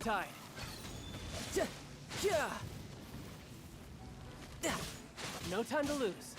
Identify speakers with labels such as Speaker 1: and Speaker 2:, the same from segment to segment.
Speaker 1: Riptide. No time to lose.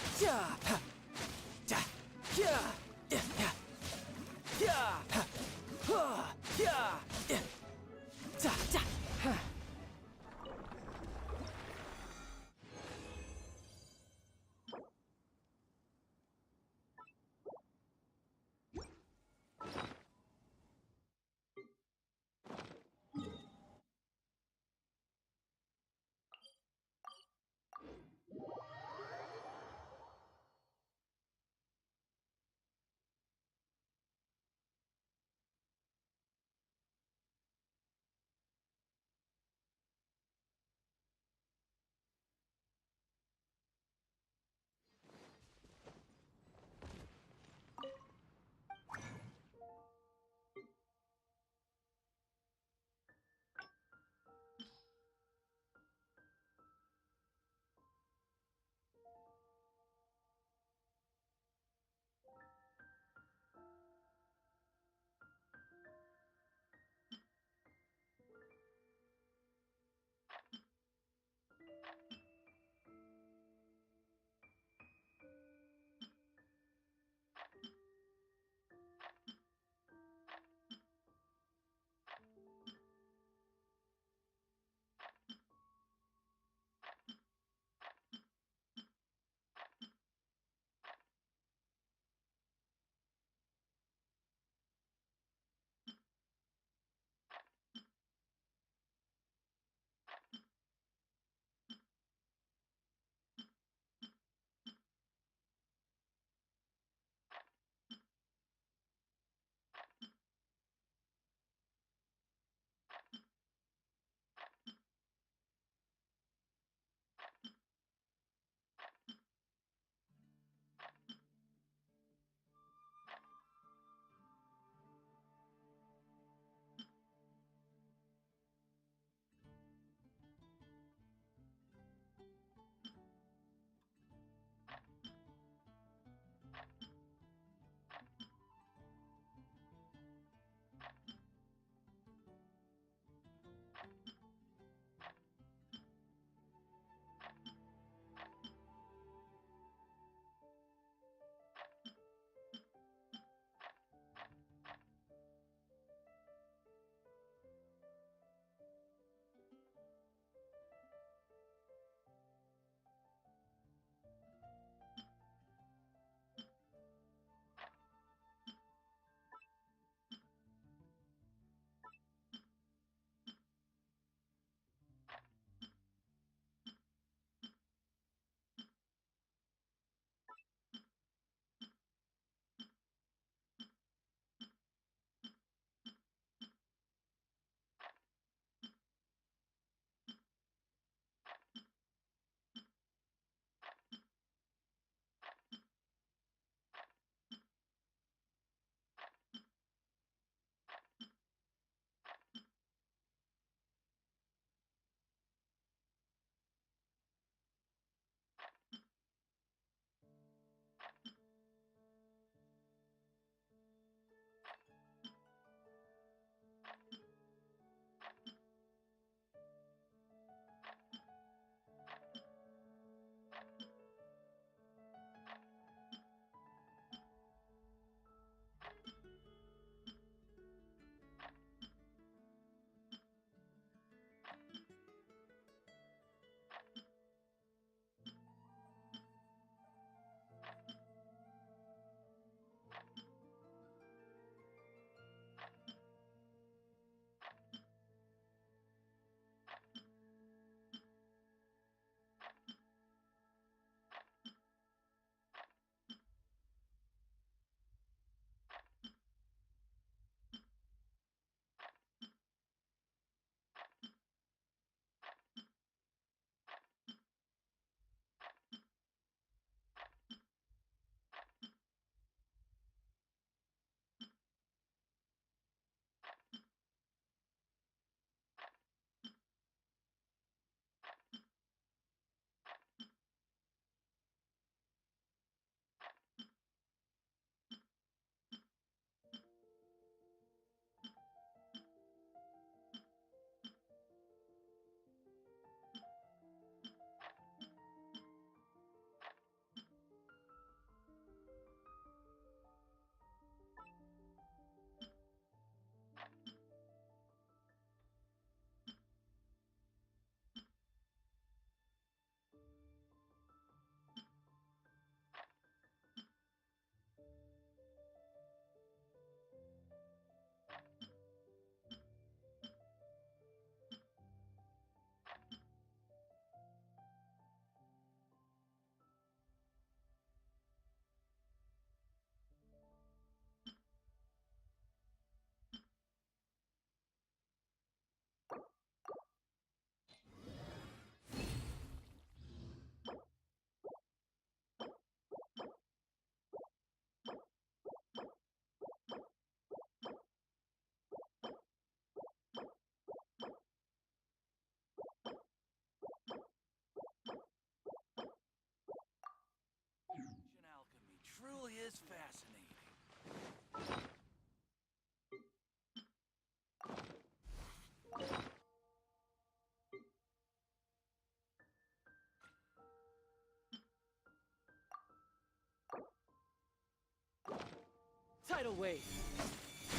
Speaker 1: Tidal wave.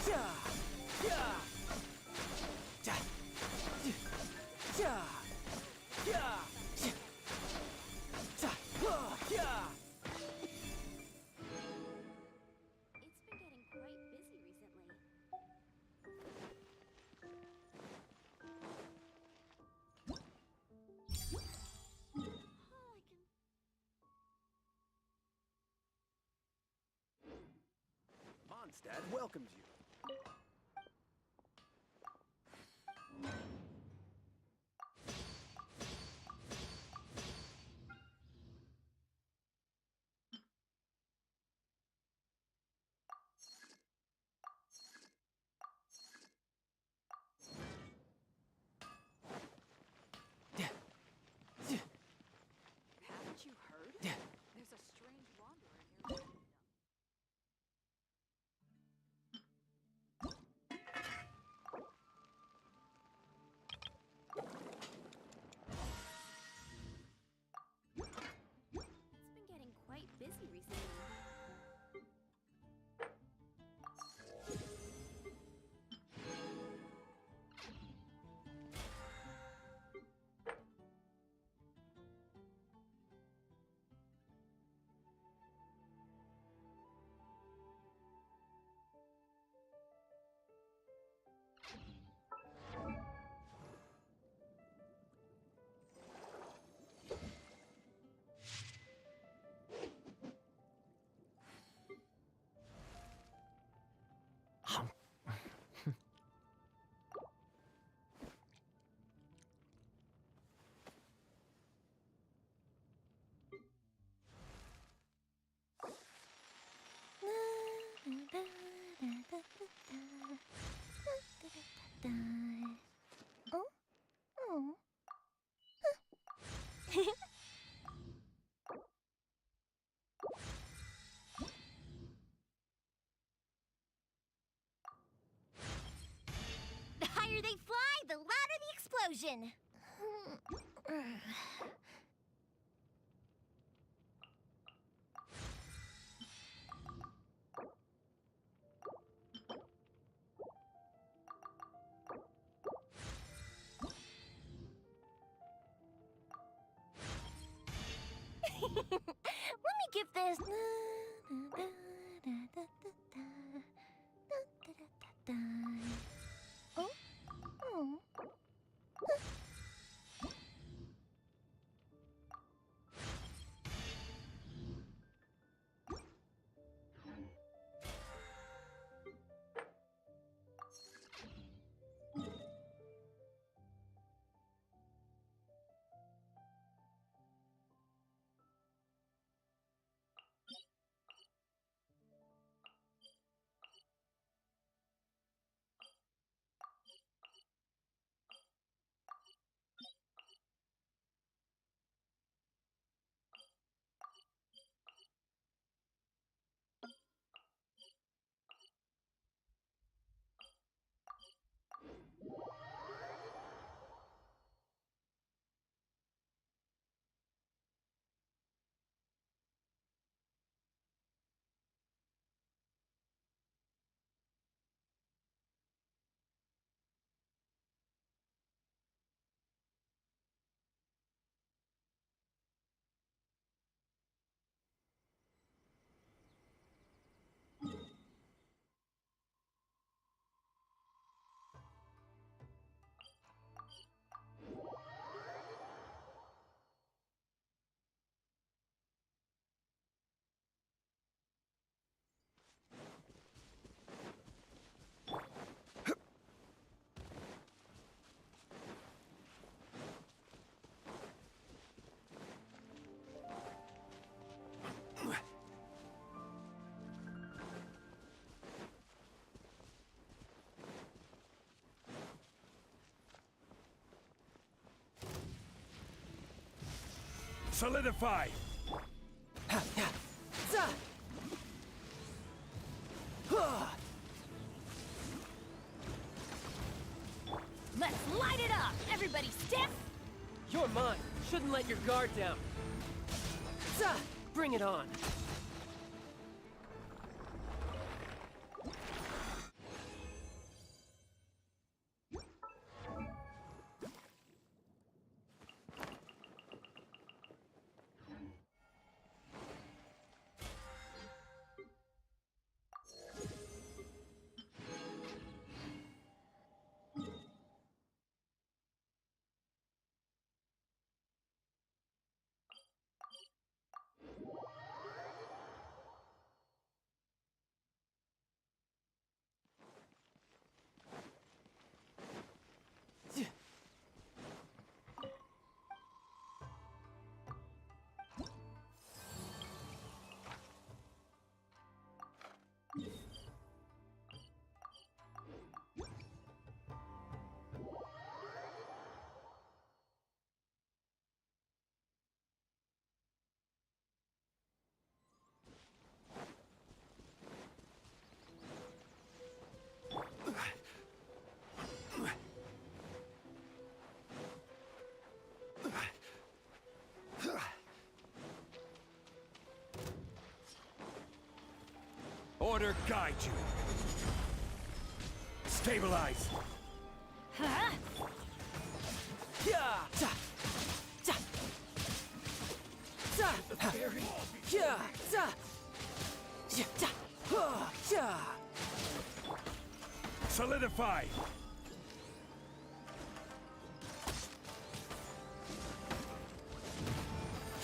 Speaker 1: Ja, ja, ja, ja, ja, ja, ja.
Speaker 2: It's been getting quite busy recently.
Speaker 3: Mondstadt welcomes you.
Speaker 2: Haven't you heard? There's a strange wanderer near the kingdom. It's been getting quite busy recently. The higher they fly, the louder the explosion. Let me give this. Oh? Oh.
Speaker 3: Solidify!
Speaker 2: Let's light it up! Everybody stiff!
Speaker 1: You're mine. Shouldn't let your guard down. Bring it on.
Speaker 3: Order guide you. Stabilize.
Speaker 2: Huh?
Speaker 1: Yeah! Ja! Ja! Ja! Yeah! Ja! Ja! Ja! Huh! Yeah!
Speaker 3: Solidify.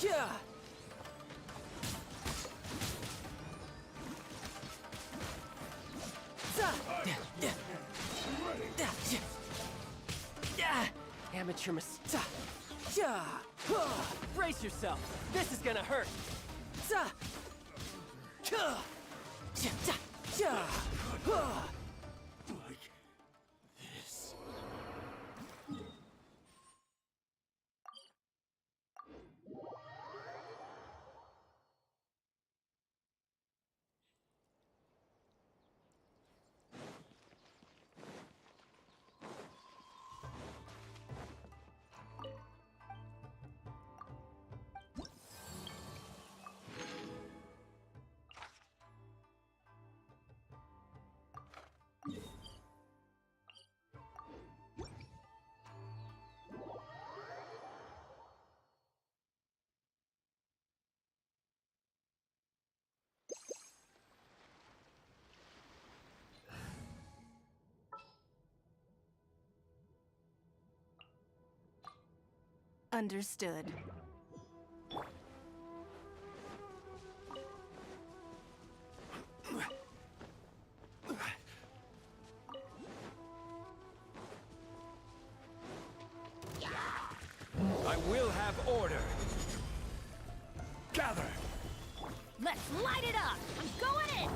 Speaker 1: Yeah! Ja! Yeah! Yeah! Yeah! Yeah! Yeah! Amateur mistake. Yeah! Huh! Brace yourself. This is gonna hurt. Ja! Yeah! Ja! Ja! Yeah! Huh!
Speaker 3: Like this.
Speaker 2: Understood.
Speaker 3: I will have order. Gather.
Speaker 2: Let's light it up! I'm going in!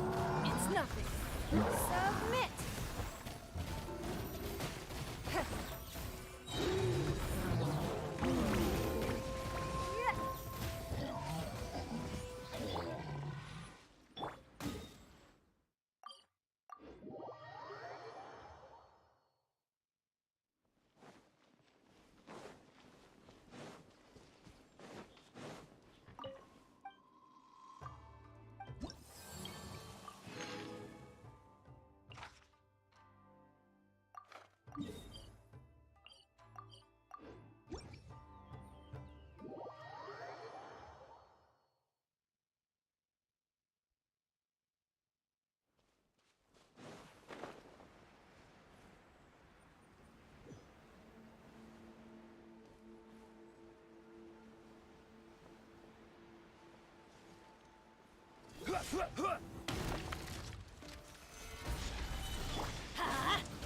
Speaker 2: It's nothing. Submit!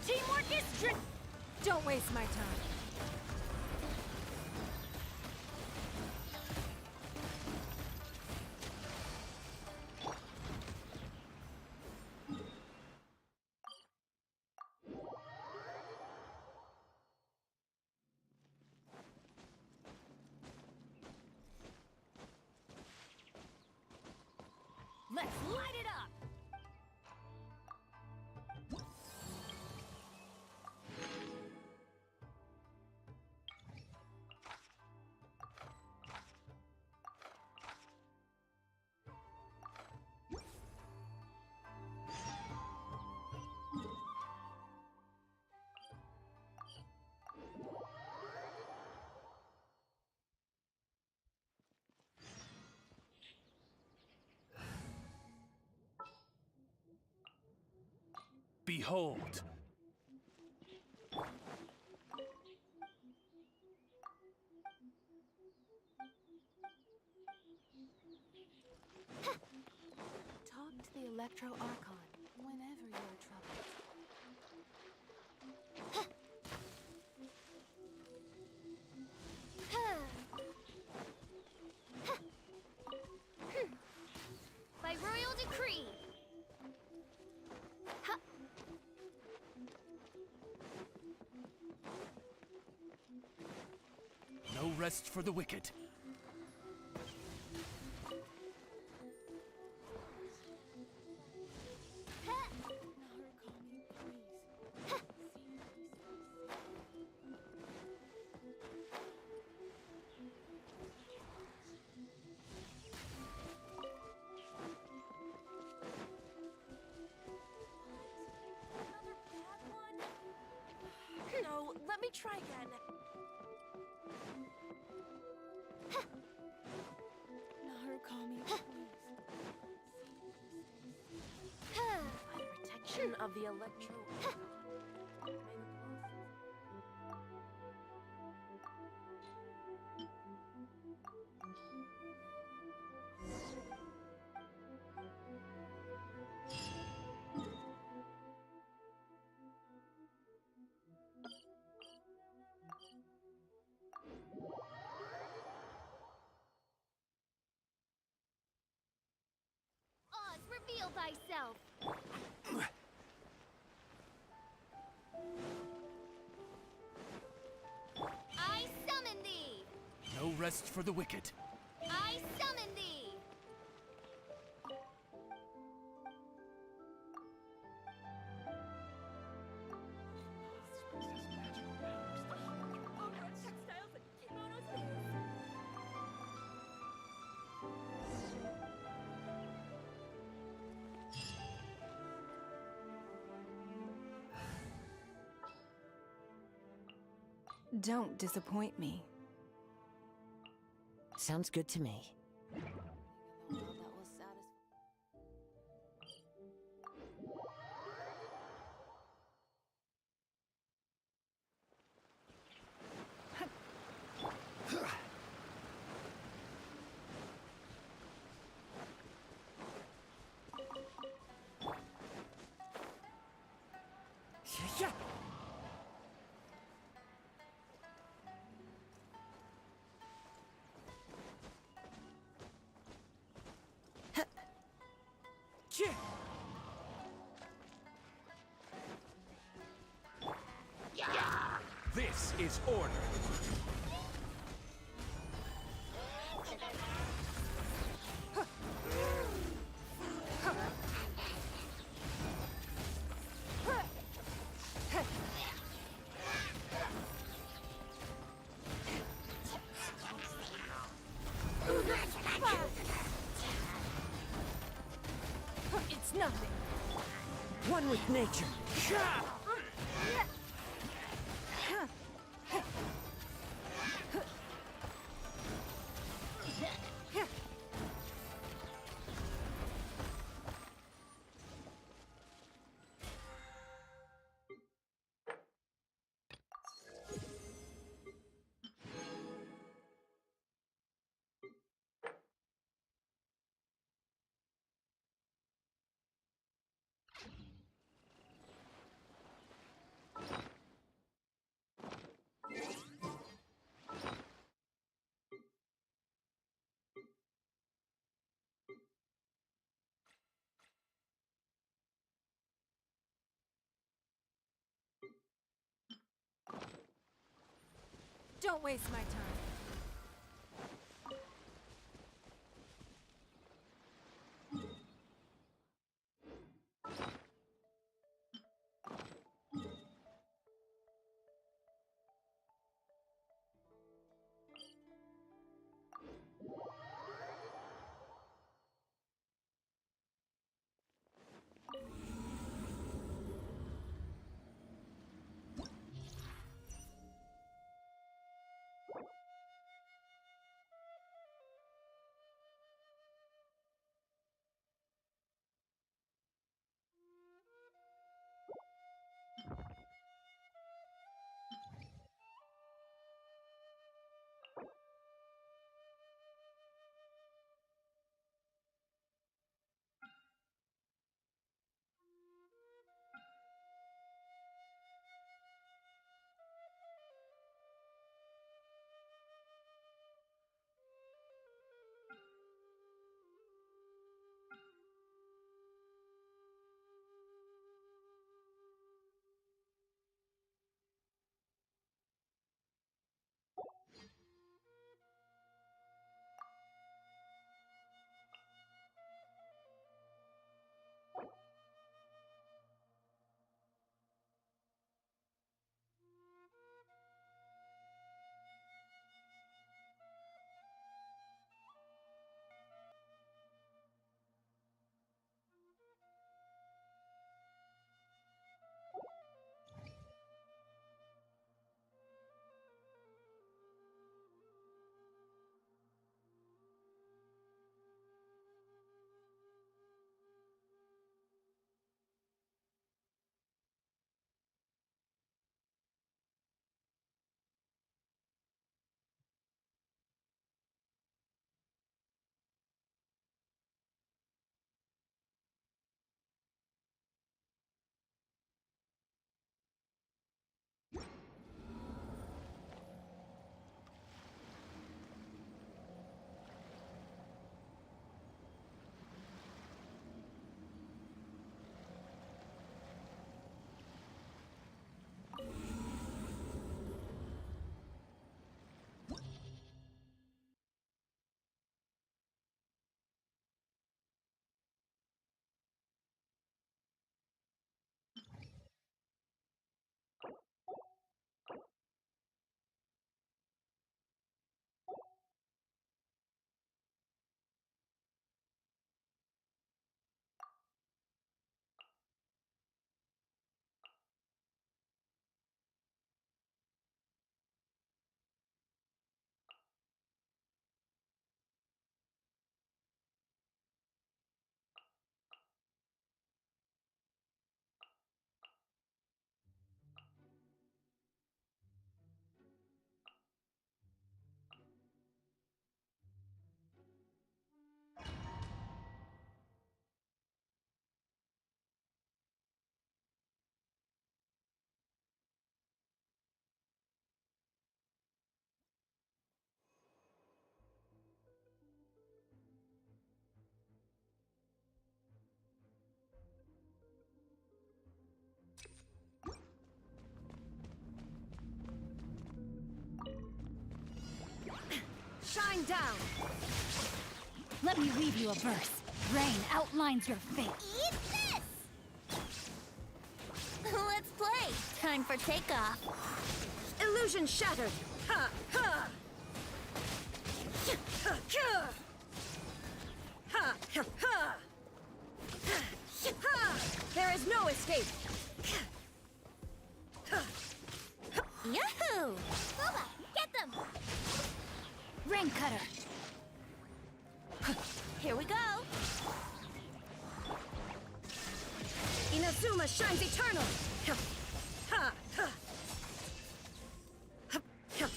Speaker 2: Teamwork is Don't waste my time. Let's light it up!
Speaker 3: Behold.
Speaker 2: Talk to the Electro Archon whenever you're troubled. By royal decree.
Speaker 3: No rest for the wicked.
Speaker 2: me try again. Narukami, please. By the protection of the electro.
Speaker 4: Oz, reveal thyself! I summon thee!
Speaker 3: No rest for the wicked.
Speaker 4: I summon thee!
Speaker 2: Textiles and kimonos.
Speaker 5: Don't disappoint me.
Speaker 1: Sounds good to me.
Speaker 2: That was satisfying.
Speaker 1: Yeah.
Speaker 3: This is order.
Speaker 2: It's nothing.
Speaker 1: One with nature.
Speaker 5: Don't waste my time.
Speaker 2: Shine down! Let me weave you a verse. Rain outlines your fate.
Speaker 4: Eat this! Let's play. Time for takeoff.
Speaker 2: Illusion shattered! Ha! Ha! Ha! Ha! Ha! Ha! Ha! There is no escape!
Speaker 4: Yahoo! Booba, get them!
Speaker 2: Rain cutter!
Speaker 4: Here we go.
Speaker 2: Inazuma shines eternal! Ha! Ha! Ha! Ha! Ha!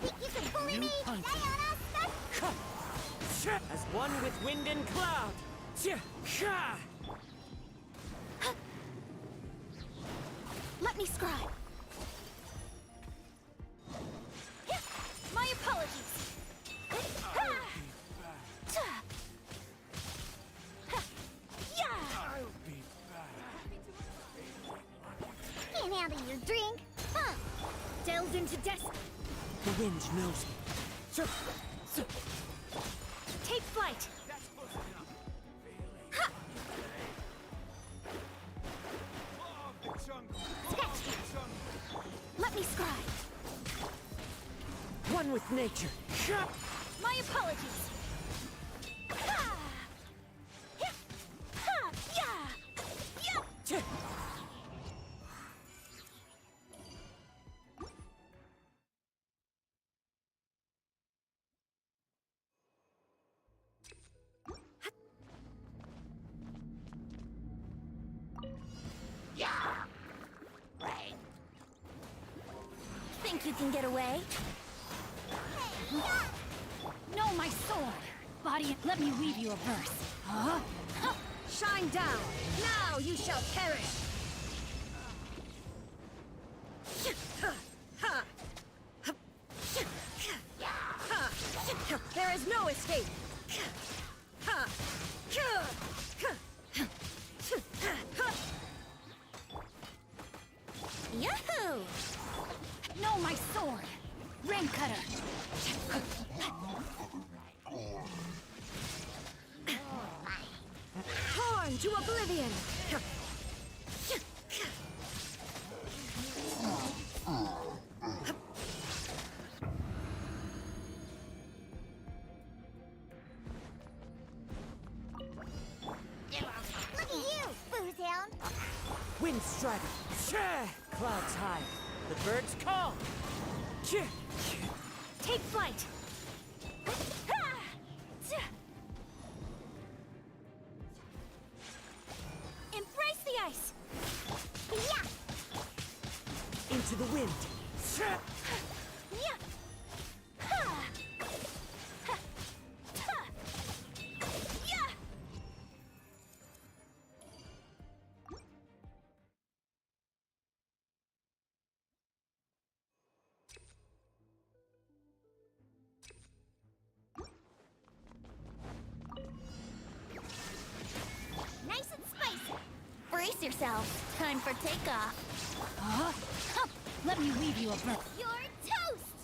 Speaker 4: Think you can bully me? Sayonara,
Speaker 1: As one with wind and cloud.
Speaker 4: let me scribe. My apologies.
Speaker 3: I'll be back.
Speaker 4: Can't handle your drink. Huh.
Speaker 2: Delved into destiny.
Speaker 1: The wind knows me.
Speaker 2: Take flight!
Speaker 3: That's close enough. Oh, the jungle.
Speaker 4: Sketch. Let me scribe.
Speaker 1: One with nature.
Speaker 2: My apologies!
Speaker 4: Ha! Yeah. Ha! Yeah. Yeah. Think you can get away?
Speaker 2: No, my sword! Body, let me weave you a verse. Huh? Huh. Shine down! Now you shall perish! There is no escape!
Speaker 4: Yahoo!
Speaker 2: No, my sword! Rain cutter! Torn to oblivion!
Speaker 4: Look at you, Boozehound!
Speaker 1: Wind strider. Clouds high. The birds call.
Speaker 2: Take flight! Embrace the ice!
Speaker 4: Yeah!
Speaker 1: Into the wind.
Speaker 4: Yeah! Ha! Ha! Ha! Yeah! Nice and spicy. Brace yourself. Time for takeoff.
Speaker 2: Huh? Huh. Let me weave you a verse.
Speaker 4: You're toast!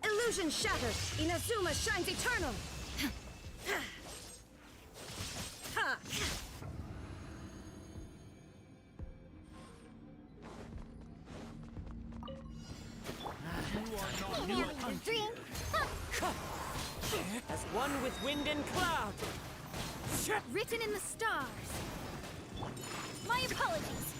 Speaker 2: Illusion shattered! Inazuma shines eternal!
Speaker 4: Can't handle your drink. Huh.
Speaker 1: As one with wind and cloud.
Speaker 2: Written in the stars!
Speaker 4: My apologies.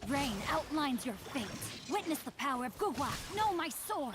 Speaker 2: Rain outlines your fate. Witness the power of Guhua. Know my sword.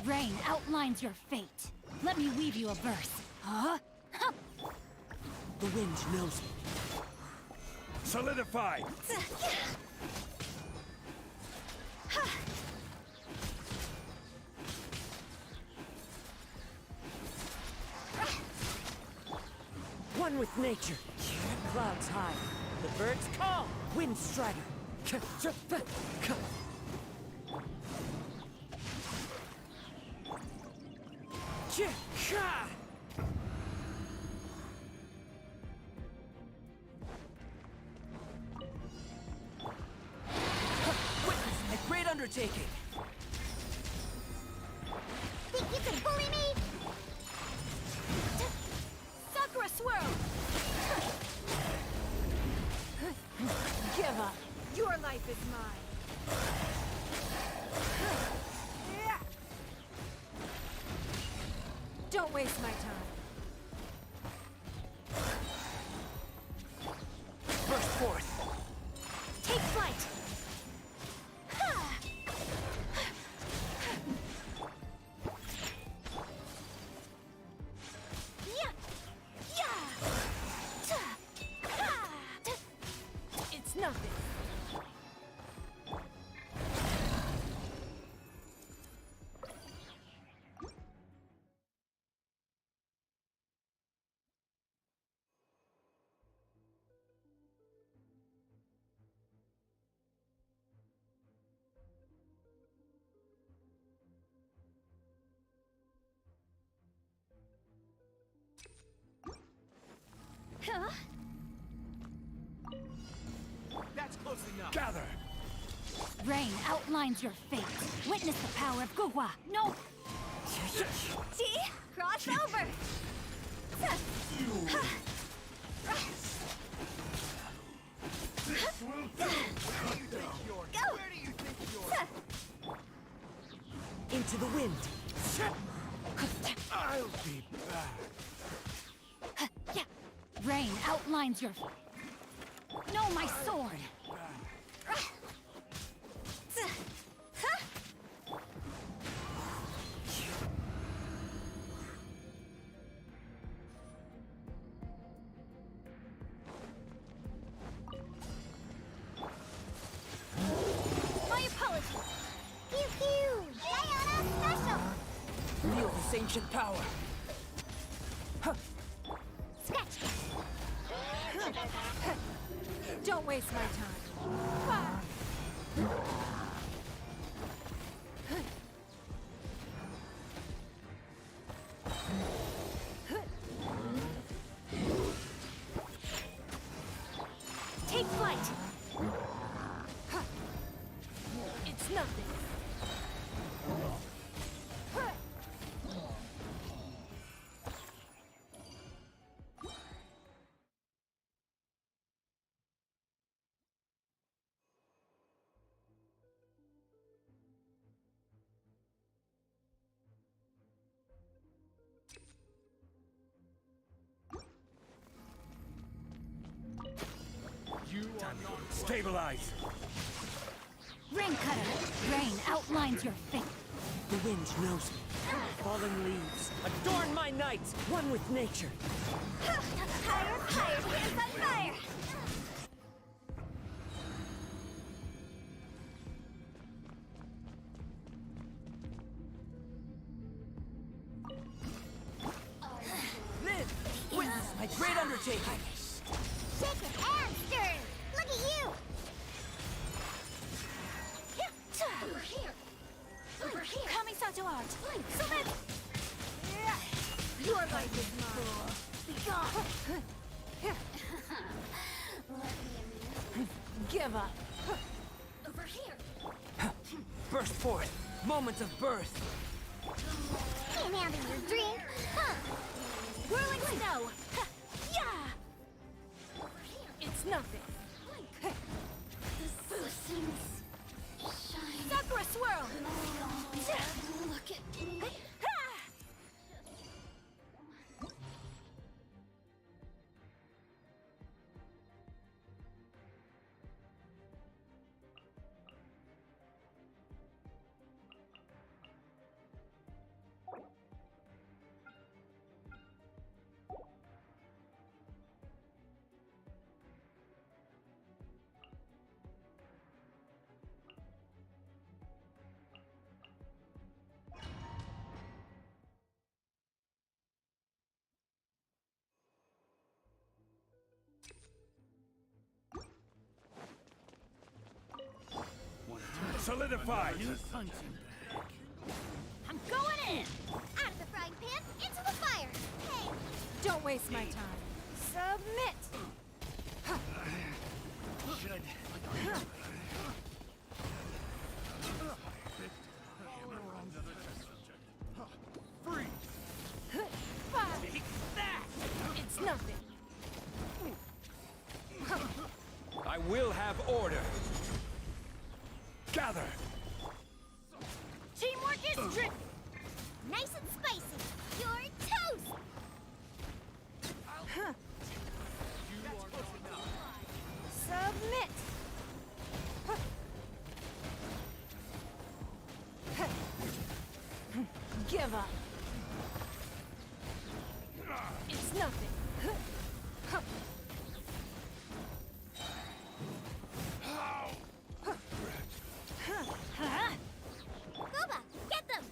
Speaker 2: Rain outlines your fate. Let me weave you a verse. Huh?
Speaker 1: The wind knows me.
Speaker 3: Solidify!
Speaker 1: One with nature. Clouds high. The birds call. Wind strider. Witness a great undertaking.
Speaker 4: Think you can bully me?
Speaker 2: Sakura swirl!
Speaker 5: Give up. Your life is mine. Don't waste my time.
Speaker 1: Burst forth.
Speaker 2: Take flight!
Speaker 5: It's nothing.
Speaker 2: Huh?
Speaker 3: That's close enough.
Speaker 1: Gather.
Speaker 2: Rain outlines your fate. Witness the power of Guhua. No!
Speaker 4: See? Cross over! Go!
Speaker 3: Where do you think you're?
Speaker 1: Into the wind.
Speaker 3: I'll be back.
Speaker 2: Yeah. Rain outlines your... Know my sword!
Speaker 4: My apologies. Pew pew! Diana special!
Speaker 1: Feel this ancient power.
Speaker 4: Scratch!
Speaker 5: Don't waste my time.
Speaker 2: Take flight!
Speaker 5: It's nothing.
Speaker 3: You are not
Speaker 1: Stabilize.
Speaker 2: Rain cutter! Rain outlines your fate.
Speaker 1: The wind knows me. Falling leaves. Adorn my night. One with nature.
Speaker 4: Higher, higher, hands on fire!
Speaker 1: Live. Witness my great undertaking.
Speaker 4: Shake it and stir! Look at you! Over here! Over here!
Speaker 2: Coming Sato out!
Speaker 4: Sumeru!
Speaker 5: Your life is mine. Give up.
Speaker 4: Over here!
Speaker 1: Burst forth. Moment of birth.
Speaker 4: Can't handle your drink. Huh.
Speaker 2: Whirling snow! Yeah!
Speaker 5: It's nothing.
Speaker 4: The blessings shine.
Speaker 2: Sakura swirl!
Speaker 4: Look at me.
Speaker 6: Solidified!
Speaker 2: I'm going in!
Speaker 4: Out of the frying pan, into the fire. Hey,
Speaker 5: Don't waste my time. Submit! It's nothing.
Speaker 6: I will have order! Gather!
Speaker 2: Teamwork is driven!
Speaker 4: nice and spicy. You're toast.
Speaker 5: Submit! Give up. It's nothing.
Speaker 4: Gooba, get them.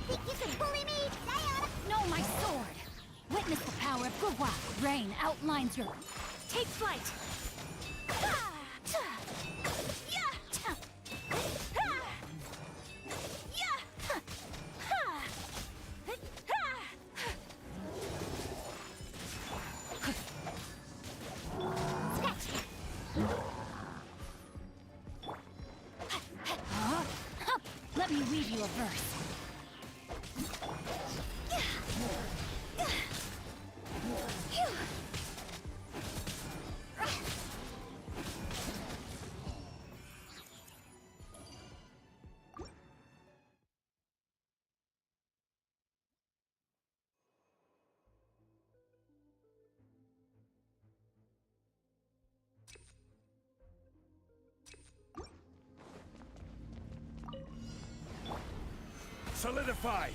Speaker 4: Think you can bully me, Diana?
Speaker 2: Know my sword! Witness the power of Gugwa. Rain outlines your... Take flight! Let me weave you a verse.
Speaker 6: Solidified!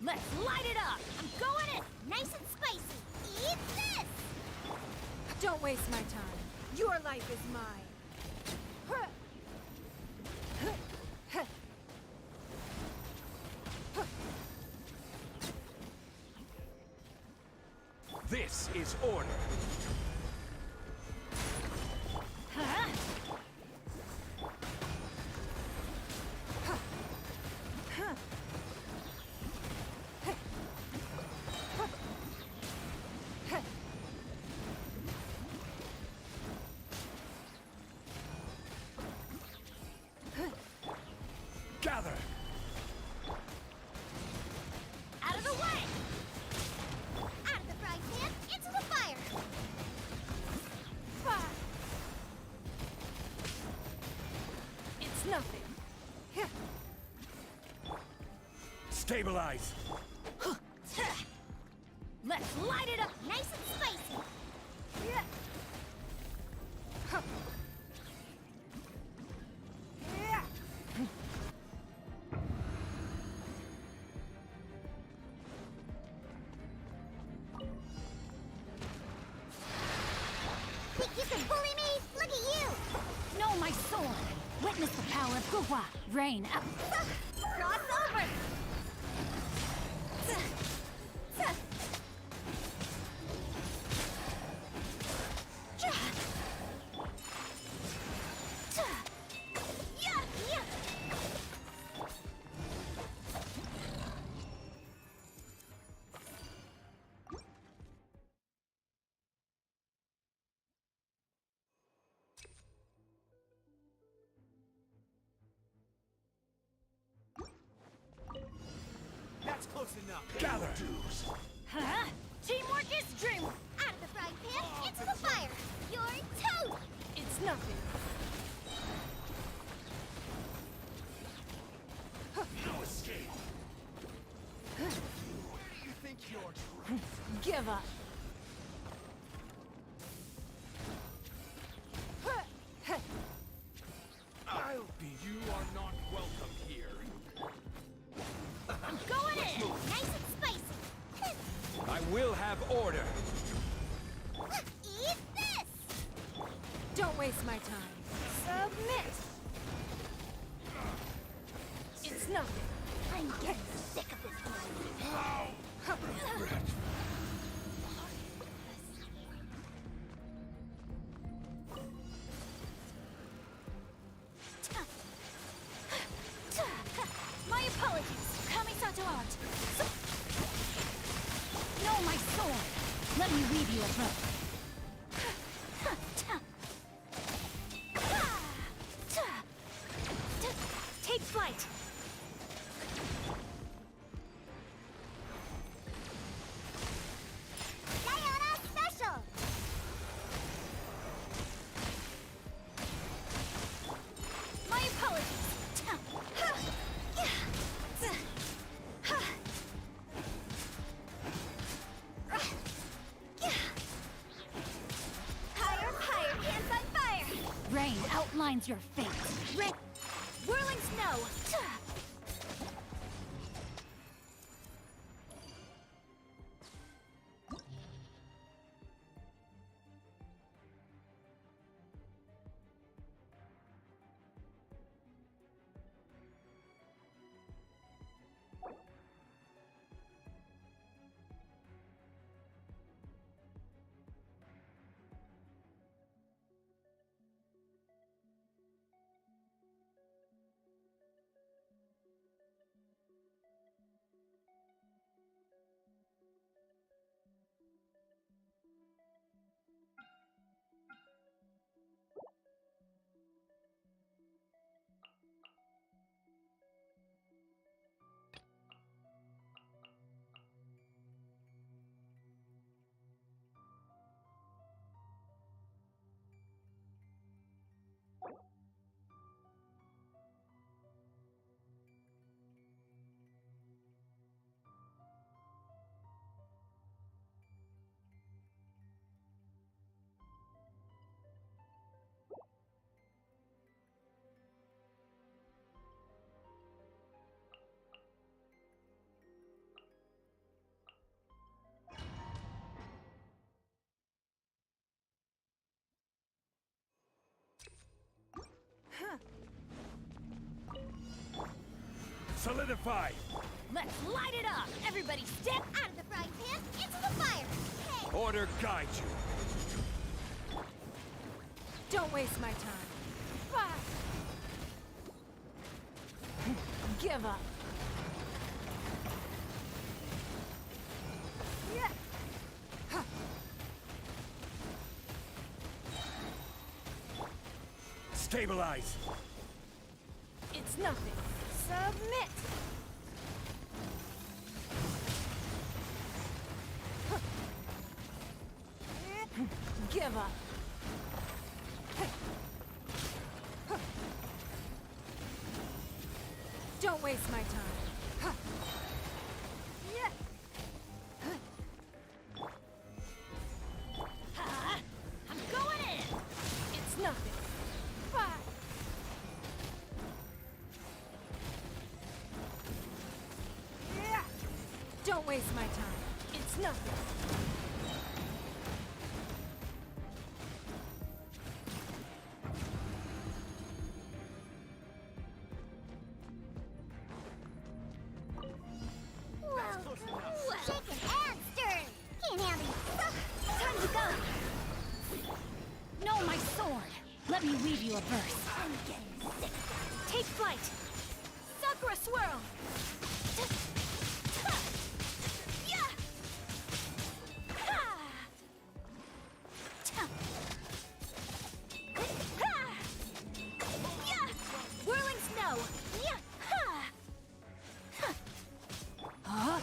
Speaker 2: Let's light it up! I'm going in!
Speaker 4: Nice and spicy. Eat this!
Speaker 5: Don't waste my time. Your life is mine.
Speaker 6: This is order! Gather!
Speaker 2: Out of the way!
Speaker 4: Out of the frying pan, into the fire.
Speaker 5: It's nothing.
Speaker 6: Stabilize!
Speaker 2: Let's light it up!
Speaker 4: Nice and spicy. Think you can bully me? Look at you!
Speaker 2: Know my sword! Witness the power of Gugwa. Rain out...
Speaker 4: Cross over!
Speaker 3: close enough.
Speaker 6: Gather!
Speaker 2: Huh? Teamwork is dreamwork.
Speaker 4: Out of the frying pan, into the fire. You're toast.
Speaker 5: It's nothing.
Speaker 6: No escape!
Speaker 3: Where do you think you're
Speaker 5: Give up.
Speaker 3: I'll be. You are not welcome here.
Speaker 2: I'm going in.
Speaker 4: Nice and spicy.
Speaker 6: I will have order!
Speaker 4: Eat this.
Speaker 5: Don't waste my time. Submit. It's nothing.
Speaker 4: I'm getting sick of this game.
Speaker 2: My apologies. Kamisato art. No, my sword. Let me weave you a rope. Take flight.
Speaker 4: Diana Special.
Speaker 2: My apologies.
Speaker 4: Higher, higher, hands on fire.
Speaker 2: Rain outlines your fate. Rain. Whirling snow.
Speaker 6: Solidify!
Speaker 2: Let's light it up. Everybody step
Speaker 4: Out of the frying pan, into the fire. Hey,
Speaker 6: Order guide you!
Speaker 5: Don't waste my time. Fire. Give up. Yeah.
Speaker 6: Stabilize!
Speaker 5: It's nothing. Submit. Give up. Don't waste my time. Yeah.
Speaker 2: I'm going in.
Speaker 5: It's nothing. Fire. Yeah. Don't waste my time. It's nothing.
Speaker 4: well, shaken and stirred. Can't handle you. Time to go.
Speaker 2: No, my sword. Let me weave you a verse.
Speaker 4: I'm getting sick.
Speaker 2: Take flight. Sakura swirl. Whirling snow. Huh?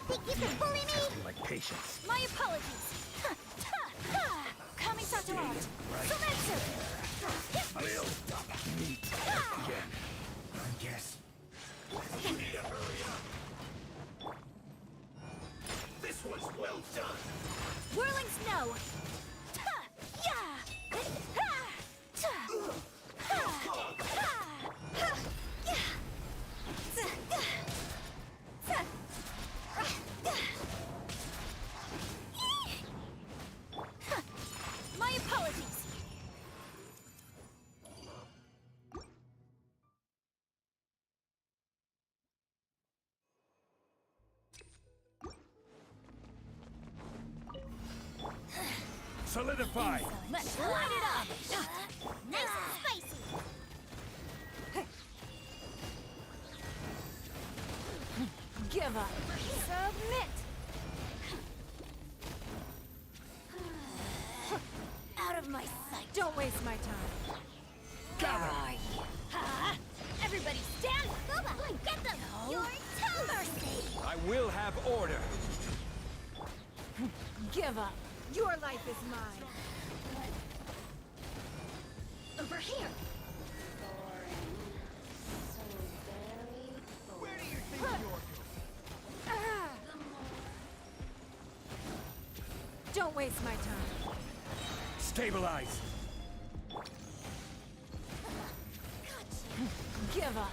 Speaker 4: Think you can bully me?
Speaker 6: Like patience.
Speaker 2: My apologies. Coming Satoran. Sumetsu.
Speaker 6: We'll meet again. I guess. This was well done.
Speaker 2: Whirling snow. My apologies.
Speaker 6: Solidify.
Speaker 2: Let's light it up.
Speaker 4: Nice and spicy.
Speaker 2: Give up. Submit. Out of my sight.
Speaker 5: Don't waste my time.
Speaker 2: Where are you? Huh? Everybody stand.
Speaker 4: Boba, get them. Your toe. Mercy.
Speaker 6: I will have order.
Speaker 5: Give up. Your life is mine.
Speaker 2: Over here.
Speaker 5: Don't waste my time.
Speaker 6: Stabilize.
Speaker 5: Give up.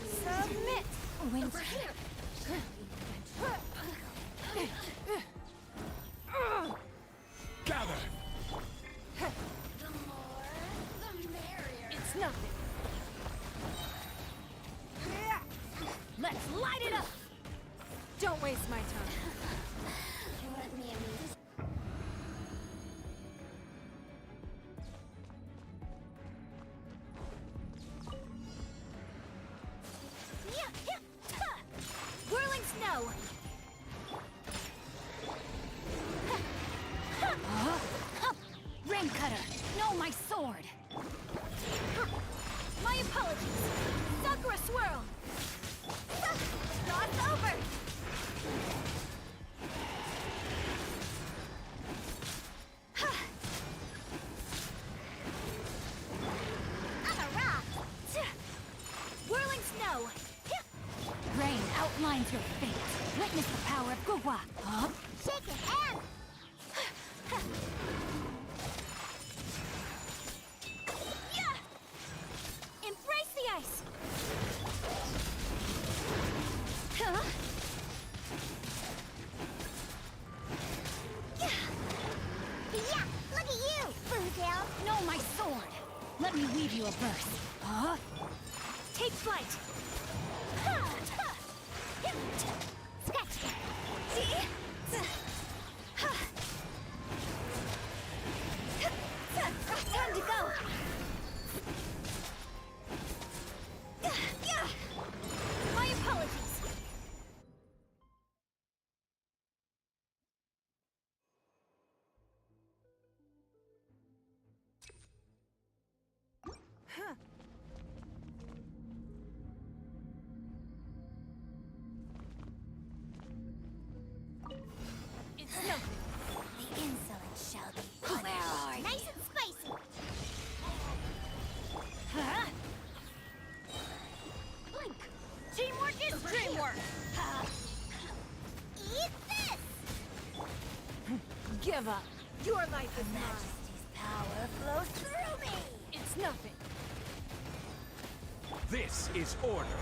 Speaker 5: Submit.
Speaker 2: Over here.
Speaker 6: Gather.
Speaker 2: It's nothing. Let's light it up.
Speaker 5: Don't waste my time.
Speaker 2: Whirling snow. Rain cutter. No, my sword. My apologies. Sakura swirl. Cross over.
Speaker 4: I'm a rock.
Speaker 2: Whirling snow. Rain outlines your fate. Witness the power of Gugwa. Up.
Speaker 4: Shaking and
Speaker 2: Embrace the ice. Huh?
Speaker 4: yeah. Look at you, Boozle.
Speaker 2: No, my sword. Let me weave you a verse. Huh? Take flight.
Speaker 4: Scratch.
Speaker 2: Time to go. My apologies. It's nothing.
Speaker 4: The insolent shall be
Speaker 2: Where are you?
Speaker 4: nice and spicy.
Speaker 2: Huh? Blink. Teamwork is dreamwork.
Speaker 4: Eat this.
Speaker 5: Give up. Your life is mine.
Speaker 4: Majesty's power flows through me.
Speaker 5: It's nothing.
Speaker 6: This is order.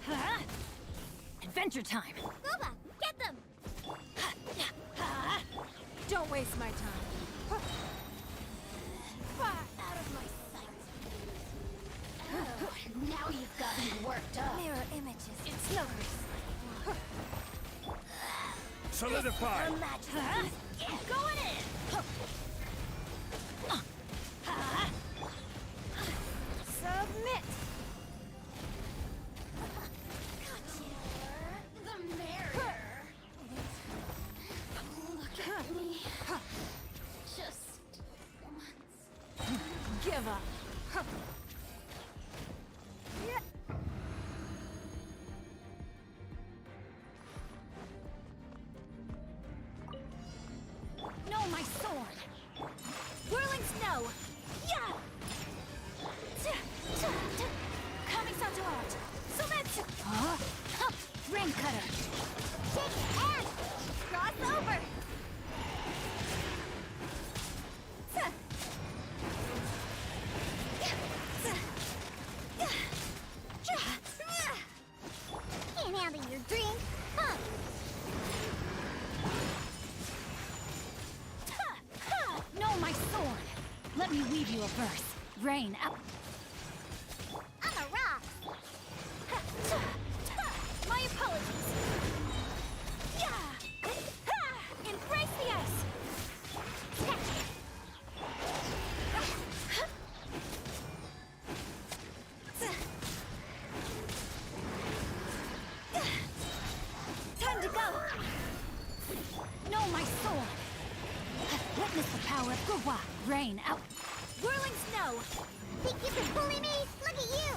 Speaker 2: Huh? Adventure time.
Speaker 4: Boba, get them.
Speaker 5: Don't waste my time.
Speaker 2: Out of my sight. Oh, now you've got me worked up.
Speaker 4: Mirror images.
Speaker 2: It's no
Speaker 6: Solidify!
Speaker 2: Going in!
Speaker 5: Submit!
Speaker 2: The merrier. Look at me. Just once.
Speaker 5: Give up!
Speaker 2: No, my sword! Whirling snow! Yeah! Coming to art! Sumet! Rain cutter!
Speaker 4: Shake it and cross over. Can't handle your drink, huh?
Speaker 2: No, my sword! Let me weave you a verse. Rain up.
Speaker 4: I'm a rock.
Speaker 2: My apologies. Yeah! Embrace the ice! Time to go! No, my sword! Witness the power of Gurwa. Rain out. Whirling snow!
Speaker 4: Think you can bully me? Look at you.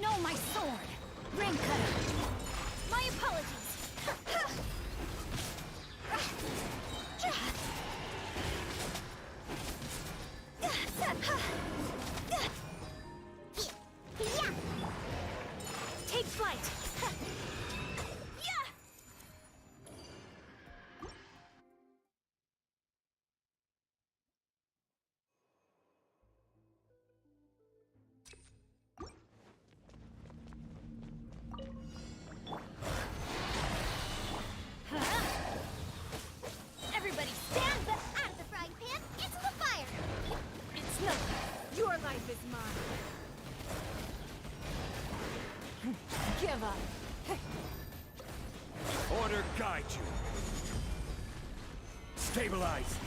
Speaker 2: No, my sword! Rain cutter! My apologies!
Speaker 4: Yeah.
Speaker 2: Take flight! Yeah! Everybody stand back!
Speaker 4: Out of the frying pan, into the fire.
Speaker 2: It's nothing.
Speaker 5: Your life is mine. Give up.
Speaker 6: Order guide you. Stabilize!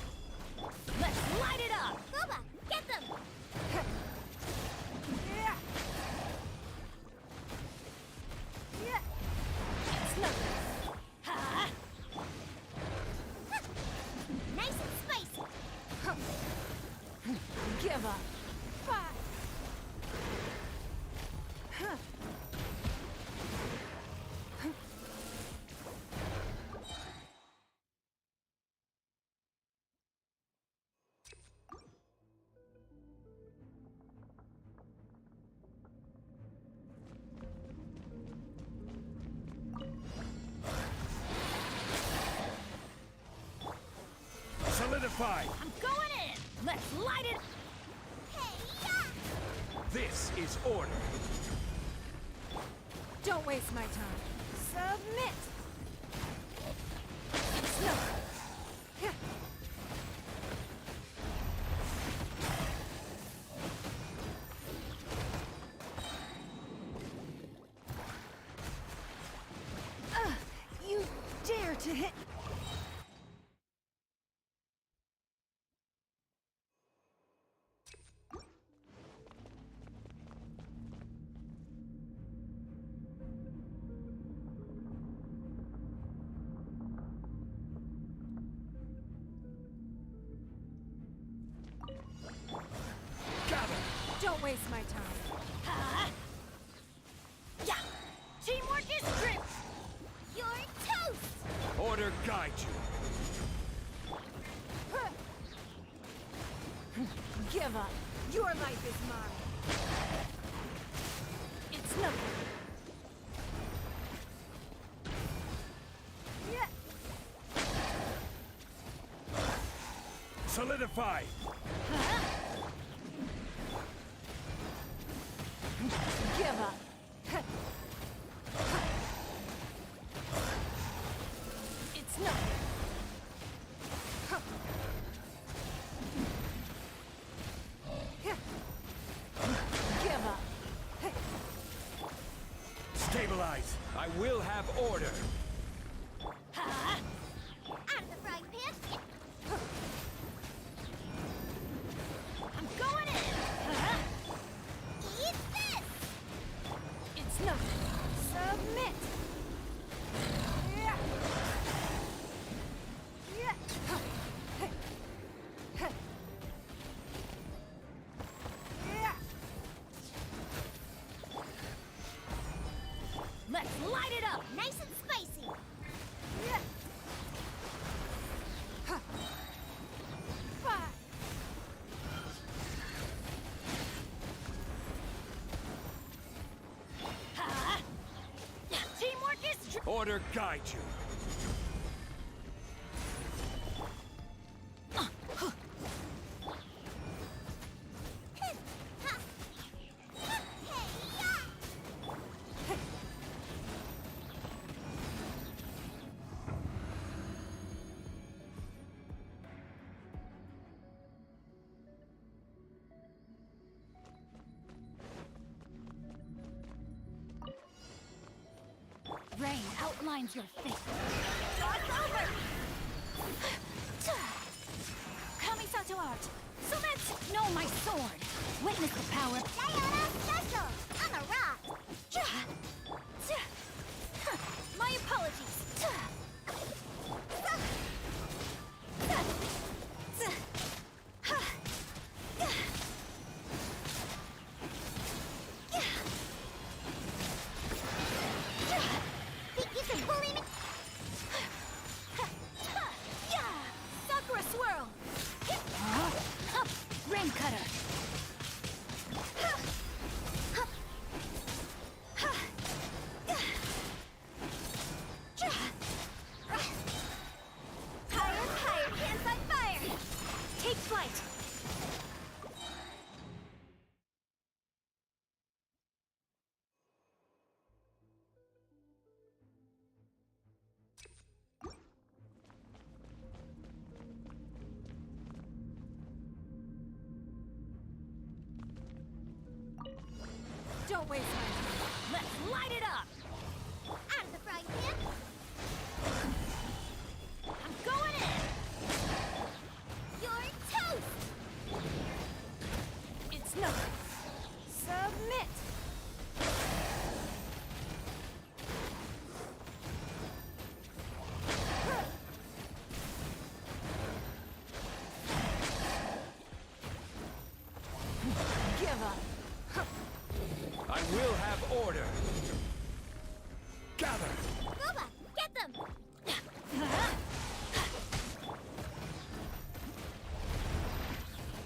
Speaker 2: Let's light it up!
Speaker 4: Boba, get them.
Speaker 2: It's nothing. Ha!
Speaker 4: Nice and spicy.
Speaker 5: Give up.
Speaker 6: Solidify!
Speaker 2: I'm going in! Let's light it!
Speaker 4: Hey, yeah.
Speaker 6: This is order.
Speaker 5: Don't waste my time. Submit! No. You dare to hit...
Speaker 6: Gather!
Speaker 5: Don't waste my time.
Speaker 2: Ha! Yeah! Teamwork is strength!
Speaker 4: You're toast.
Speaker 6: Order guide you.
Speaker 5: Give up. Your life is mine.
Speaker 2: It's nothing. Yeah.
Speaker 6: Solidify!
Speaker 2: Give up. It's nothing. Give up.
Speaker 6: Stabilize! I will have order!
Speaker 4: Out of the frying pan.
Speaker 2: I'm going in.
Speaker 4: Eat this.
Speaker 2: It's nothing. Submit. Yeah. Yeah. Yeah. Let's light it up.
Speaker 4: Nice and spicy.
Speaker 2: Yeah. Fire. Teamwork is
Speaker 6: Order guide you!
Speaker 2: Rain outlines your fate. It's over! Kamisato art! Submit! Know my sword! Witness the power of
Speaker 4: Diana Special. On the rock.
Speaker 2: my apologies!
Speaker 4: Think you can bully me?
Speaker 2: Sakura swirl! Rain cutter!
Speaker 4: Higher, can't fight fire.
Speaker 2: Take flight! Don't waste my time. Let's light it up!
Speaker 4: Out of the frying pan.
Speaker 2: I'm going in!
Speaker 4: You're toast.
Speaker 2: It's nothing. Submit! Give up.
Speaker 6: I will have order! Gather!
Speaker 4: Booba, get them.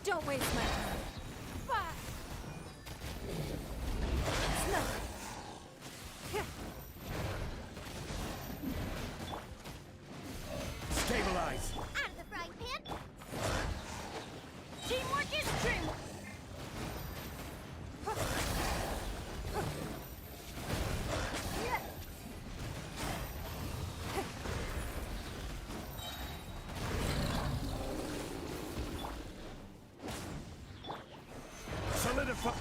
Speaker 5: Don't waste my time.
Speaker 2: Fire! It's nothing.
Speaker 6: Stabilize!
Speaker 4: Out of the frying pan.
Speaker 2: Teamwork is true!
Speaker 6: Solidify!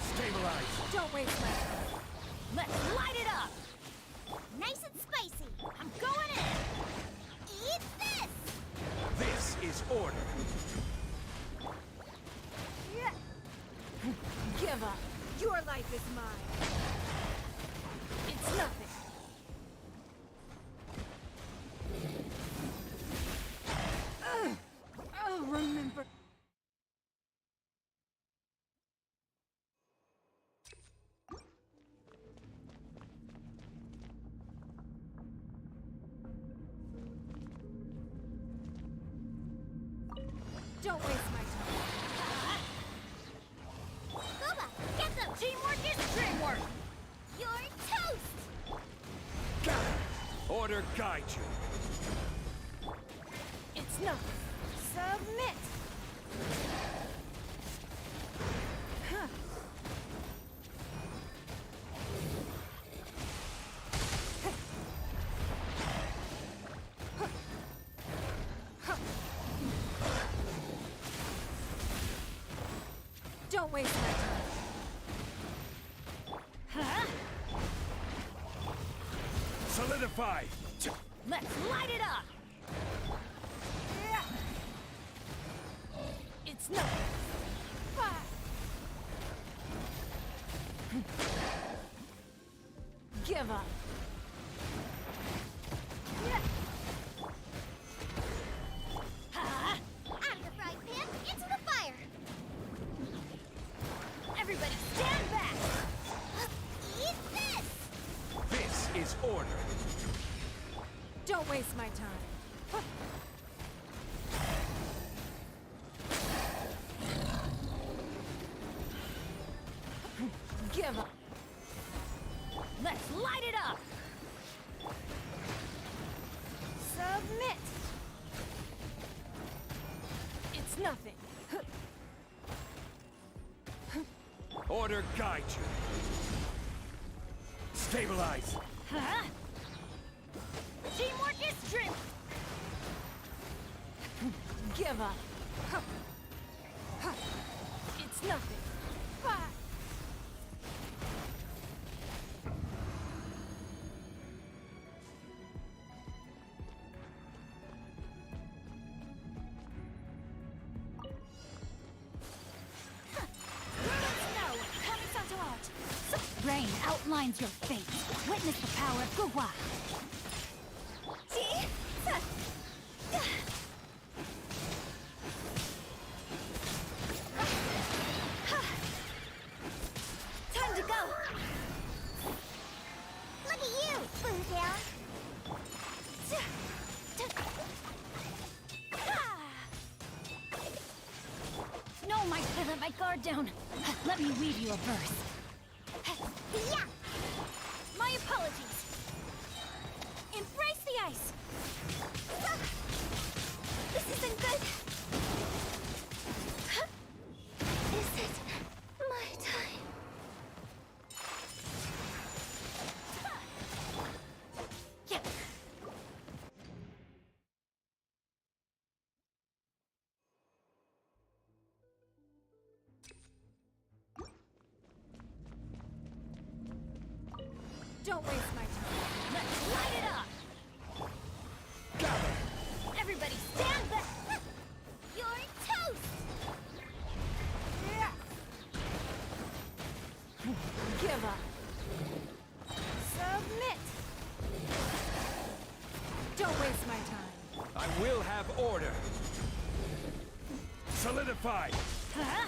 Speaker 6: Stabilize!
Speaker 5: Don't waste my time.
Speaker 2: Let's light it up!
Speaker 4: Nice and spicy.
Speaker 2: I'm going in!
Speaker 4: Eat this.
Speaker 6: This is order!
Speaker 2: Give up!
Speaker 5: Your life is mine.
Speaker 2: It's nothing.
Speaker 5: Don't waste my time.
Speaker 4: Booba, get them!
Speaker 2: Teamwork is dreamwork!
Speaker 4: You're toast!
Speaker 6: Got it! Order guide you.
Speaker 5: It's nothing. Submit! Huh. Don't waste my time.
Speaker 2: Huh?
Speaker 6: Solidify!
Speaker 2: Let's light it up!
Speaker 5: It's nothing. Fire. Give up.
Speaker 2: Huh?
Speaker 4: Out of the frying pan, into the fire!
Speaker 2: Everybody stand back!
Speaker 4: Eat this!
Speaker 6: This is order.
Speaker 5: Don't waste my time. Give up.
Speaker 2: Let's light it up!
Speaker 5: Submit. It's nothing.
Speaker 6: Order guide you. Stabilize.
Speaker 2: Huh? Teamwork is dream.
Speaker 5: Give up. It's nothing. Fire.
Speaker 2: Rain outlines your fate. Witness the power of Gugwa.
Speaker 4: Time to go! Look at you, Boo Down!
Speaker 2: No, I let my guard down. Let me weave you a verse.
Speaker 4: Yeah!
Speaker 2: My apologies. Embrace the ice.
Speaker 4: This isn't good! Is it my time?
Speaker 2: Yeah.
Speaker 5: Don't waste my time.
Speaker 2: Let's light it up.
Speaker 6: Gather!
Speaker 2: Everybody stand back.
Speaker 4: You're toast!
Speaker 5: Give up. Submit. Don't waste my time.
Speaker 6: I will have order. Solidify!
Speaker 2: Huh?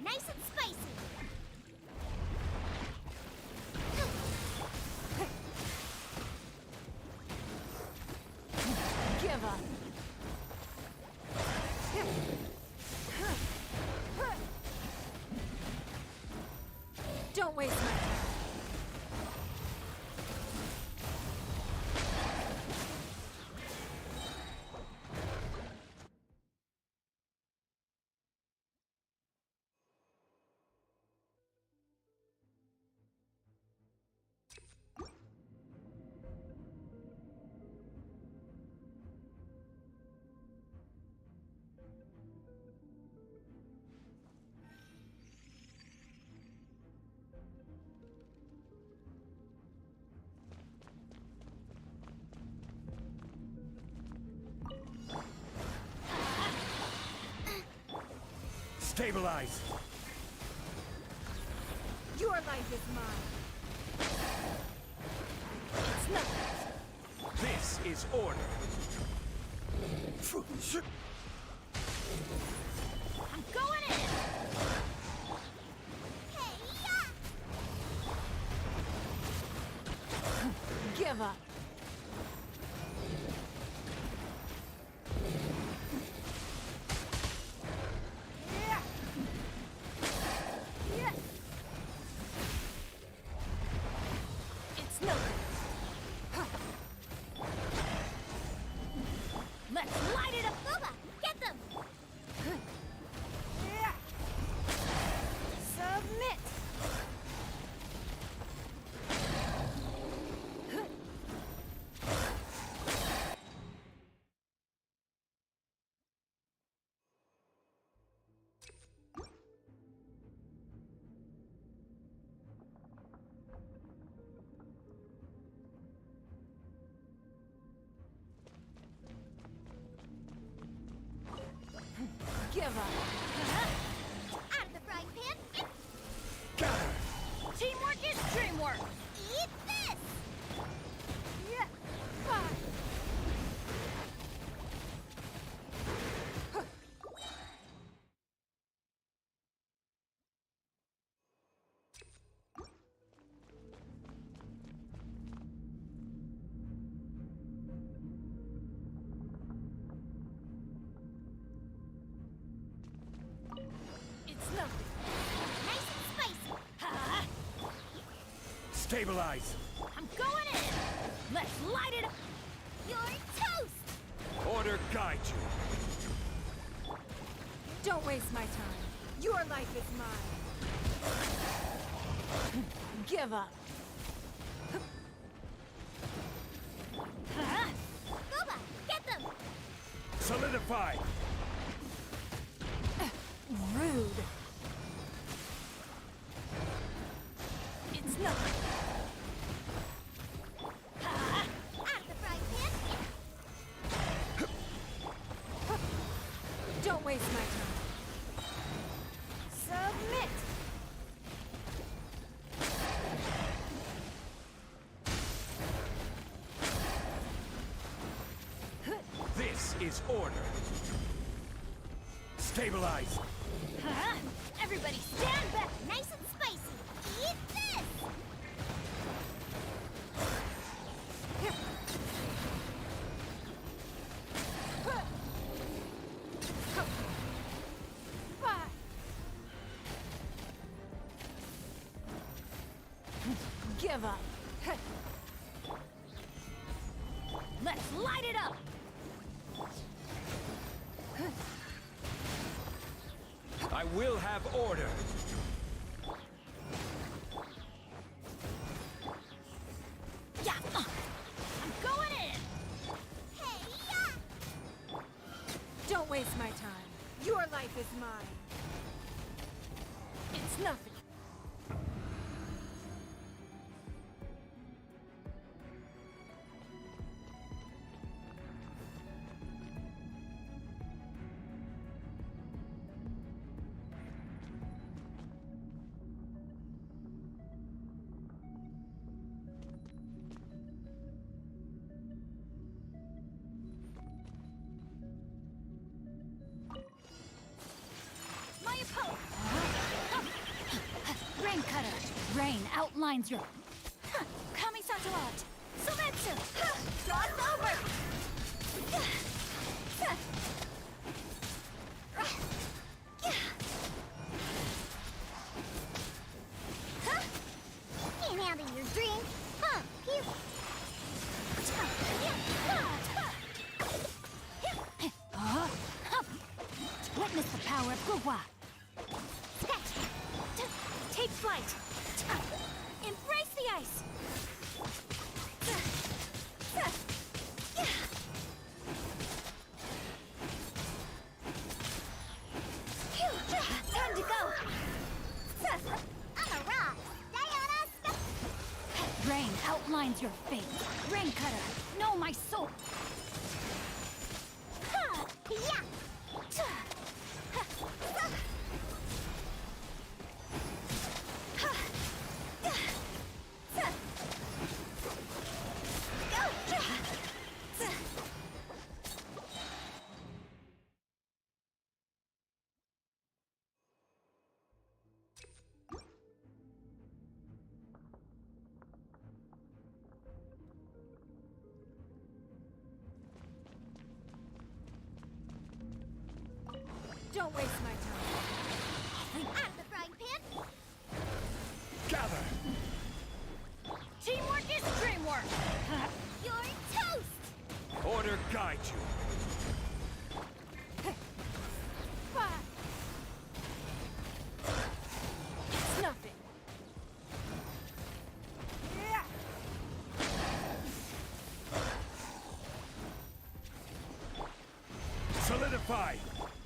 Speaker 4: Nice and spicy!
Speaker 5: Give up. Don't waste my time.
Speaker 6: Stabilize!
Speaker 5: Your life is mine. It's nothing.
Speaker 6: This is order.
Speaker 2: I'm going in.
Speaker 4: Hey-ya!
Speaker 5: Give up.
Speaker 6: Stabilize!
Speaker 2: I'm going in! Let's light it up!
Speaker 4: You're toast!
Speaker 6: Order guide you!
Speaker 5: Don't waste my time. Your life is mine. Give up.
Speaker 2: Huh?
Speaker 4: Boba, get them!
Speaker 6: Solidify!
Speaker 5: Rude. It's nothing.
Speaker 4: Out of the frying pan!
Speaker 5: Don't waste my time. Submit.
Speaker 6: This is order! Stabilize!
Speaker 2: Huh? Everybody stand back!
Speaker 4: Nice and spicy! Eat this!
Speaker 5: Give up.
Speaker 2: Let's light it up!
Speaker 6: I will have order!
Speaker 2: Yeah! I'm going in!
Speaker 4: Hey, yeah!
Speaker 5: Don't waste my time. Your life is mine. It's nothing.
Speaker 2: My opponent! Rain Cutter! Rain outlines your... Kamisato out! Sumetsu! Cross over!
Speaker 4: Can't handle your dream, huh? Here.
Speaker 2: Witness the power of Gugwa! Take flight! Embrace the ice!
Speaker 4: Time to go! I'm a rock! Stay on us!
Speaker 2: Rain outlines your fate. Rain Cutter, know my soul.
Speaker 4: Yeah!
Speaker 5: Don't waste my time.
Speaker 4: Out of the frying pan!
Speaker 6: Gather!
Speaker 2: Teamwork is dreamwork.
Speaker 4: You're toast!
Speaker 6: Order guide you!
Speaker 5: It's nothing.
Speaker 6: Solidify!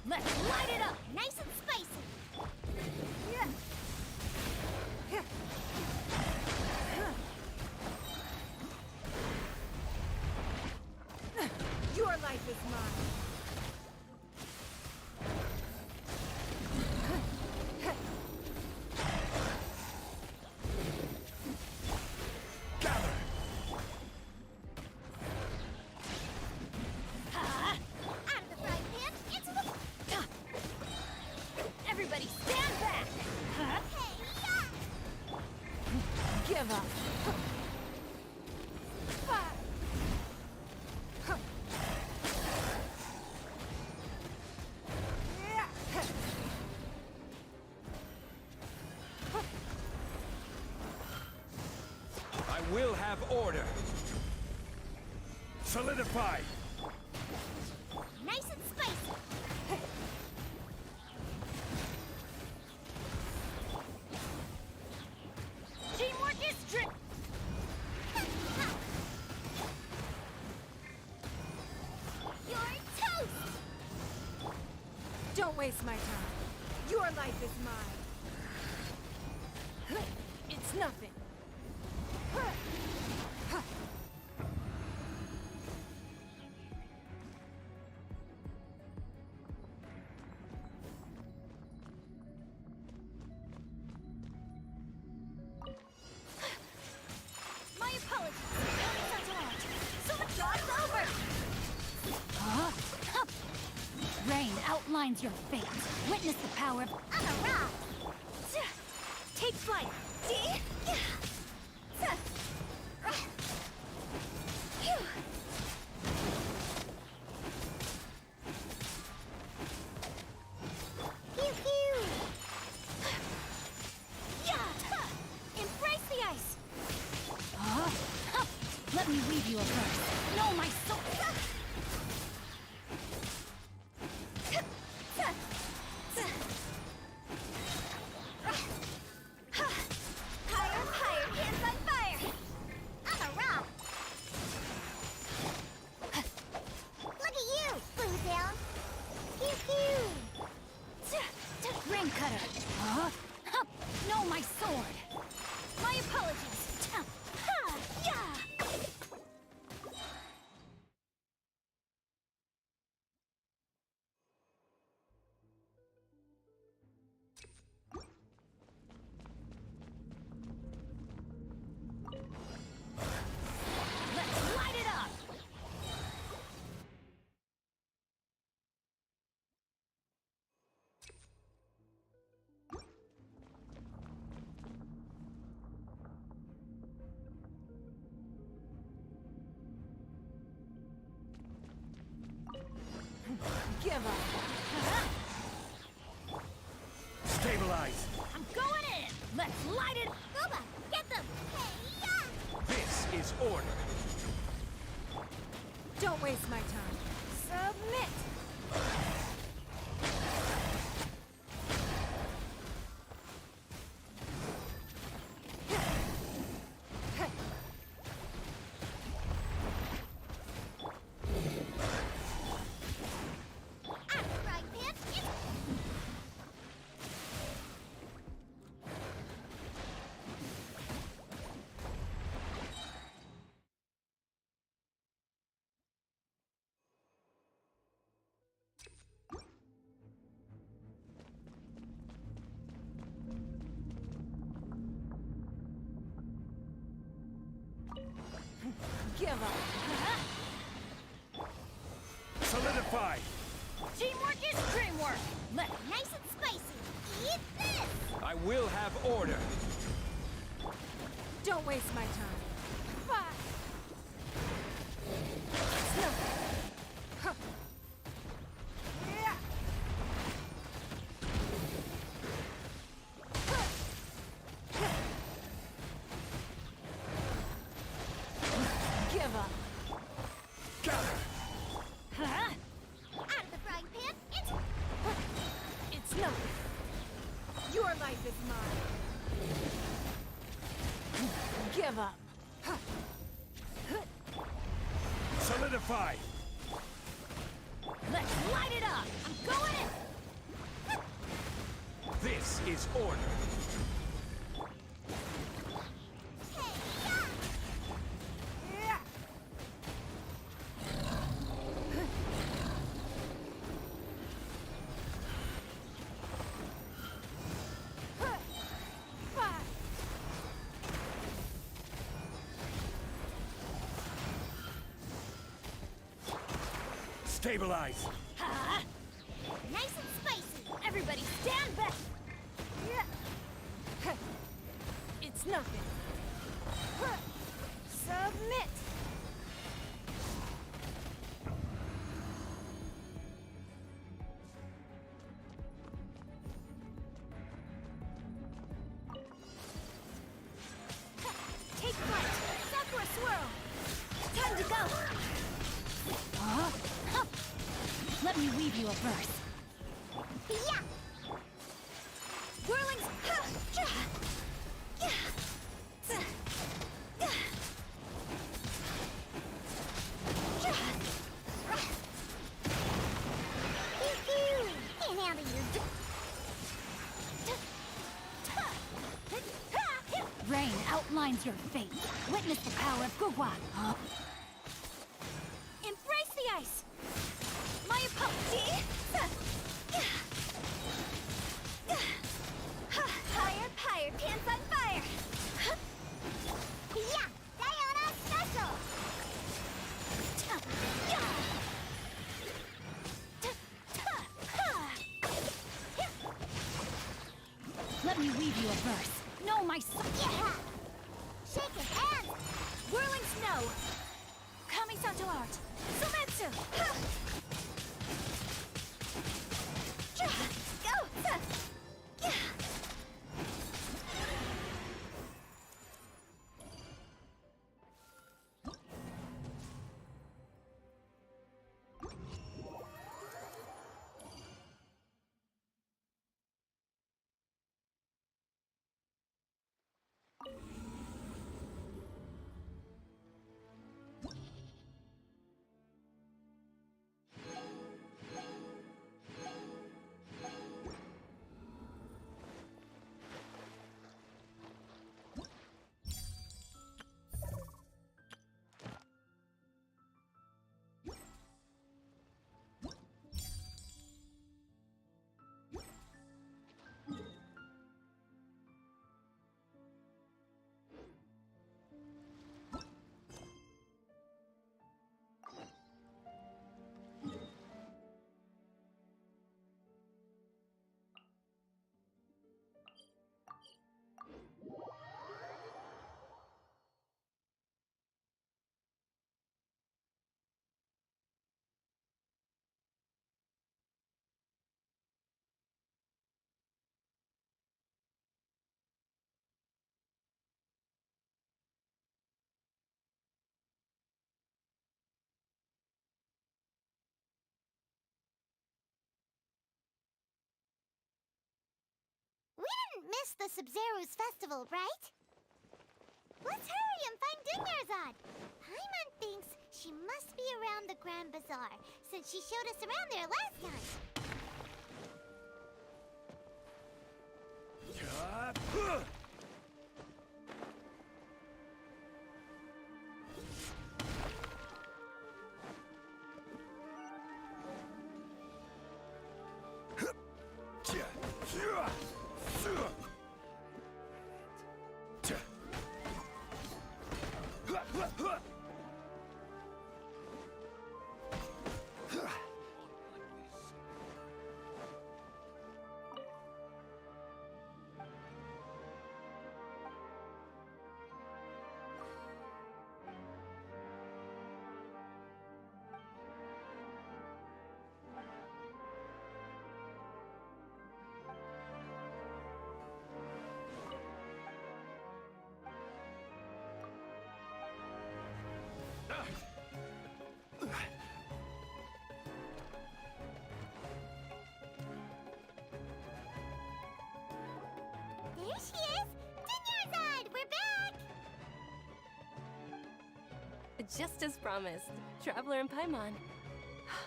Speaker 2: Let's light it up.
Speaker 4: Nice and spicy!
Speaker 5: Your life is mine.
Speaker 6: Gather!
Speaker 4: Out of the frying pan, into the...
Speaker 2: Everybody stand back.
Speaker 4: Hey, yeah!
Speaker 5: Give up.
Speaker 6: order. Solidify.
Speaker 4: Nice and spicy.
Speaker 2: Teamwork is strict.
Speaker 4: You're toast.
Speaker 5: Don't waste my time. Your life is mine. It's nothing.
Speaker 2: My apologies. It's such a lot. So the job's over. Rain outlines your fate. Witness the power of...
Speaker 4: I'm a rock.
Speaker 2: Take flight.
Speaker 4: Pew pew.
Speaker 2: Embrace the ice. Let me weave you a verse. Know my soul.
Speaker 4: Higher, higher, hands on fire. I'm a rock. Look at you, Boomtown. Pew pew.
Speaker 2: Rain cutter. Know my sword. My apologies. Yeah. Let's light it up.
Speaker 5: Give up.
Speaker 6: Stabilize.
Speaker 2: I'm going in. Let's light it.
Speaker 4: Gooba, get them. Hey,
Speaker 6: This is order.
Speaker 5: Don't waste my time. Submit.
Speaker 4: I'm the frying pan.
Speaker 5: Give up.
Speaker 6: Solidify.
Speaker 2: Teamwork is dreamwork. Let
Speaker 4: Nice and spicy. Eat this.
Speaker 6: I will have order.
Speaker 5: Don't waste my time. Fire. It's nothing. Huh. Yeah. Give up.
Speaker 6: Gather.
Speaker 2: Huh?
Speaker 4: Out of the frying pan.
Speaker 5: It's nothing. Your life is mine. Give up.
Speaker 6: Solidify.
Speaker 2: Let's light it up. I'm going in.
Speaker 6: This is order.
Speaker 5: Yeah. Fire.
Speaker 6: Stabilize.
Speaker 2: Huh?
Speaker 4: Nice and spicy.
Speaker 2: Everybody stand back.
Speaker 5: Yeah. It's nothing. Submit.
Speaker 2: Take flight. Sakura swirl. Let me weave you a verse.
Speaker 4: Yeah!
Speaker 2: Whirling...
Speaker 4: Woohoo! Can't handle your
Speaker 2: Rain outlines your fate. Witness the power of Gugwa. Embrace the ice. My opponent. Higher, higher, pants on fire.
Speaker 4: Yeah! Diana Special!
Speaker 2: Let me weave you a verse. Know my soul.
Speaker 4: Yeah! Shaking hands!
Speaker 2: Whirling snow. Kamisato art. Sumetsu. Go.
Speaker 4: We didn't miss the Sub-Zero's festival, right? Let's hurry and find Dunyarzad. Paimon thinks she must be around the Grand Bazaar, since she showed us around there last time. There she is! Dunyarzad! We're back!
Speaker 7: Just as promised, Traveler and Paimon.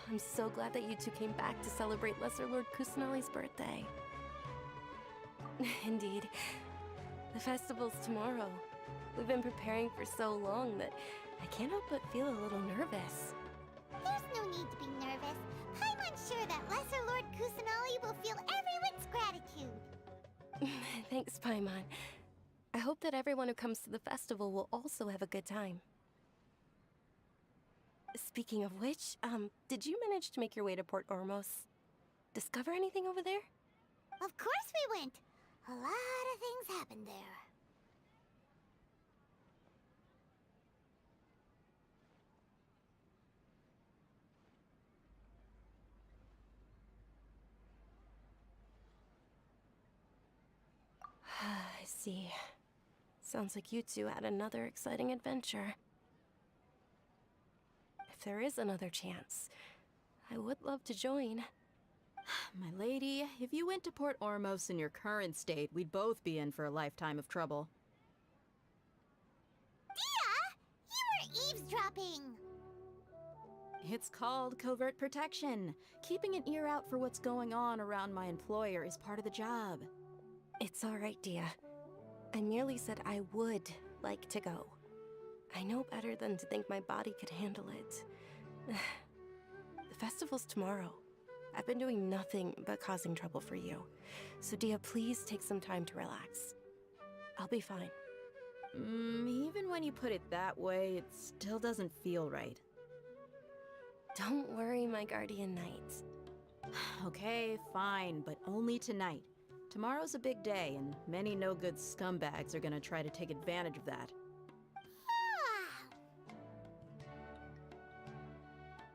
Speaker 7: I'm so glad that you two came back to celebrate Lesser Lord Kusanali's birthday. Indeed. The festival's tomorrow. We've been preparing for so long that I can't help but feel a little nervous.
Speaker 4: There's no need to be nervous. Paimon's sure that Lesser Lord Kusanali will feel everyone's gratitude.
Speaker 7: Thanks, Paimon. I hope that everyone who comes to the festival will also have a good time. Speaking of which, did you manage to make your way to Port Ormos? Discover anything over there?
Speaker 4: Of course we went. A lot of things happened there.
Speaker 7: I see. Sounds like you two had another exciting adventure. If there is another chance, I would love to join.
Speaker 8: My lady, if you went to Port Ormos in your current state, we'd both be in for a lifetime of trouble.
Speaker 4: Dia! You were eavesdropping!
Speaker 8: It's called covert protection. Keeping an ear out for what's going on around my employer is part of the job.
Speaker 7: It's all right, Dia. I merely said I would like to go. I know better than to think my body could handle it. The festival's tomorrow. I've been doing nothing but causing trouble for you. So Dia, please take some time to relax. I'll be fine.
Speaker 8: Even when you put it that way, it still doesn't feel right.
Speaker 7: Don't worry, my guardian knight.
Speaker 8: Okay, fine, but only tonight. Tomorrow's a big day, and many no-good scumbags are gonna try to take advantage of that.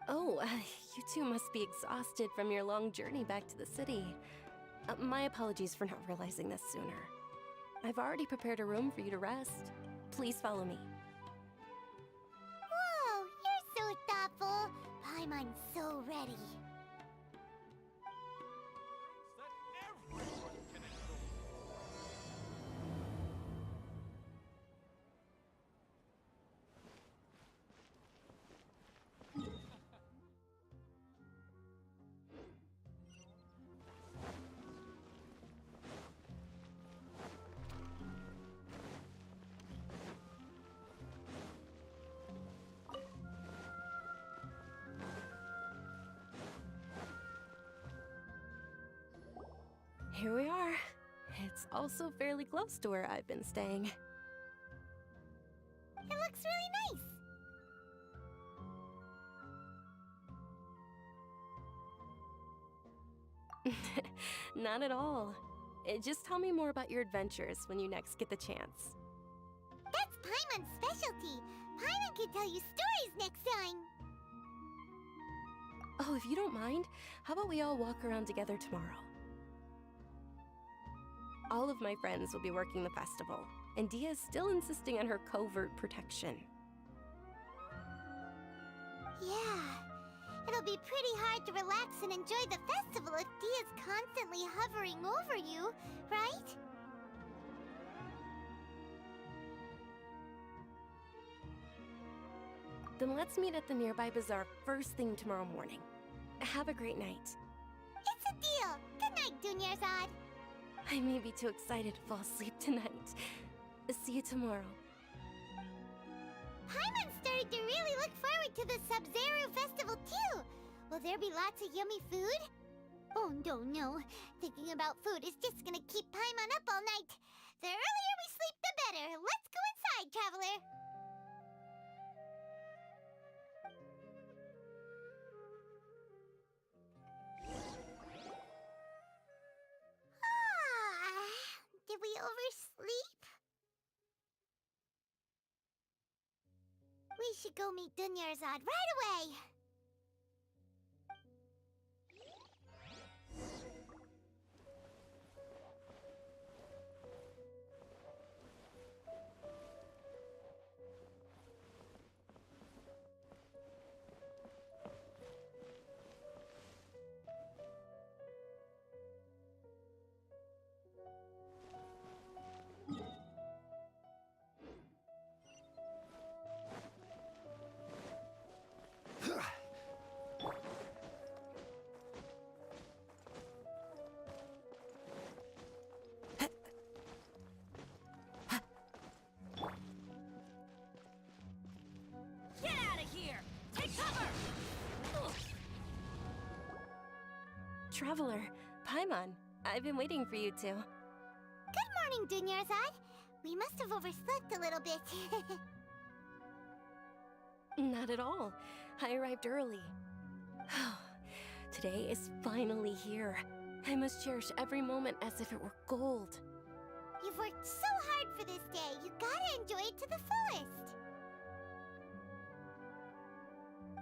Speaker 7: Oh, you two must be exhausted from your long journey back to the city. My apologies for not realizing this sooner. I've already prepared a room for you to rest. Please follow me.
Speaker 4: Whoa, you're so thoughtful. Paimon's so ready.
Speaker 3: That everyone can enjoy.
Speaker 7: Here we are. It's also fairly close to where I've been staying.
Speaker 4: It looks really nice.
Speaker 7: Not at all. Just tell me more about your adventures when you next get the chance.
Speaker 4: That's Paimon's specialty. Paimon can tell you stories next time.
Speaker 7: Oh, if you don't mind, how about we all walk around together tomorrow? All of my friends will be working the festival, and Dia is still insisting on her covert protection.
Speaker 4: Yeah, it'll be pretty hard to relax and enjoy the festival if Dia's constantly hovering over you, right?
Speaker 7: Then let's meet at the nearby bazaar first thing tomorrow morning. Have a great night.
Speaker 4: It's a deal. Good night, Dunyarzad.
Speaker 7: I may be too excited to fall asleep tonight. See you tomorrow.
Speaker 4: Paimon's starting to really look forward to the Sub-Zero festival too. Will there be lots of yummy food? Oh no. Thinking about food is just gonna keep Paimon up all night. The earlier we sleep, the better. Let's go inside, traveler. Did we oversleep? We should go meet Dunyarzad right away.
Speaker 1: Get out of here! Take cover!
Speaker 7: Traveler, Paimon, I've been waiting for you two.
Speaker 4: Good morning, Dunyarzad. We must have overslept a little bit.
Speaker 7: Not at all. I arrived early. Today is finally here. I must cherish every moment as if it were gold.
Speaker 4: You've worked so hard for this day. You gotta enjoy it to the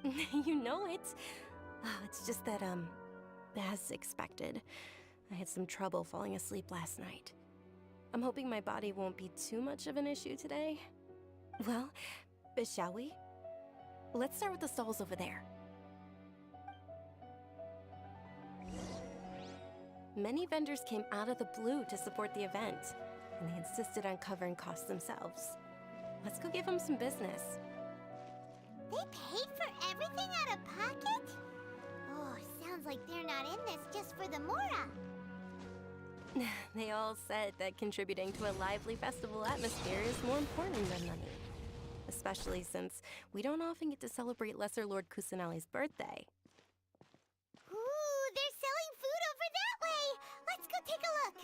Speaker 4: fullest.
Speaker 7: You know it. It's just that, as expected, I had some trouble falling asleep last night. I'm hoping my body won't be too much of an issue today. Well, shall we? Let's start with the stalls over there. Many vendors came out of the blue to support the event, and they insisted on covering costs themselves. Let's go give them some business.
Speaker 4: They paid for everything out of pocket? Oh, sounds like they're not in this just for the Mora.
Speaker 7: They all said that contributing to a lively festival atmosphere is more important than money. Especially since we don't often get to celebrate Lesser Lord Kusanali's birthday.
Speaker 4: Ooh, they're selling food over that way! Let's go take a look!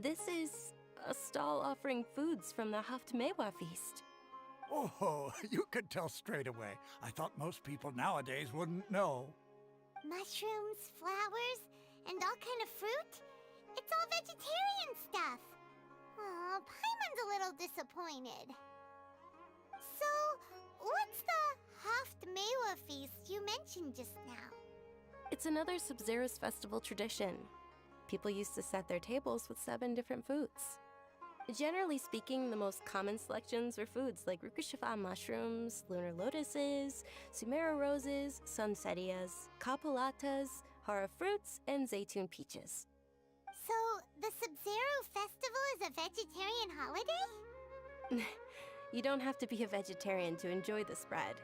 Speaker 7: This is a stall offering foods from the Haftmewa feast.
Speaker 9: Oh, you could tell straight away. I thought most people nowadays wouldn't know.
Speaker 4: Mushrooms, flowers, and all kind of fruit? It's all vegetarian stuff. Aw, Paimon's a little disappointed. So, what's the Haftmewa feast you mentioned just now?
Speaker 7: It's another Sub-Zero's festival tradition. People used to set their tables with 7 different foods. Generally speaking, the most common selections were foods like Rukushifa mushrooms, lunar lotuses, Sumeru roses, sunsettias, kapulatas, hara fruits, and zaytun peaches.
Speaker 4: So, the Sub-Zero festival is a vegetarian holiday?
Speaker 7: You don't have to be a vegetarian to enjoy the spread.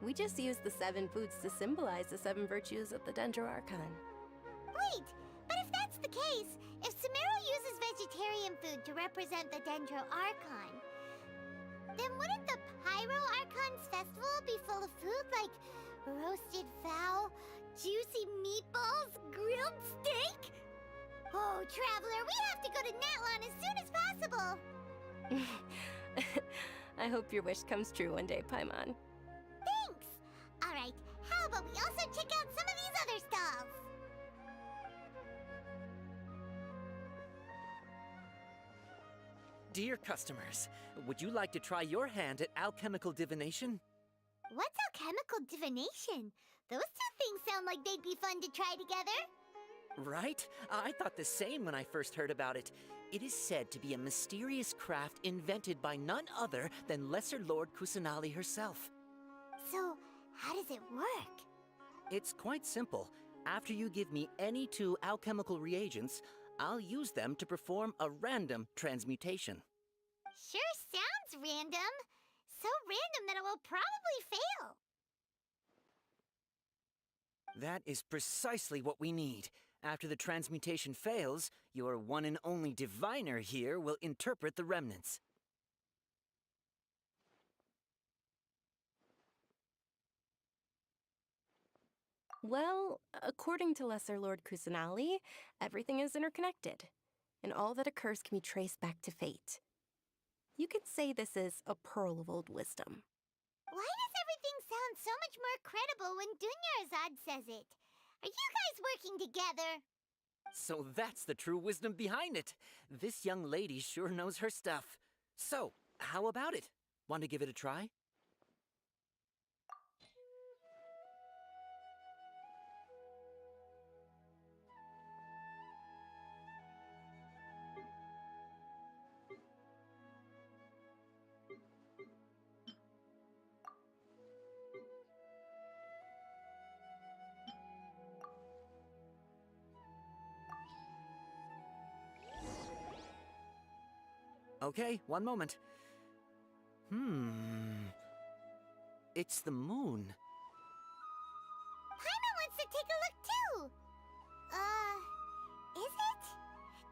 Speaker 7: We just use the 7 foods to symbolize the 7 virtues of the Dendro Archon.
Speaker 4: Wait, but if that's the case, if Sumeru uses vegetarian food to represent the Dendro Archon, then wouldn't the Pyro Archon's festival be full of food like roasted fowl, juicy meatballs, grilled steak? Oh, Traveler, we have to go to Natlan as soon as possible!
Speaker 7: I hope your wish comes true one day, Paimon.
Speaker 4: Thanks! Alright, how about we also check out some of these other stalls?
Speaker 10: Dear customers, would you like to try your hand at alchemical divination?
Speaker 4: What's alchemical divination? Those two things sound like they'd be fun to try together.
Speaker 10: Right? I thought the same when I first heard about it. It is said to be a mysterious craft invented by none other than Lesser Lord Kusanali herself.
Speaker 4: So, how does it work?
Speaker 10: It's quite simple. After you give me any 2 alchemical reagents, I'll use them to perform a random transmutation.
Speaker 4: Sure sounds random. So random that it will probably fail.
Speaker 10: That is precisely what we need. After the transmutation fails, your one and only diviner here will interpret the remnants.
Speaker 7: Well, according to Lesser Lord Kusanali, everything is interconnected, and all that occurs can be traced back to fate. You could say this is a pearl of old wisdom.
Speaker 4: Why does everything sound so much more credible when Dunyarzad says it? Are you guys working together?
Speaker 10: So that's the true wisdom behind it. This young lady sure knows her stuff. So, how about it? Want to give it a try? Okay, one moment. It's the moon.
Speaker 4: Paimon wants to take a look too! Is it?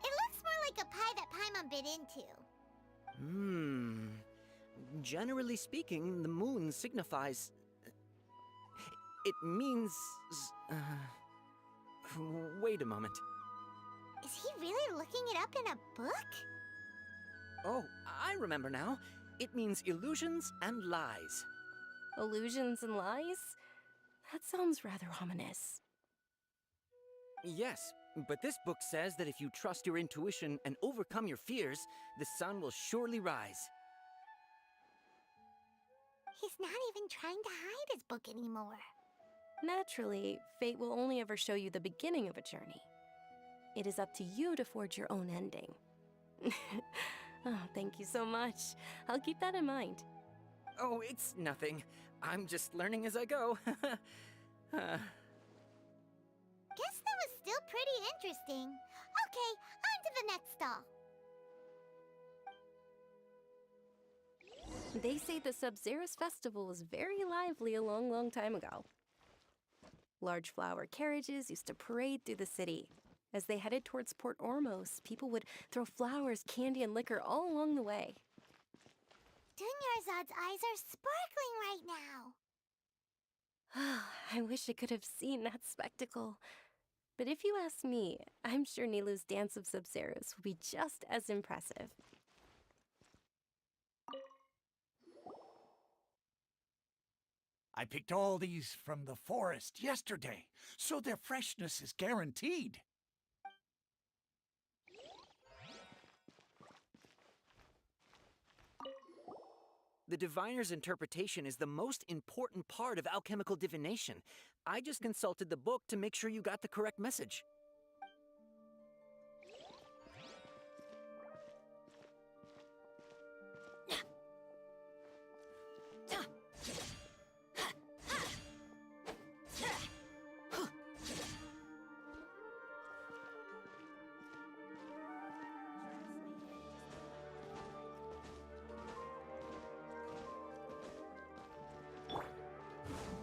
Speaker 4: It looks more like a pie that Paimon bit into.
Speaker 10: Generally speaking, the moon signifies... It means... Wait a moment.
Speaker 4: Is he really looking it up in a book?
Speaker 10: Oh, I remember now. It means illusions and lies.
Speaker 7: Illusions and lies? That sounds rather ominous.
Speaker 10: Yes, but this book says that if you trust your intuition and overcome your fears, the sun will surely rise.
Speaker 4: He's not even trying to hide his book anymore.
Speaker 7: Naturally, fate will only ever show you the beginning of a journey. It is up to you to forge your own ending. Oh, thank you so much. I'll keep that in mind.
Speaker 10: Oh, it's nothing. I'm just learning as I go.
Speaker 4: Guess that was still pretty interesting. Okay, on to the next stall.
Speaker 7: They say the Sub-Zero's festival was very lively a long, long time ago. Large flower carriages used to parade through the city. As they headed towards Port Ormos, people would throw flowers, candy, and liquor all along the way.
Speaker 4: Dunyarzad's eyes are sparkling right now.
Speaker 7: I wish I could have seen that spectacle. But if you ask me, I'm sure Nilou's dance of Sub-Zeros will be just as impressive.
Speaker 9: I picked all these from the forest yesterday, so their freshness is guaranteed.
Speaker 10: The diviner's interpretation is the most important part of alchemical divination. I just consulted the book to make sure you got the correct message.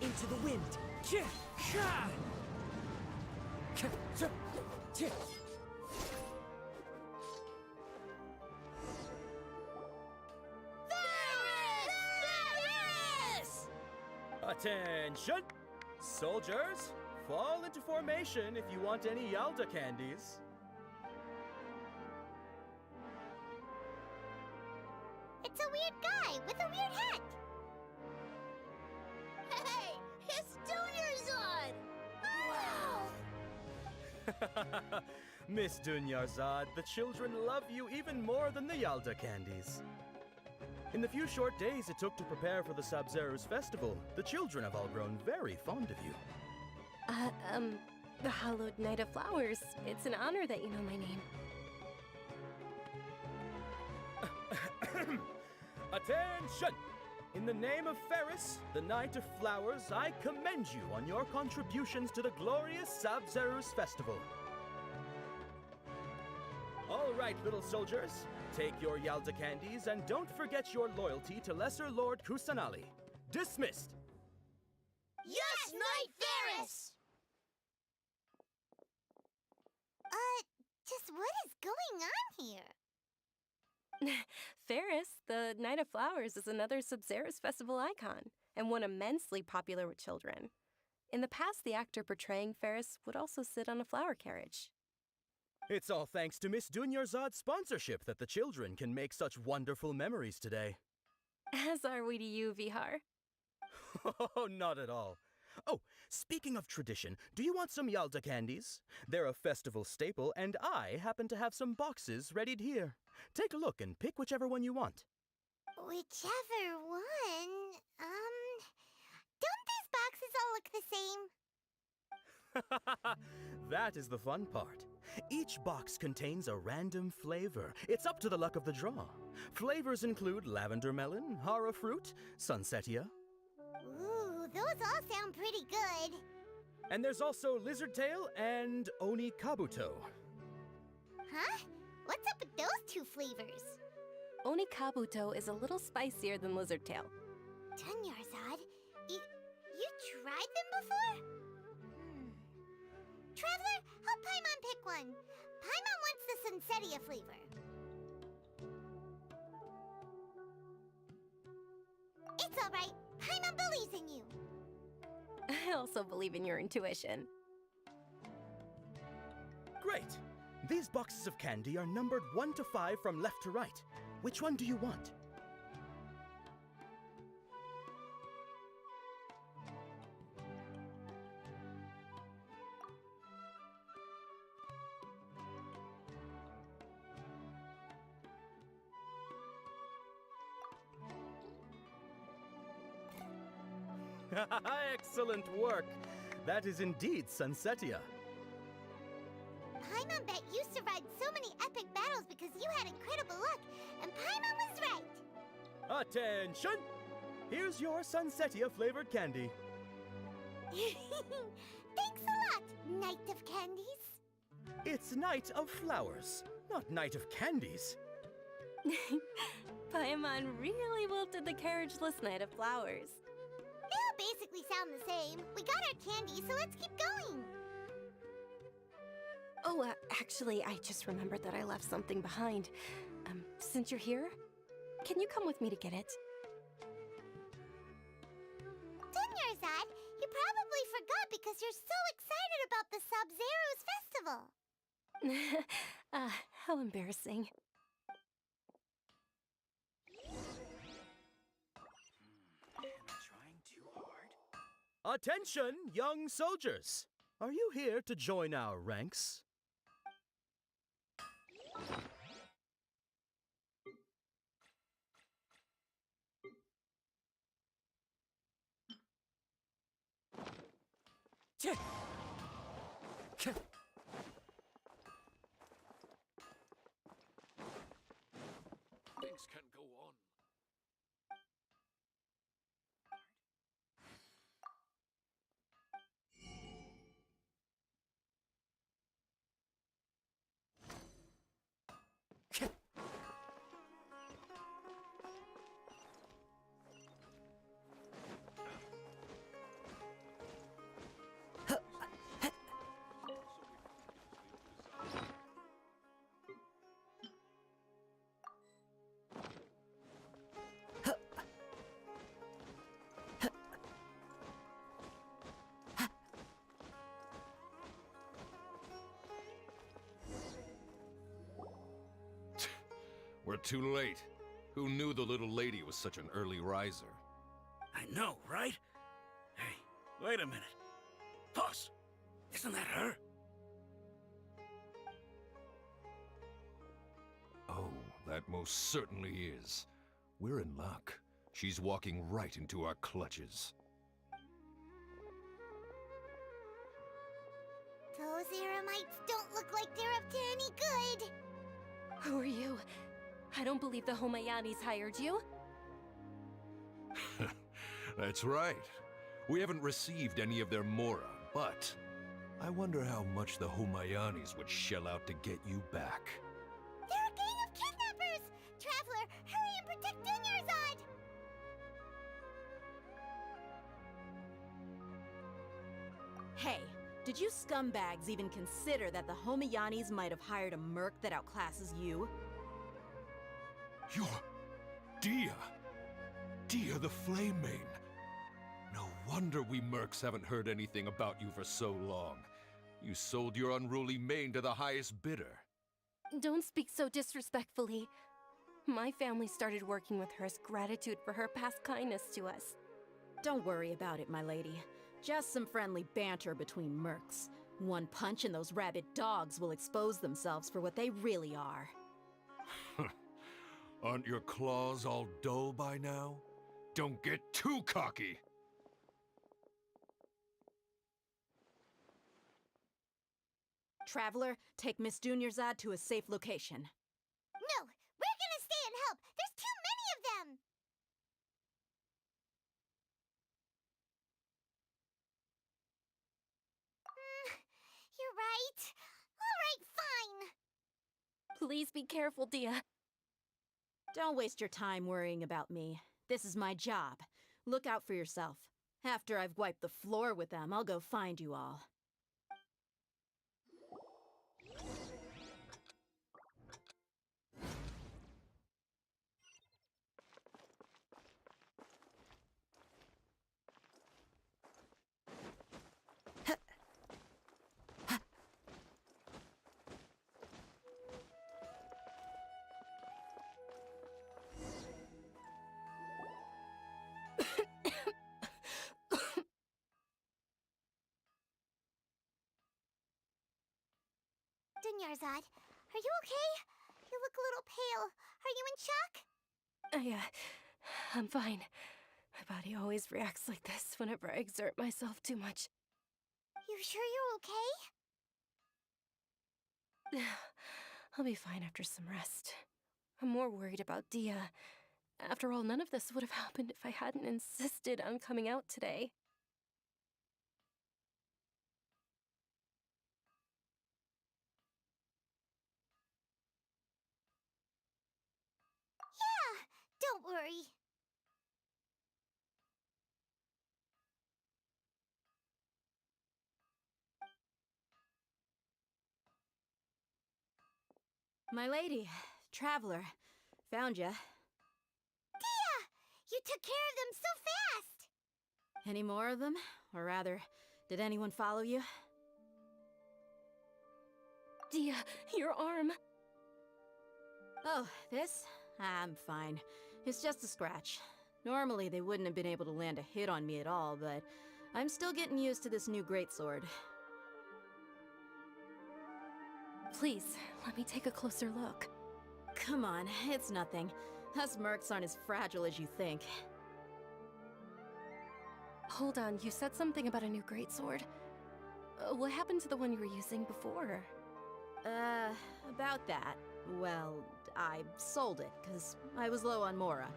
Speaker 1: Into the wind. Chah! Chah!
Speaker 11: Attention! Soldiers, fall into formation if you want any Yalda candies.
Speaker 4: It's a weird guy with a weird hat. Hey, it's Dunyarzad! Wow!
Speaker 11: Miss Dunyarzad, the children love you even more than the Yalda candies. In the few short days it took to prepare for the Sub-Zero's festival, the children have all grown very fond of you.
Speaker 7: The Hallowed Knight of Flowers. It's an honor that you know my name.
Speaker 11: Attention! In the name of Ferris, the Knight of Flowers, I commend you on your contributions to the glorious Sub-Zero's festival. All right, little soldiers, take your Yalda candies and don't forget your loyalty to Lesser Lord Kusanali. Dismissed!
Speaker 4: Yes, Knight Ferris! Just what is going on here?
Speaker 7: Ferris, the Knight of Flowers, is another Sub-Zero's festival icon, and one immensely popular with children. In the past, the actor portraying Ferris would also sit on a flower carriage.
Speaker 11: It's all thanks to Miss Dunyarzad's sponsorship that the children can make such wonderful memories today.
Speaker 7: As are we to you, Vihar.
Speaker 11: Oh, not at all. Oh, speaking of tradition, do you want some Yalda candies? They're a festival staple, and I happen to have some boxes readied here. Take a look and pick whichever one you want.
Speaker 4: Whichever one... Don't these boxes all look the same?
Speaker 11: That is the fun part. Each box contains a random flavor. It's up to the luck of the draw. Flavors include lavender melon, hara fruit, sunsetia.
Speaker 4: Ooh, those all sound pretty good.
Speaker 11: And there's also lizard tail and oni kabuto.
Speaker 4: Huh? What's up with those two flavors?
Speaker 7: Oni Kabuto is a little spicier than Lizard Tail.
Speaker 4: Dunyarzad, you tried them before? Traveler, help Paimon pick one. Paimon wants the Sunsetia flavor. It's all right. Paimon believes in you.
Speaker 7: I also believe in your intuition.
Speaker 11: Great! These boxes of candy are numbered 1 to 5 from left to right. Which one do you want? Excellent work! That is indeed Sunsetia.
Speaker 4: Paimon bet you survived so many epic battles because you had incredible luck, and Paimon was right!
Speaker 11: Attention! Here's your Sunsetia flavored candy.
Speaker 4: Thanks a lot, Knight of Candies.
Speaker 11: It's Night of Flowers, not Night of Candies.
Speaker 7: Paimon really wilted the carriageless Knight of Flowers.
Speaker 4: They all basically sound the same. We got our candy, so let's keep going.
Speaker 7: Oh, actually, I just remembered that I left something behind. Since you're here, can you come with me to get it?
Speaker 4: Dunyarzad, you probably forgot because you're so excited about the Sub-Zero's festival.
Speaker 7: How embarrassing.
Speaker 10: Trying too hard?
Speaker 11: Attention, young soldiers! Are you here to join our ranks?
Speaker 3: Things can go on.
Speaker 6: We're too late. Who knew the little lady was such an early riser?
Speaker 9: I know, right? Hey, wait a minute. Boss, isn't that her?
Speaker 6: Oh, that most certainly is. We're in luck. She's walking right into our clutches.
Speaker 4: Those Eremites don't look like they're up to any good.
Speaker 7: Who are you? I don't believe the Homayanis hired you.
Speaker 6: That's right. We haven't received any of their mora, but I wonder how much the Homayanis would shell out to get you back.
Speaker 4: They're a gang of kidnappers! Traveler, hurry and protect Dunyarzad!
Speaker 8: Hey, did you scumbags even consider that the Homayanis might have hired a merc that outclasses you?
Speaker 6: You're Dia. Dia the Flame Mane. No wonder we mercs haven't heard anything about you for so long. You sold your unruly mane to the highest bidder.
Speaker 7: Don't speak so disrespectfully. My family started working with her as gratitude for her past kindness to us.
Speaker 8: Don't worry about it, my lady. Just some friendly banter between mercs. One punch and those rabid dogs will expose themselves for what they really are.
Speaker 6: Aren't your claws all dull by now? Don't get too cocky!
Speaker 8: Traveler, take Miss Dunyarzad to a safe location.
Speaker 4: No, we're gonna stay and help. There's too many of them. You're right. All right, fine.
Speaker 7: Please be careful, Dia.
Speaker 8: Don't waste your time worrying about me. This is my job. Look out for yourself. After I've wiped the floor with them, I'll go find you all.
Speaker 4: Dunyarzad, are you okay? You look a little pale. Are you in shock?
Speaker 7: I'm fine. My body always reacts like this whenever I exert myself too much.
Speaker 4: You sure you're okay?
Speaker 7: I'll be fine after some rest. I'm more worried about Dia. After all, none of this would have happened if I hadn't insisted on coming out today.
Speaker 4: Don't worry.
Speaker 8: My lady, traveler, found ya.
Speaker 4: Dia! You took care of them so fast!
Speaker 8: Any more of them? Or rather, did anyone follow you?
Speaker 7: Dia, your arm.
Speaker 8: Oh, this? I'm fine. It's just a scratch. Normally, they wouldn't have been able to land a hit on me at all, but I'm still getting used to this new greatsword.
Speaker 7: Please, let me take a closer look.
Speaker 8: Come on, it's nothing. Us mercs aren't as fragile as you think.
Speaker 7: Hold on, you said something about a new greatsword. What happened to the one you were using before?
Speaker 8: About that. Well, I sold it, because I was low on Mora.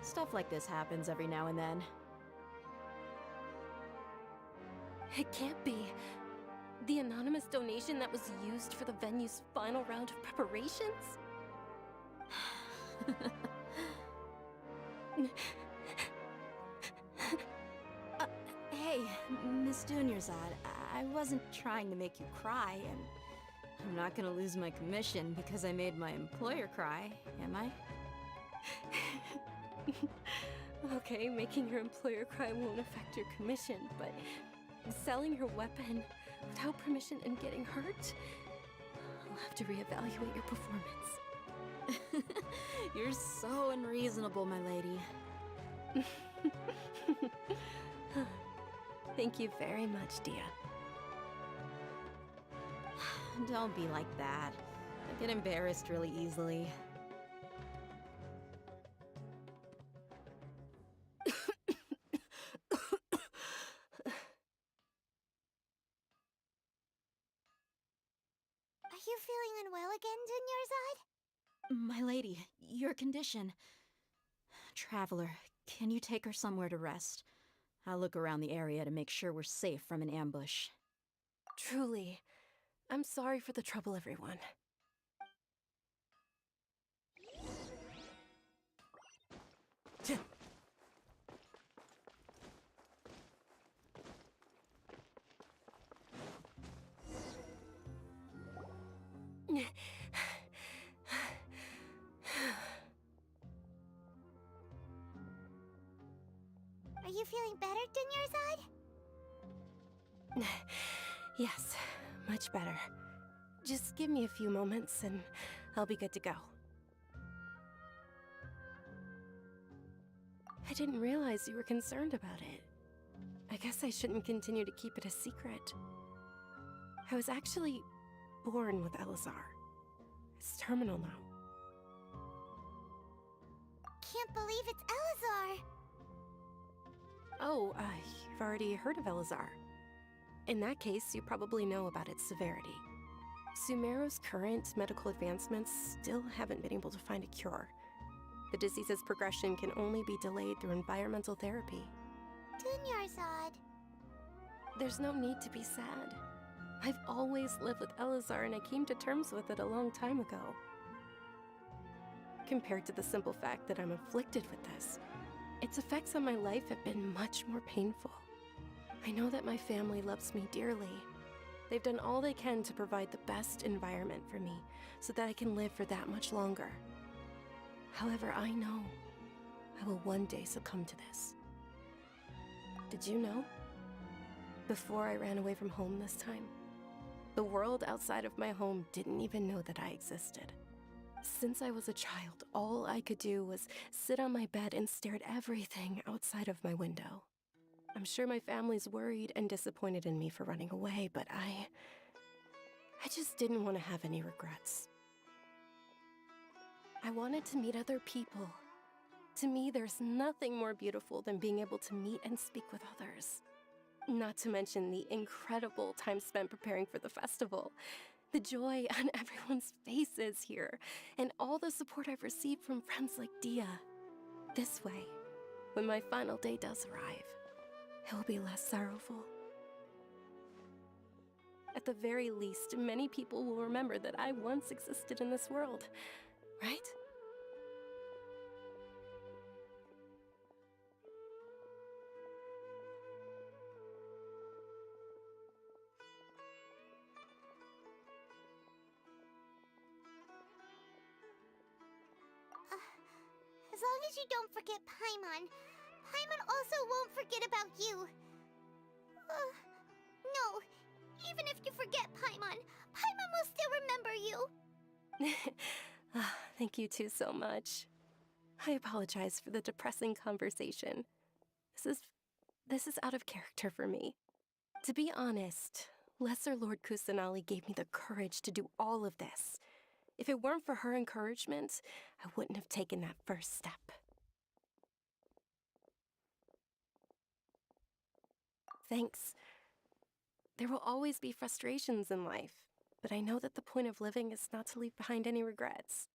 Speaker 8: Stuff like this happens every now and then.
Speaker 7: It can't be. The anonymous donation that was used for the venue's final round of preparations?
Speaker 8: Hey, Miss Dunyarzad, I wasn't trying to make you cry, and I'm not gonna lose my commission because I made my employer cry, am I?
Speaker 7: Okay, making your employer cry won't affect your commission, but selling your weapon without permission and getting hurt? I'll have to reevaluate your performance.
Speaker 8: You're so unreasonable, my lady.
Speaker 7: Thank you very much, Dia.
Speaker 8: Don't be like that. I get embarrassed really easily.
Speaker 4: Are you feeling unwell again, Dunyarzad?
Speaker 8: My lady, your condition. Traveler, can you take her somewhere to rest? I'll look around the area to make sure we're safe from an ambush.
Speaker 7: Truly. I'm sorry for the trouble, everyone.
Speaker 4: Are you feeling better, Dunyarzad?
Speaker 7: Yes, much better. Just give me a few moments and I'll be good to go. I didn't realize you were concerned about it. I guess I shouldn't continue to keep it a secret. I was actually born with Elazar. It's terminal now.
Speaker 4: Can't believe it's Elazar!
Speaker 7: Oh, you've already heard of Elazar. In that case, you probably know about its severity. Sumeru's current medical advancements still haven't been able to find a cure. The disease's progression can only be delayed through environmental therapy.
Speaker 4: Dunyarzad.
Speaker 7: There's no need to be sad. I've always lived with Elazar and I came to terms with it a long time ago. Compared to the simple fact that I'm afflicted with this, its effects on my life have been much more painful. I know that my family loves me dearly. They've done all they can to provide the best environment for me so that I can live for that much longer. However, I know I will one day succumb to this. Did you know? Before I ran away from home this time, the world outside of my home didn't even know that I existed. Since I was a child, all I could do was sit on my bed and stare at everything outside of my window. I'm sure my family's worried and disappointed in me for running away, but I just didn't want to have any regrets. I wanted to meet other people. To me, there's nothing more beautiful than being able to meet and speak with others. Not to mention the incredible time spent preparing for the festival. The joy on everyone's faces here, and all the support I've received from friends like Dia. This way, when my final day does arrive, it will be less sorrowful. At the very least, many people will remember that I once existed in this world, right?
Speaker 4: long as you don't forget Paimon. Paimon also won't forget about you. No. Even if you forget Paimon, Paimon will still remember you.
Speaker 7: Thank you two so much. I apologize for the depressing conversation. This is out of character for me. To be honest, Lesser Lord Kusanali gave me the courage to do all of this. If it weren't for her encouragement, I wouldn't have taken that first step. Thanks. There will always be frustrations in life, but I know that the point of living is not to leave behind any regrets.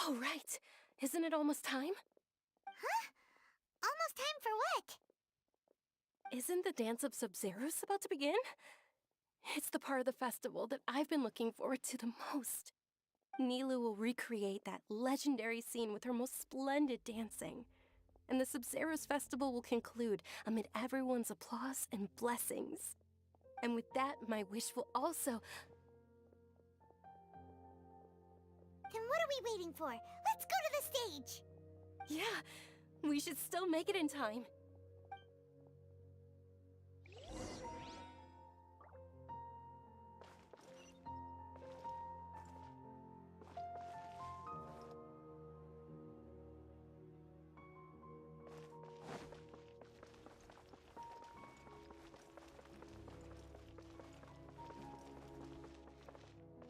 Speaker 7: Oh, right. Isn't it almost time?
Speaker 4: Huh? Almost time for what?
Speaker 7: Isn't the Dance of Sub-Zeros about to begin? It's the part of the festival that I've been looking forward to the most. Nilou will recreate that legendary scene with her most splendid dancing. And the Sub-Zeros festival will conclude amid everyone's applause and blessings. And with that, my wish will also...
Speaker 4: Then what are we waiting for? Let's go to the stage!
Speaker 7: Yeah, we should still make it in time.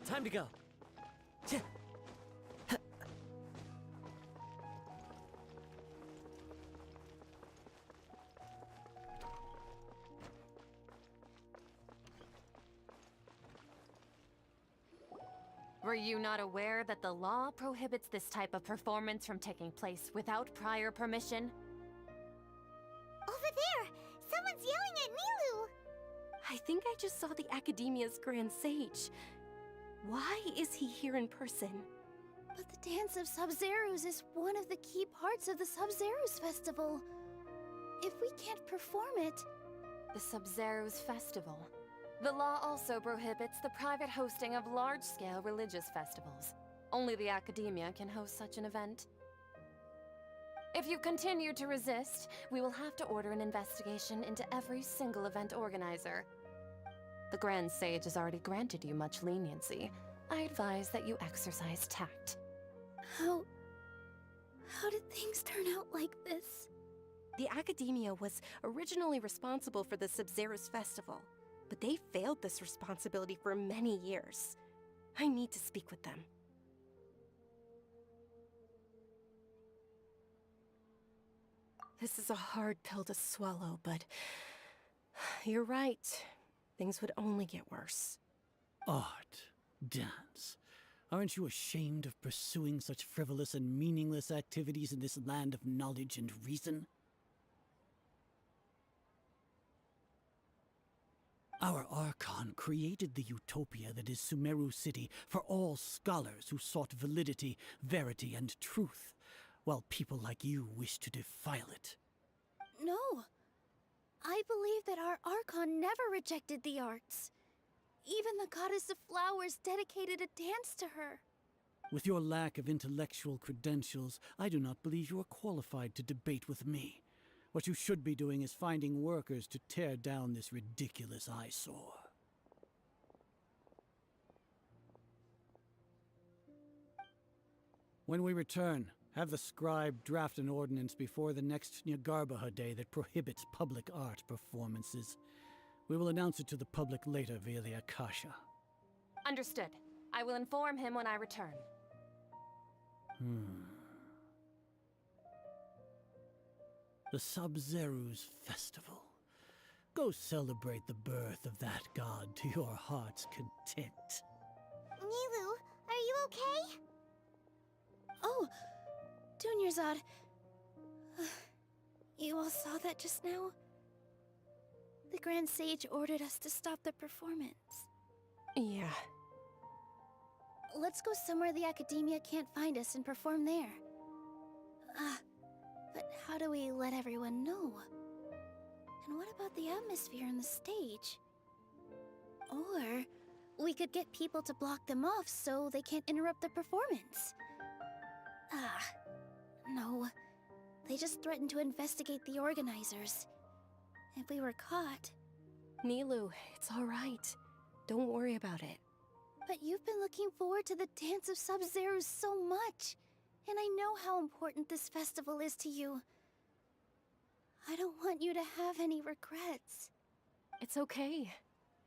Speaker 1: Time to go.
Speaker 12: Were you not aware that the law prohibits this type of performance from taking place without prior permission?
Speaker 4: Over there! Someone's yelling at Nilou!
Speaker 7: I think I just saw the Academia's Grand Sage. Why is he here in person?
Speaker 2: But the Dance of Sub-Zeros is one of the key parts of the Sub-Zeros Festival. If we can't perform it...
Speaker 12: The Sub-Zeros Festival. The law also prohibits the private hosting of large-scale religious festivals. Only the Academia can host such an event. If you continue to resist, we will have to order an investigation into every single event organizer. The Grand Sage has already granted you much leniency. I advise that you exercise tact.
Speaker 2: How did things turn out like this?
Speaker 7: The Academia was originally responsible for the Sub-Zeros Festival, but they failed this responsibility for many years. I need to speak with them. This is a hard pill to swallow, but you're right. Things would only get worse.
Speaker 13: Art, dance. Aren't you ashamed of pursuing such frivolous and meaningless activities in this land of knowledge and reason? Our Archon created the utopia that is Sumeru City for all scholars who sought validity, verity, and truth, while people like you wish to defile it.
Speaker 2: No. I believe that our Archon never rejected the arts. Even the Goddess of Flowers dedicated a dance to her.
Speaker 13: With your lack of intellectual credentials, I do not believe you are qualified to debate with me. What you should be doing is finding workers to tear down this ridiculous eyesore. When we return, have the scribe draft an ordinance before the next Nyagarbaha Day that prohibits public art performances. We will announce it to the public later via the Akasha.
Speaker 12: Understood. I will inform him when I return.
Speaker 13: The Sub-Zeros Festival. Go celebrate the birth of that god to your heart's content.
Speaker 4: Nilou, are you okay?
Speaker 2: Oh, Dunyarzad. You all saw that just now? The Grand Sage ordered us to stop the performance.
Speaker 7: Yeah.
Speaker 2: Let's go somewhere the Academia can't find us and perform there. But how do we let everyone know? And what about the atmosphere on the stage? Or We could get people to block them off so they can't interrupt the performance. Ah, no. They just threatened to investigate the organizers. If we were caught...
Speaker 7: Nilu, it's all right. Don't worry about it.
Speaker 2: But you've been looking forward to the Dance of Sub-Zero so much. And I know how important this festival is to you. I don't want you to have any regrets.
Speaker 7: It's okay.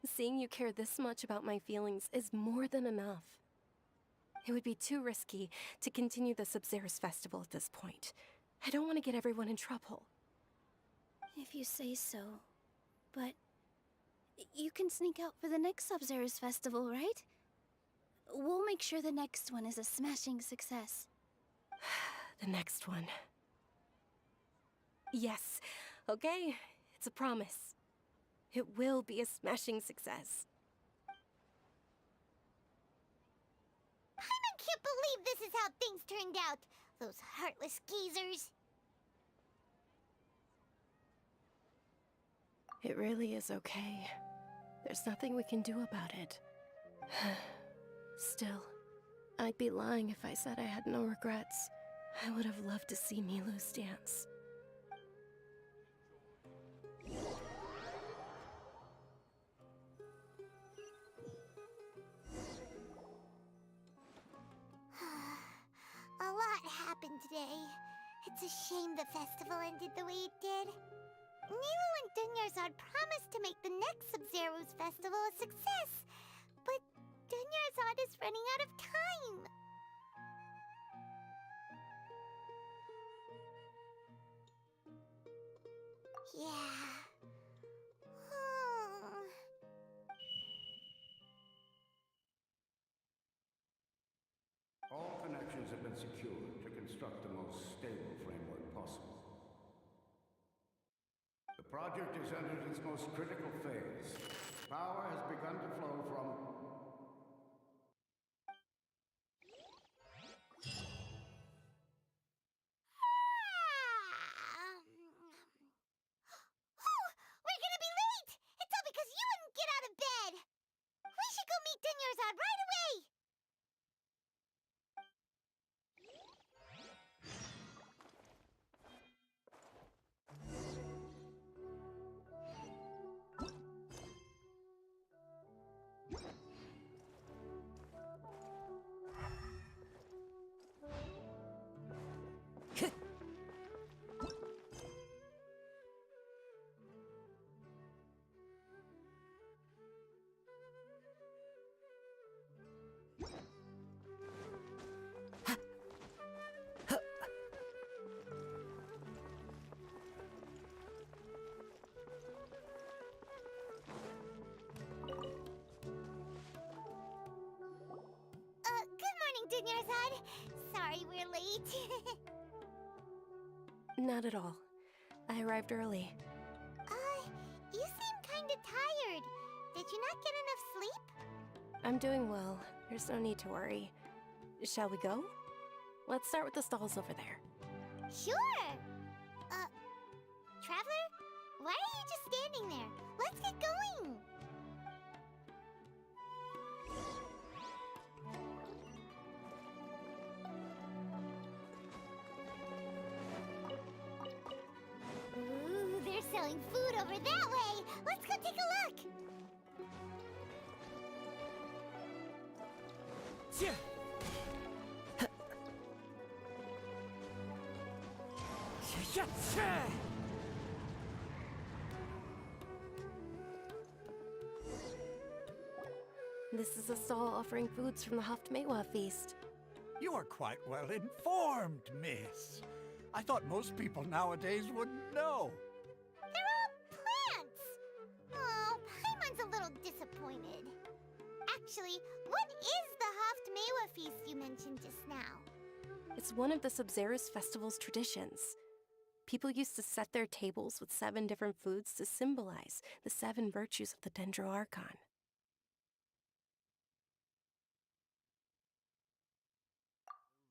Speaker 7: Seeing you care this much about my feelings is more than enough. It would be too risky to continue the Sub-Zero's festival at this point. I don't want to get everyone in trouble.
Speaker 2: If you say so. But you can sneak out for the next Sub-Zero's festival, right? We'll make sure the next one is a smashing success.
Speaker 7: The next one. Yes, okay, it's a promise. It will be a smashing success.
Speaker 4: I can't believe this is how things turned out. Those heartless geezers.
Speaker 7: It really is okay. There's nothing we can do about it. Still, I'd be lying if I said I had no regrets. I would have loved to see Milu's dance.
Speaker 4: A lot happened today. It's a shame the festival ended the way it did. Nilo and Dunyarzad promised to make the next Sub-Zero's festival a success, but Dunyarzad is running out of time. Yeah.
Speaker 14: All connections have been secured to construct the most stable framework possible. The project is entered its most critical phase. Power has begun to flow from...
Speaker 4: Oh, we're gonna be late! It's all because you wouldn't get out of bed! We should go meet Dunyarzad right away! Good morning, Dunyarzad. Sorry we're late.
Speaker 7: Not at all. I arrived early.
Speaker 4: You seem kinda tired. Did you not get enough sleep?
Speaker 7: I'm doing well. There's no need to worry. Shall we go? Let's start with the stalls over there.
Speaker 4: Sure! Traveler? Why are you just standing there? Let's get going! Ooh, they're selling food over that way! Let's go take a look!
Speaker 7: This is a stall offering foods from the Haftmewa feast.
Speaker 9: You are quite well informed, miss. I thought most people nowadays wouldn't know.
Speaker 4: They're all plants! Oh, Paimon's a little disappointed. Actually, what is the Haftmewa feast you mentioned just now?
Speaker 7: It's one of the Sub-Zero's festival's traditions. People used to set their tables with 7 different foods to symbolize the 7 virtues of the Dendro Archon.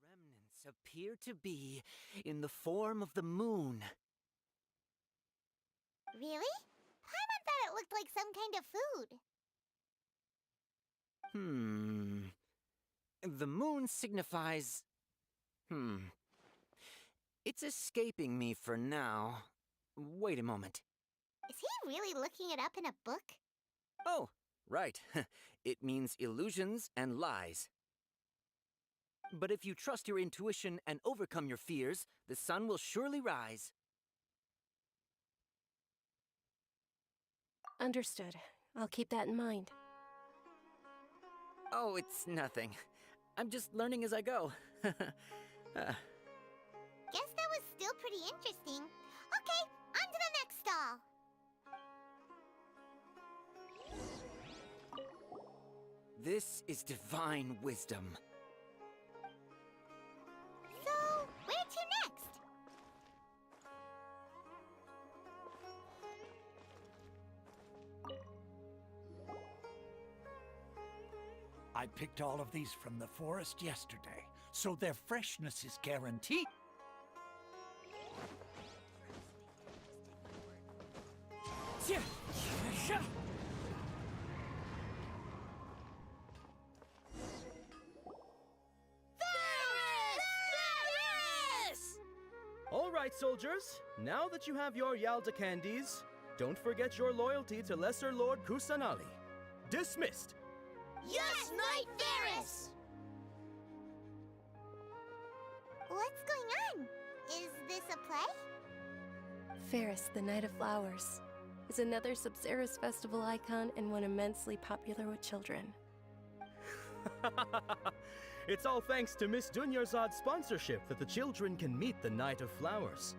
Speaker 10: Remnants appear to be in the form of the moon.
Speaker 4: Really? Paimon thought it looked like some kind of food.
Speaker 10: The moon signifies... It's escaping me for now. Wait a moment.
Speaker 4: Is he really looking it up in a book?
Speaker 10: Oh, right. It means illusions and lies. But if you trust your intuition and overcome your fears, the sun will surely rise.
Speaker 7: Understood. I'll keep that in mind.
Speaker 10: Oh, it's nothing. I'm just learning as I go.
Speaker 4: Guess that was still pretty interesting. Okay, on to the next stall.
Speaker 10: This is divine wisdom.
Speaker 4: So, where to next?
Speaker 9: I picked all of these from the forest yesterday, so their freshness is guaranteed.
Speaker 11: All right, soldiers. Now that you have your Yalda candies, don't forget your loyalty to Lesser Lord Kusanali. Dismissed!
Speaker 4: Yes, Knight Varys! What's going on? Is this a play?
Speaker 7: Ferris, the Knight of Flowers, is another Sabzeruz festival icon and one immensely popular with children.
Speaker 11: It's all thanks to Miss Dunyarzad's sponsorship that the children can meet the Knight of Flowers.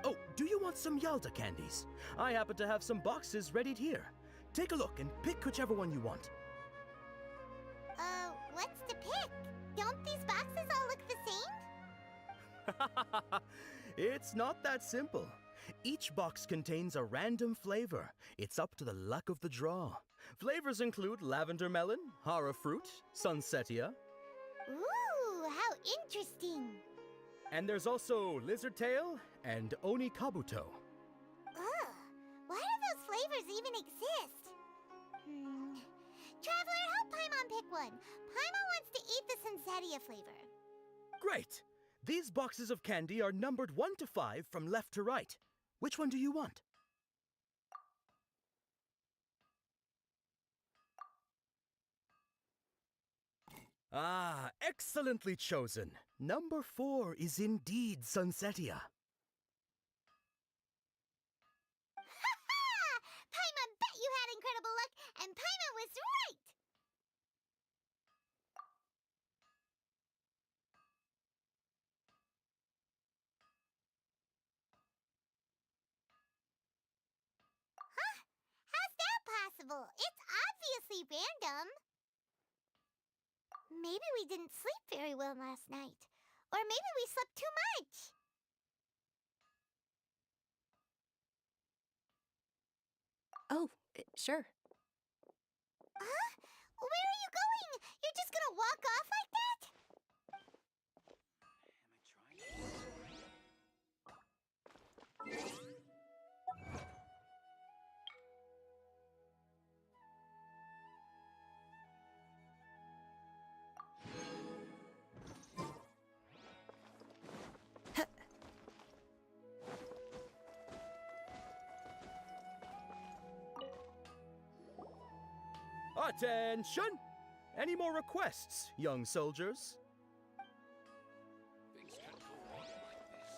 Speaker 11: Oh, do you want some Yalda candies? I happen to have some boxes readied here. Take a look and pick whichever one you want.
Speaker 4: What's to pick? Don't these boxes all look the same?
Speaker 11: It's not that simple. Each box contains a random flavor. It's up to the luck of the draw. Flavors include lavender melon, hara fruit, sunsetia.
Speaker 4: Ooh, how interesting!
Speaker 11: And there's also lizard tail and oni kabuto.
Speaker 4: Ugh, why do those flavors even exist? Traveler, help Paimon pick one. Paimon wants to eat the Sunsetia flavor.
Speaker 11: Great! These boxes of candy are numbered 1 to 5 from left to right. Which one do you want? Ah, excellently chosen. Number 4 is indeed Sunsetia.
Speaker 4: Ha-ha! Paimon bet you had incredible luck, and Paimon was right! Huh? How's that possible? It's obviously random. Maybe we didn't sleep very well last night. Or maybe we slept too much.
Speaker 7: Oh, sure.
Speaker 4: Huh? Where are you going? You're just gonna walk off like that?
Speaker 11: Attention! Any more requests, young soldiers?
Speaker 3: Things can't go on like this.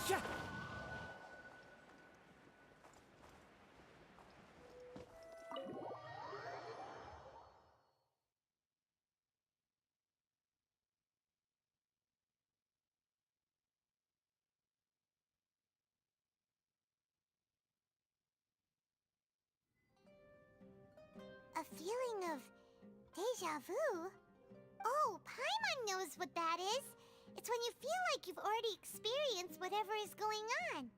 Speaker 1: Yeah.
Speaker 4: A feeling of Deja vu? Oh, Paimon knows what that is. It's when you feel like you've already experienced whatever is going on.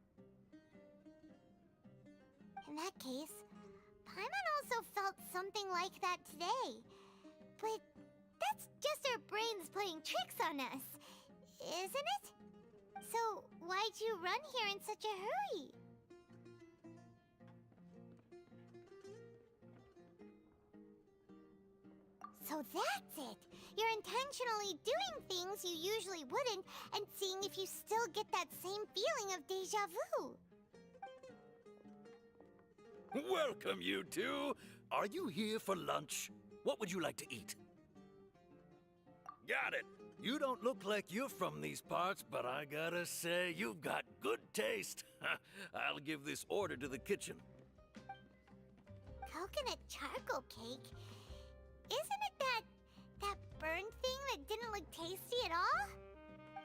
Speaker 4: In that case, Paimon also felt something like that today. But that's just our brains playing tricks on us, isn't it? So why'd you run here in such a hurry? So that's it! You're intentionally doing things you usually wouldn't and seeing if you still get that same feeling of deja vu.
Speaker 15: Welcome, you two! Are you here for lunch? What would you like to eat? Got it! You don't look like you're from these parts, but I gotta say, you've got good taste. I'll give this order to the kitchen.
Speaker 4: Coconut charcoal cake? Isn't it that burned thing that didn't look tasty at all?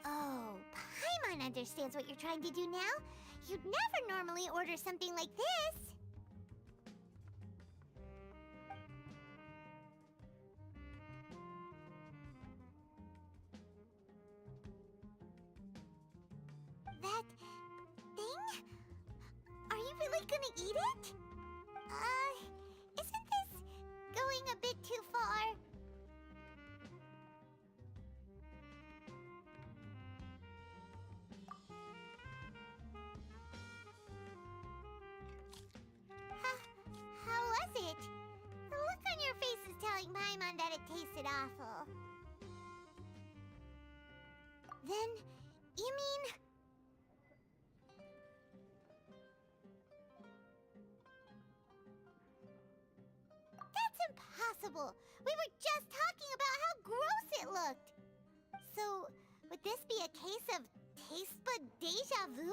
Speaker 4: Oh, Paimon understands what you're trying to do now. You'd never normally order something like this. That thing? Are you really gonna eat it? Isn't this going a bit too far? How was it? The look on your face is telling Paimon that it tasted awful. Then, you mean... That's impossible! We were just talking about how gross it looked! So, would this be a case of taste bud deja vu?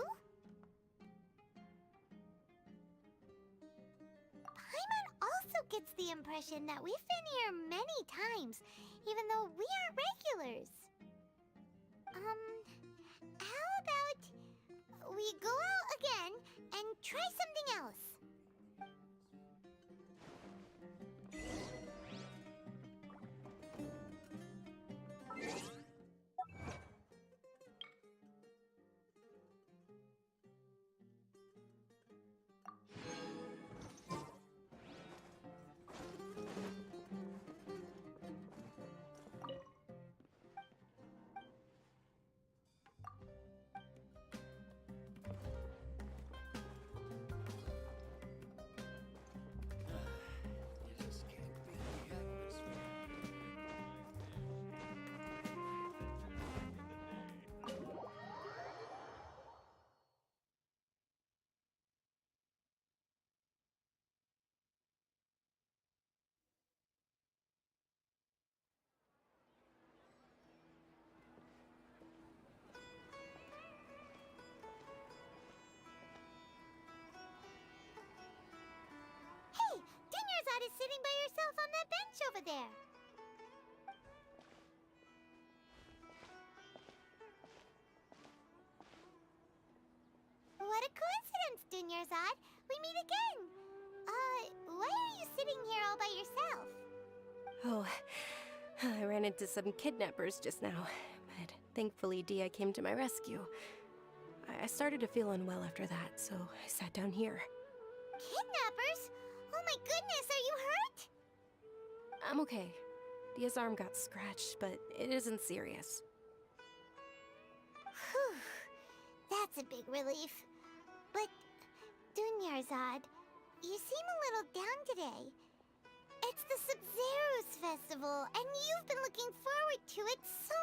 Speaker 4: Paimon also gets the impression that we've been here many times, even though we aren't regulars. How about we go out again and try something else? Is sitting by yourself on that bench over there. What a coincidence, Dunyarzad. We meet again. Why are you sitting here all by yourself?
Speaker 7: Oh, I ran into some kidnappers just now, but thankfully Dia came to my rescue. I started to feel unwell after that, so I sat down here.
Speaker 4: Kidnappers? Oh my goodness, are you hurt?
Speaker 7: I'm okay. Dia's arm got scratched, but it isn't serious.
Speaker 4: Whew. That's a big relief. But, Dunyarzad, you seem a little down today. It's the Sub-Zero's festival, and you've been looking forward to it so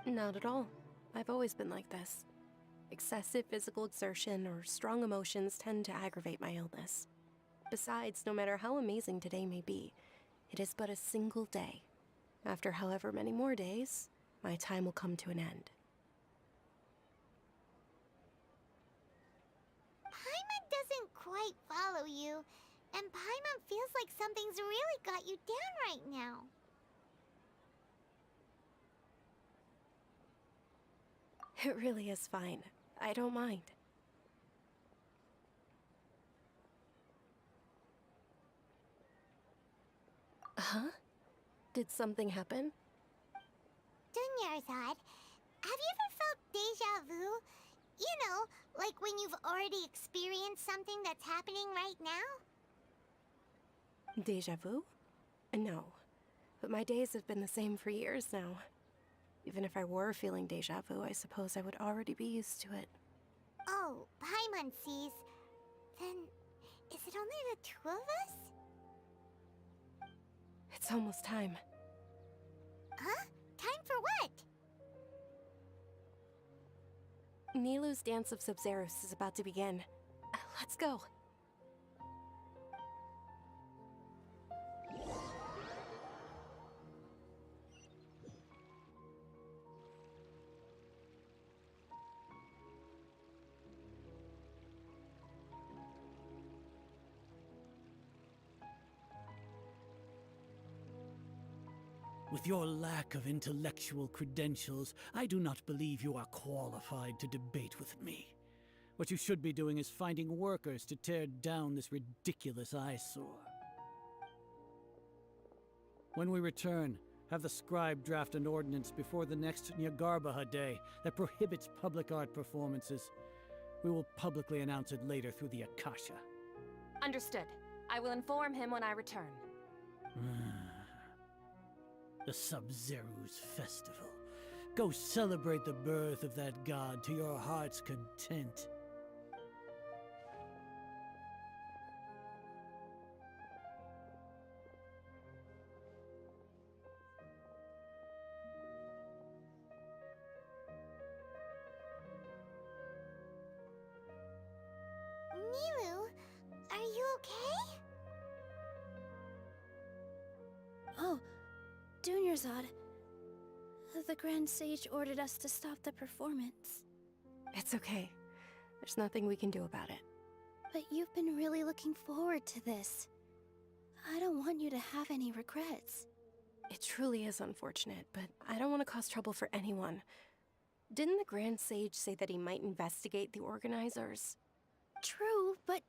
Speaker 4: much!
Speaker 7: Not at all. I've always been like this. Excessive physical exertion or strong emotions tend to aggravate my illness. Besides, no matter how amazing today may be, it is but a single day. After however many more days, my time will come to an end.
Speaker 4: Paimon doesn't quite follow you, and Paimon feels like something's really got you down right now.
Speaker 7: It really is fine. I don't mind. Huh? Did something happen?
Speaker 4: Dunyarzad, have you ever felt deja vu? You know, like when you've already experienced something that's happening right now?
Speaker 7: Deja vu? No. But my days have been the same for years now. Even if I were feeling deja vu, I suppose I would already be used to it.
Speaker 4: Oh, Paimon sees. Then, is it only the two of us?
Speaker 7: It's almost time.
Speaker 4: Huh? Time for what?
Speaker 7: Nilou's Dance of Sub-Zeros is about to begin. Let's go.
Speaker 13: With your lack of intellectual credentials, I do not believe you are qualified to debate with me. What you should be doing is finding workers to tear down this ridiculous eyesore. When we return, have the scribe draft an ordinance before the next Nyagarbaha Day that prohibits public art performances. We will publicly announce it later through the Akasha.
Speaker 12: Understood. I will inform him when I return.
Speaker 13: The Sub-Zeru's festival. Go celebrate the birth of that god to your heart's content.
Speaker 4: Nilou, are you okay?
Speaker 2: Oh, Dunyarzad. The Grand Sage ordered us to stop the performance.
Speaker 7: It's okay. There's nothing we can do about it.
Speaker 2: But you've been really looking forward to this. I don't want you to have any regrets.
Speaker 7: It truly is unfortunate, but I don't want to cause trouble for anyone. Didn't the Grand Sage say that he might investigate the organizers?
Speaker 2: True, but...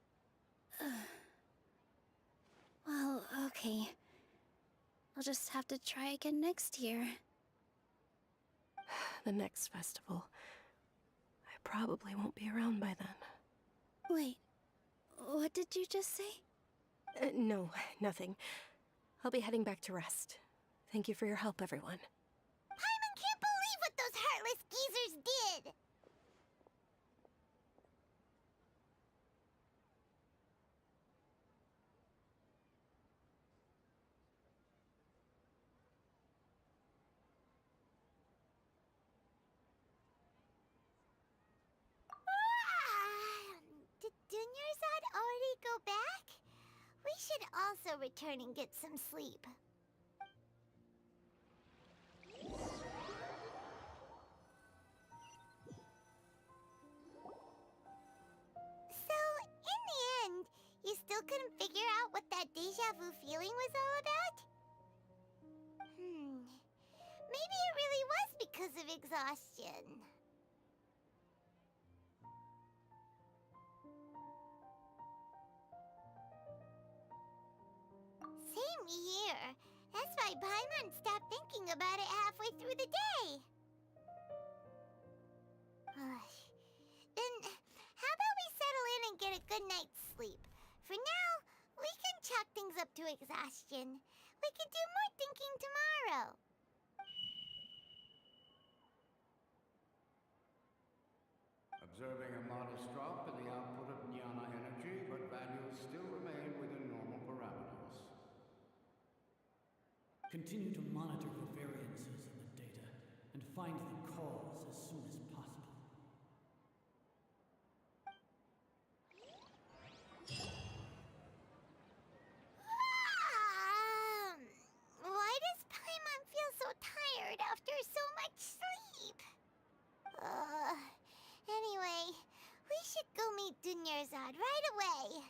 Speaker 2: well, okay. I'll just have to try again next year.
Speaker 7: The next festival. I probably won't be around by then.
Speaker 2: Wait, what did you just say?
Speaker 7: No, nothing. I'll be heading back to rest. Thank you for your help, everyone.
Speaker 4: Paimon can't believe what those heartless geezers did! Did Dunyarzad already go back? We should also return and get some sleep. So, in the end, you still couldn't figure out what that deja vu feeling was all about? Maybe it really was because of exhaustion. Same here. That's why Paimon stopped thinking about it halfway through the day. Then, how about we settle in and get a good night's sleep? For now, we can chalk things up to exhaustion. We can do more thinking tomorrow.
Speaker 14: Observing a modest drop in the output of jnana energy, but values still remain within normal parameters.
Speaker 13: Continue to monitor for variances in the data, and find the cause as soon as possible.
Speaker 4: Why does Paimon feel so tired after so much sleep? Anyway, we should go meet Dunyarzad right away.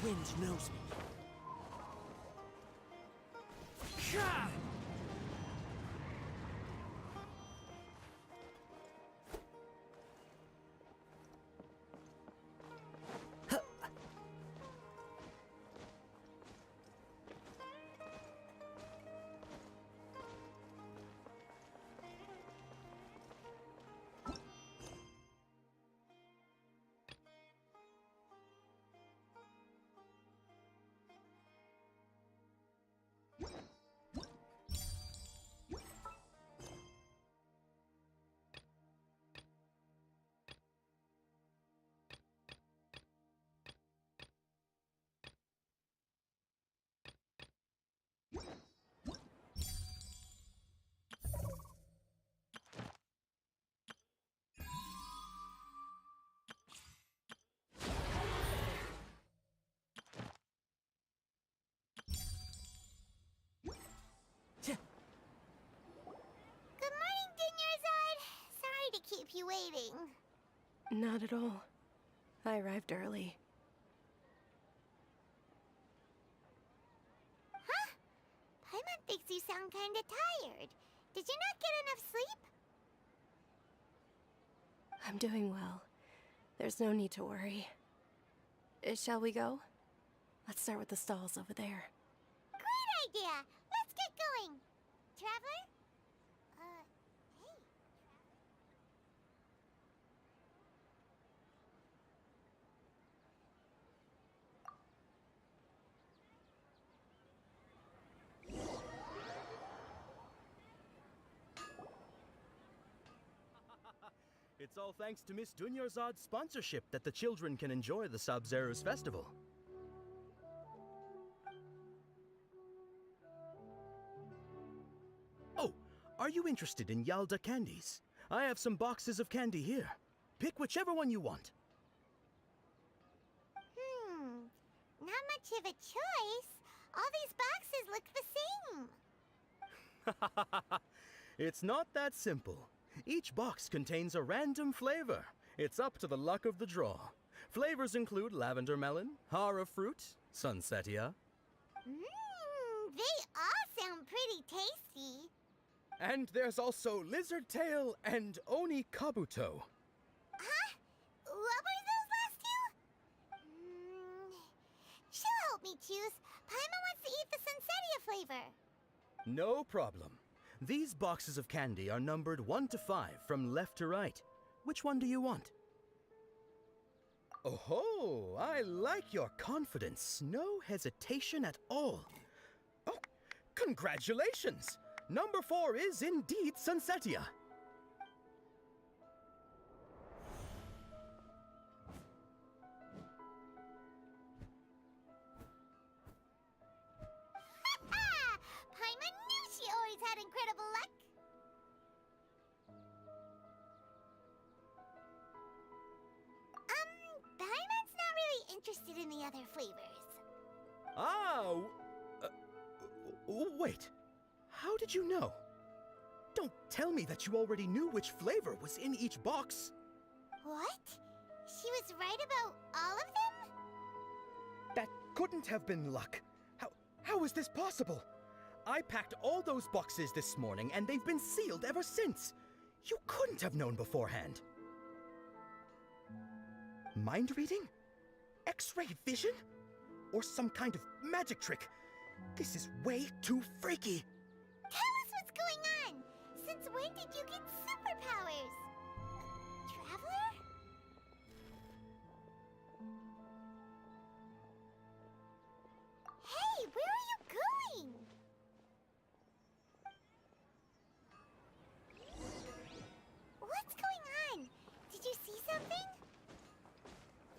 Speaker 1: wind knows me. Gah!
Speaker 4: Good morning, Dinyarzad. Sorry to keep you waiting.
Speaker 7: Not at all. I arrived early.
Speaker 4: Huh? Paimon thinks you sound kinda tired. Did you not get enough sleep?
Speaker 7: I'm doing well. There's no need to worry. Shall we go? Let's start with the stalls over there.
Speaker 4: Great idea! Let's get going! Traveler? Hey.
Speaker 11: It's all thanks to Miss Dunyarzad's sponsorship that the children can enjoy the Sub-Zero's festival. Oh, are you interested in Yalda candies? I have some boxes of candy here. Pick whichever one you want.
Speaker 4: Not much of a choice. All these boxes look the same.
Speaker 11: It's not that simple. Each box contains a random flavor. It's up to the luck of the draw. Flavors include lavender melon, hara fruit, sunsetia.
Speaker 4: They all sound pretty tasty.
Speaker 11: And there's also lizard tail and oni kabuto.
Speaker 4: Huh? What were those last two? She'll help me choose. Paimon wants to eat the sunsetia flavor.
Speaker 11: No problem. These boxes of candy are numbered 1 to 5 from left to right. Which one do you want? Oh, I like your confidence. No hesitation at all. Oh, congratulations! Number 4 is indeed sunsetia.
Speaker 4: Paimon knew she always had incredible luck. Paimon's not really interested in the other flavors.
Speaker 11: Wait. How did you know? Don't tell me that you already knew which flavor was in each box.
Speaker 4: What? She was right about all of them?
Speaker 11: That couldn't have been luck. How is this possible? I packed all those boxes this morning and they've been sealed ever since. You couldn't have known beforehand. Mind reading? X-ray vision? Or some kind of magic trick? This is way too freaky.
Speaker 4: Tell us what's going on! Since when did you get superpowers? Traveler? Hey, where are you going? What's going on? Did you see something?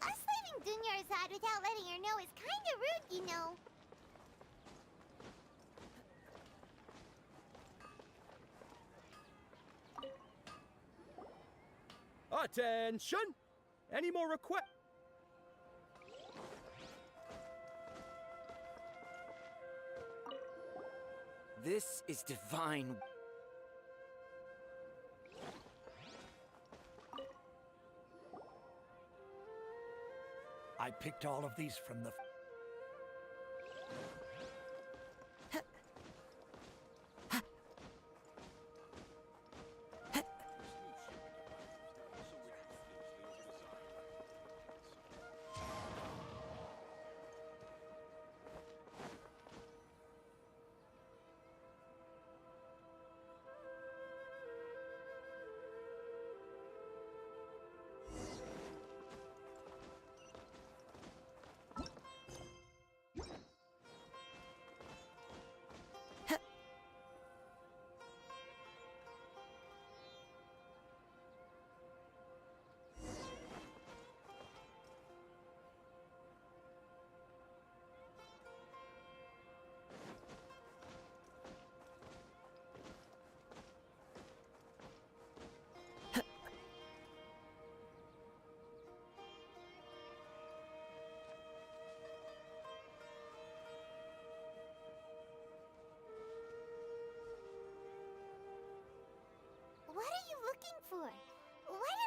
Speaker 4: Us leaving Dunyarzad without letting her know is kinda rude, you know.
Speaker 11: Attention! Any more requests?
Speaker 10: This is divine.
Speaker 9: I picked all of these from the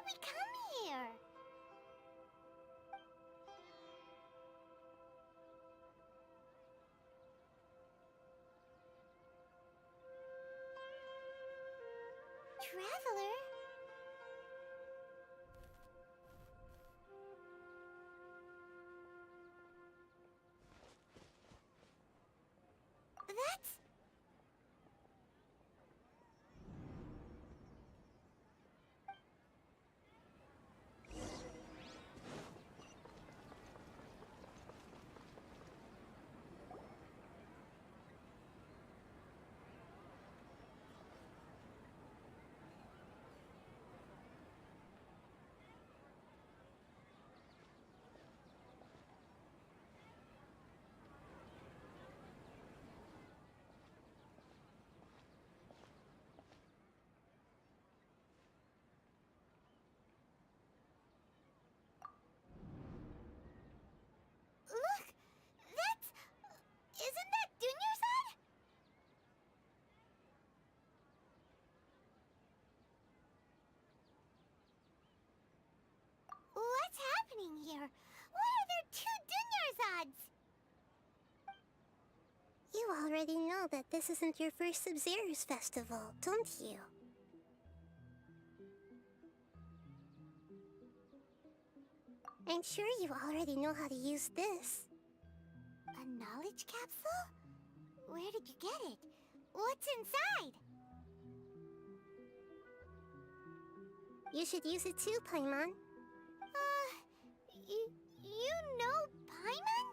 Speaker 4: did we come here? Traveler? That's... Look! That's... Isn't that Dunyarzad? What's happening here? Why are there two Dunyarzads?
Speaker 16: You already know that this isn't your first Sub-Zero's festival, don't you? I'm sure you already know how to use this.
Speaker 4: A knowledge capsule? Where did you get it? What's inside?
Speaker 16: You should use it too, Paimon.
Speaker 4: You know Paimon?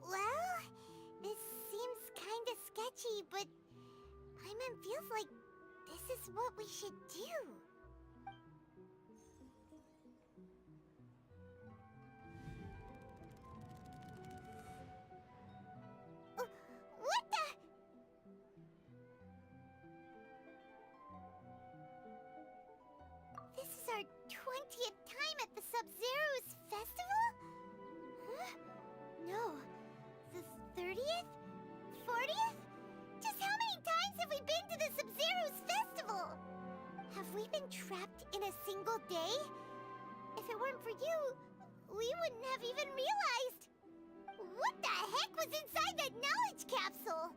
Speaker 4: Well, this seems kinda sketchy, but Paimon feels like this is what we should do. What the? This is our 20th time at the Sub-Zero's festival? Huh? No. The 30th? 40th? Just how many times have we been to the Sub-Zero's festival? Have we been trapped in a single day? If it weren't for you, we wouldn't have even realized. What the heck was inside that knowledge capsule?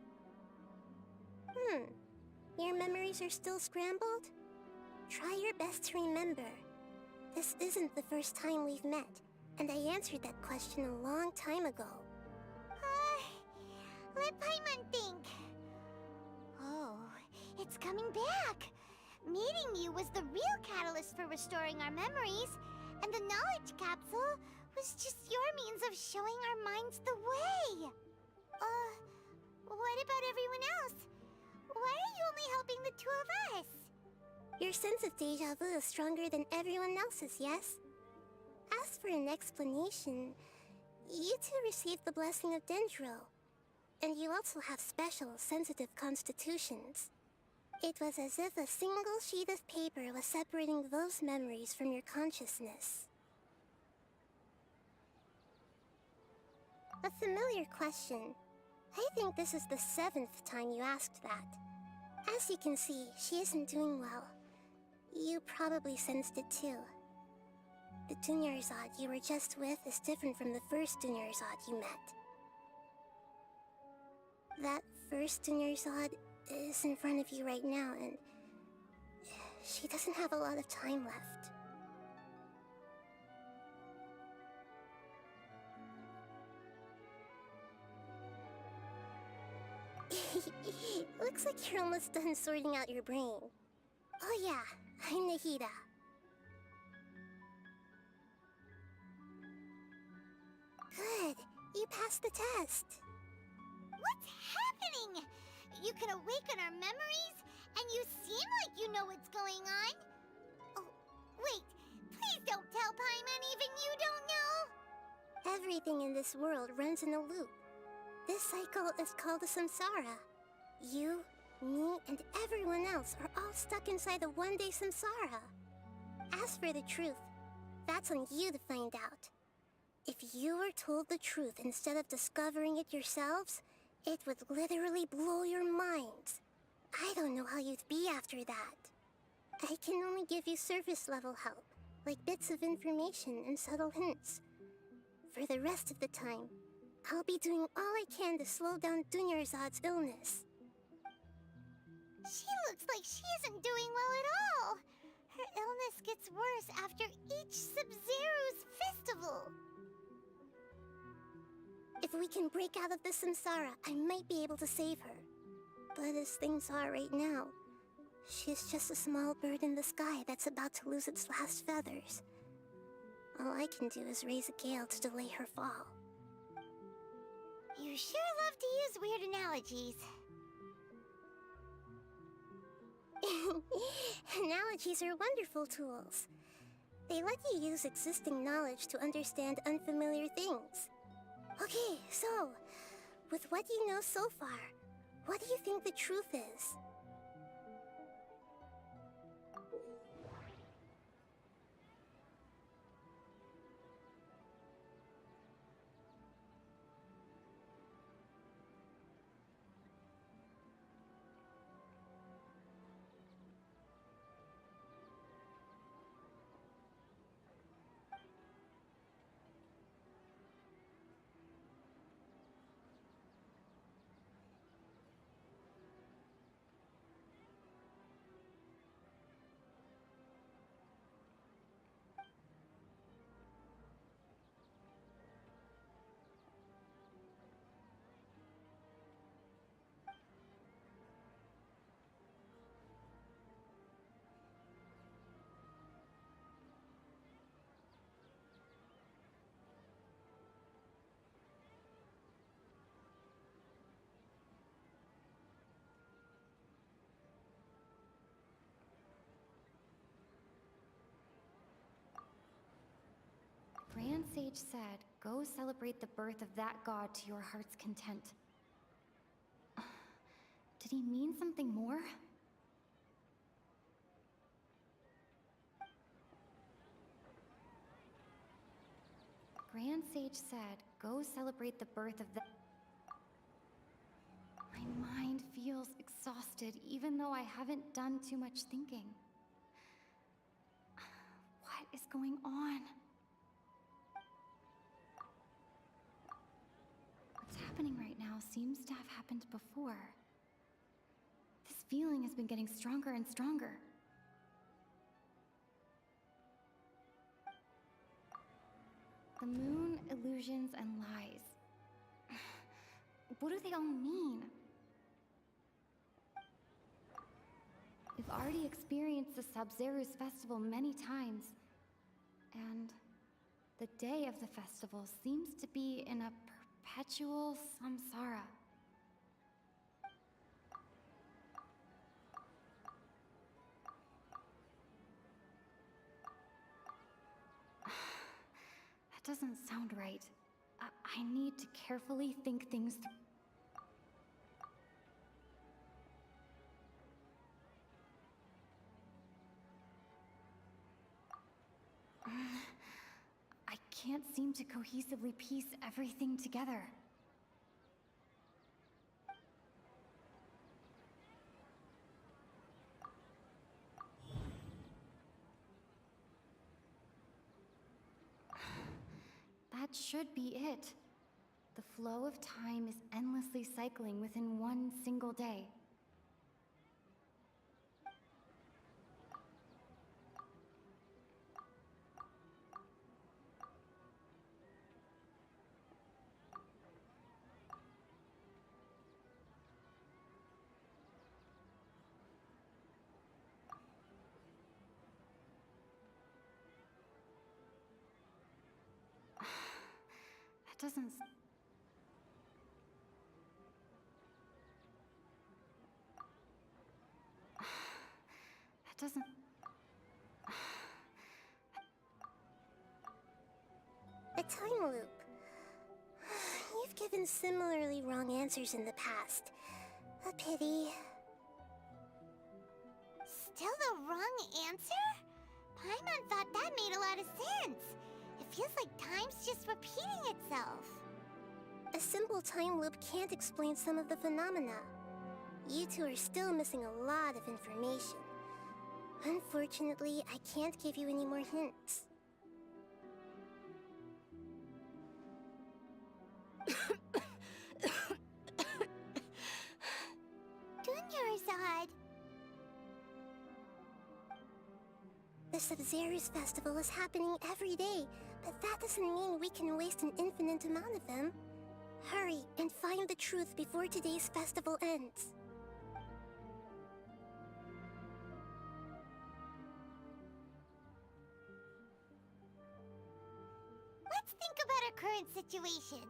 Speaker 16: Your memories are still scrambled? Try your best to remember. This isn't the first time we've met, and I answered that question a long time ago.
Speaker 4: Let Paimon think. Oh, it's coming back. Meeting you was the real catalyst for restoring our memories, and the knowledge capsule was just your means of showing our minds the way. What about everyone else? Why are you only helping the two of us?
Speaker 16: Your sense of deja vu is stronger than everyone else's, yes? As for an explanation, you two received the blessing of Dendro, and you also have special, sensitive constitutions. It was as if a single sheet of paper was separating those memories from your consciousness. A familiar question. I think this is the 7th time you asked that. As you can see, she isn't doing well. You probably sensed it too. The Dunyarzad you were just with is different from the first Dunyarzad you met. That first Dunyarzad is in front of you right now, and she doesn't have a lot of time left. Looks like you're almost done sorting out your brain. Oh yeah, I'm Nahida. Good, you passed the test.
Speaker 4: What's happening? You can awaken our memories, and you seem like you know what's going on. Oh, wait, please don't tell Paimon even you don't know.
Speaker 16: Everything in this world runs in a loop. This cycle is called a samsara. You, me, and everyone else are all stuck inside a one-day samsara. As for the truth, that's on you to find out. If you were told the truth instead of discovering it yourselves, it would literally blow your minds. I don't know how you'd be after that. I can only give you surface level help, like bits of information and subtle hints. For the rest of the time, I'll be doing all I can to slow down Dunyarzad's illness.
Speaker 4: She looks like she isn't doing well at all. Her illness gets worse after each Sub-Zero's festival.
Speaker 16: If we can break out of the samsara, I might be able to save her. But as things are right now, she's just a small bird in the sky that's about to lose its last feathers. All I can do is raise a gale to delay her fall.
Speaker 4: You sure love to use weird analogies.
Speaker 16: Analogies are wonderful tools. They let you use existing knowledge to understand unfamiliar things. Okay, so, with what you know so far, what do you think the truth is?
Speaker 17: Grand Sage said, go celebrate the birth of that god to your heart's content. Did he mean something more? Grand Sage said, go celebrate the birth of the... My mind feels exhausted, even though I haven't done too much thinking. What is going on? What's happening right now seems to have happened before. This feeling has been getting stronger and stronger. The moon, illusions, and lies. What do they all mean? We've already experienced the Sub-Zeru's festival many times, and the day of the festival seems to be in a perpetual samsara. That doesn't sound right. I need to carefully think things through. I can't seem to cohesively piece everything together. That should be it. The flow of time is endlessly cycling within one single day. That doesn't... That doesn't...
Speaker 16: A time loop. You've given similarly wrong answers in the past. A pity.
Speaker 4: Still the wrong answer? Paimon thought that made a lot of sense. If feels like time's just repeating itself.
Speaker 16: A simple time loop can't explain some of the phenomena. You two are still missing a lot of information. Unfortunately, I can't give you any more hints.
Speaker 4: Dunyarzad!
Speaker 16: The Sub-Zero's festival is happening every day, but that doesn't mean we can waste an infinite amount of them. Hurry and find the truth before today's festival ends.
Speaker 4: Let's think about our current situation.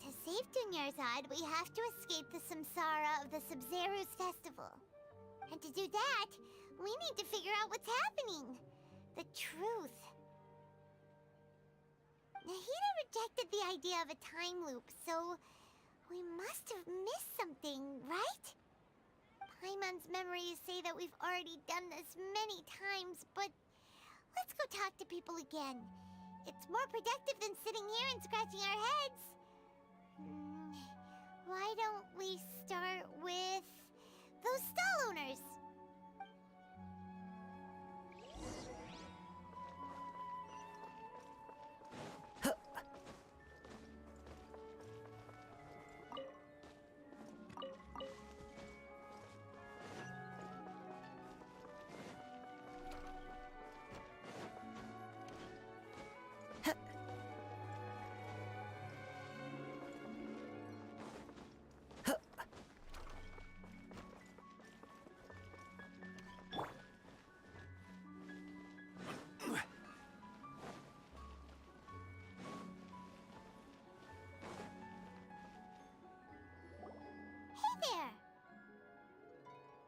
Speaker 4: To save Dunyarzad, we have to escape the samsara of the Sub-Zero's festival. And to do that, we need to figure out what's happening. The truth. Nahida rejected the idea of a time loop, so we must have missed something, right? Paimon's memories say that we've already done this many times, but let's go talk to people again. It's more productive than sitting here and scratching our heads. Why don't we start with those stall owners?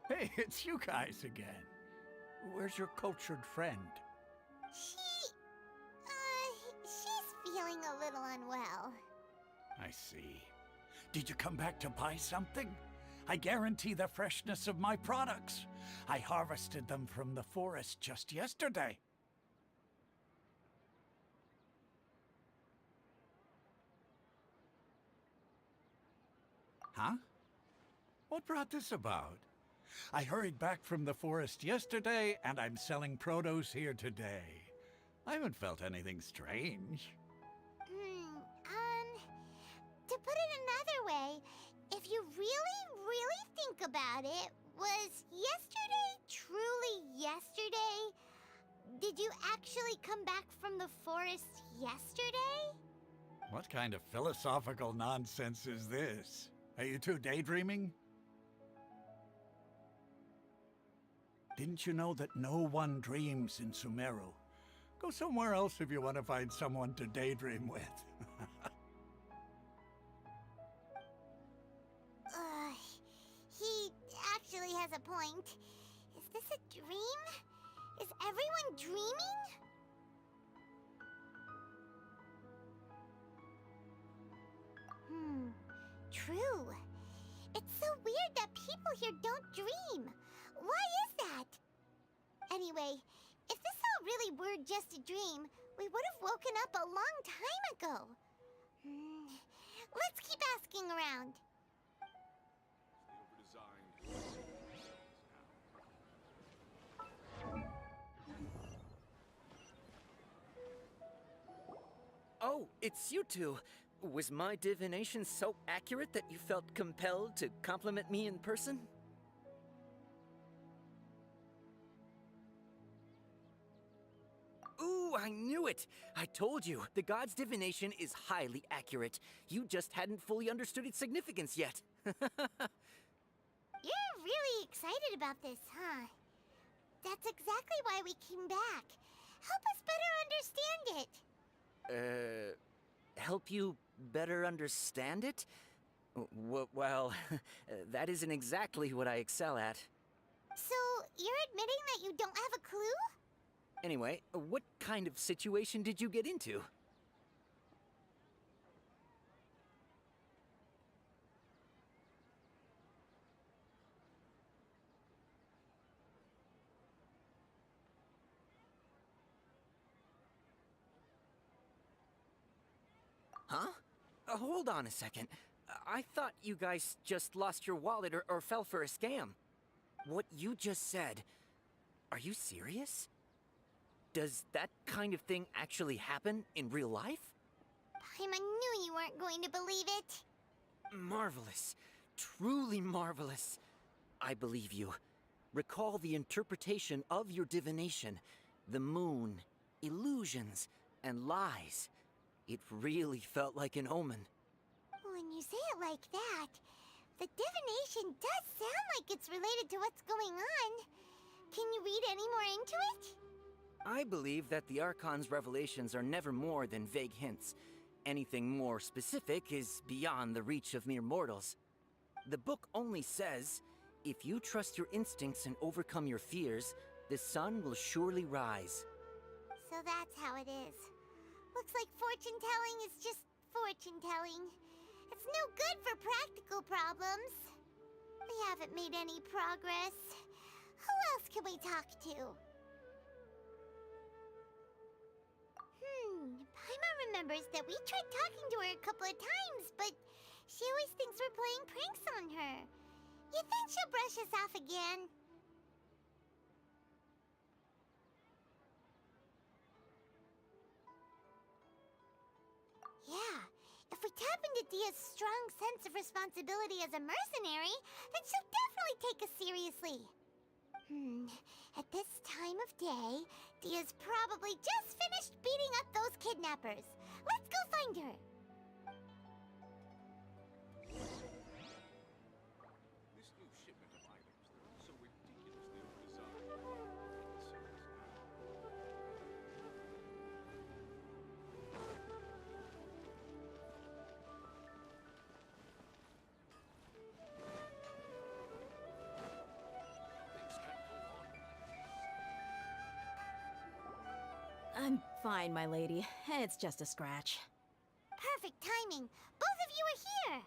Speaker 9: Hey, it's you guys again. Where's your cultured friend?
Speaker 4: She's feeling a little unwell.
Speaker 9: I see. Did you come back to buy something? I guarantee the freshness of my products. I harvested them from the forest just yesterday. Huh? What brought this about? I hurried back from the forest yesterday, and I'm selling produce here today. I haven't felt anything strange.
Speaker 4: To put it another way, if you really think about it, was yesterday truly yesterday? Did you actually come back from the forest yesterday?
Speaker 9: What kind of philosophical nonsense is this? Are you two daydreaming? Didn't you know that no one dreams in Sumeru? Go somewhere else if you want to find someone to daydream with.
Speaker 4: He actually has a point. Is this a dream? Is everyone dreaming? True. It's so weird that people here don't dream. Why is that? Anyway, if this all really were just a dream, we would have woken up a long time ago. Let's keep asking around.
Speaker 10: Oh, it's you two. Was my divination so accurate that you felt compelled to compliment me in person? Ooh, I knew it! I told you, the god's divination is highly accurate. You just hadn't fully understood its significance yet.
Speaker 4: You're really excited about this, huh? That's exactly why we came back. Help us better understand it.
Speaker 10: Help you better understand it? Well, that isn't exactly what I excel at.
Speaker 4: So, you're admitting that you don't have a clue?
Speaker 10: Anyway, what kind of situation did you get into? Huh? Hold on a second. I thought you guys just lost your wallet or fell for a scam. What you just said, are you serious? Does that kind of thing actually happen in real life?
Speaker 4: Paimon knew you weren't going to believe it.
Speaker 10: Marvelous. Truly marvelous. I believe you. Recall the interpretation of your divination. The moon, illusions, and lies. It really felt like an omen.
Speaker 4: When you say it like that, the divination does sound like it's related to what's going on. Can you read any more into it?
Speaker 10: I believe that the Archon's revelations are never more than vague hints. Anything more specific is beyond the reach of mere mortals. The book only says, if you trust your instincts and overcome your fears, the sun will surely rise.
Speaker 4: So that's how it is. Looks like fortune-telling is just fortune-telling. It's no good for practical problems. We haven't made any progress. Who else can we talk to? Paimon remembers that we tried talking to her a couple of times, but she always thinks we're playing pranks on her. You think she'll brush us off again? Yeah, if we tap into Dia's strong sense of responsibility as a mercenary, then she'll definitely take us seriously. At this time of day, Dia's probably just finished beating up those kidnappers. Let's go find her.
Speaker 3: This new shipment of items, they're all so ridiculously bizarre.
Speaker 8: I'm fine, my lady. It's just a scratch.
Speaker 4: Perfect timing. Both of you are here.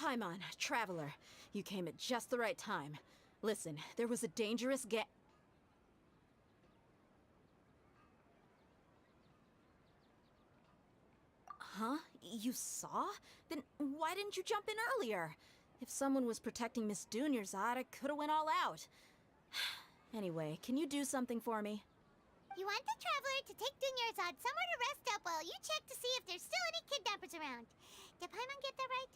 Speaker 8: Paimon, Traveler, you came at just the right time. Listen, there was a dangerous Huh? You saw? Then why didn't you jump in earlier? If someone was protecting Miss Dunyarzad, I could've went all out. Anyway, can you do something for me?
Speaker 4: You want the Traveler to take Dunyarzad somewhere to rest up while you check to see if there's still any kidnappers around. Did Paimon get that right?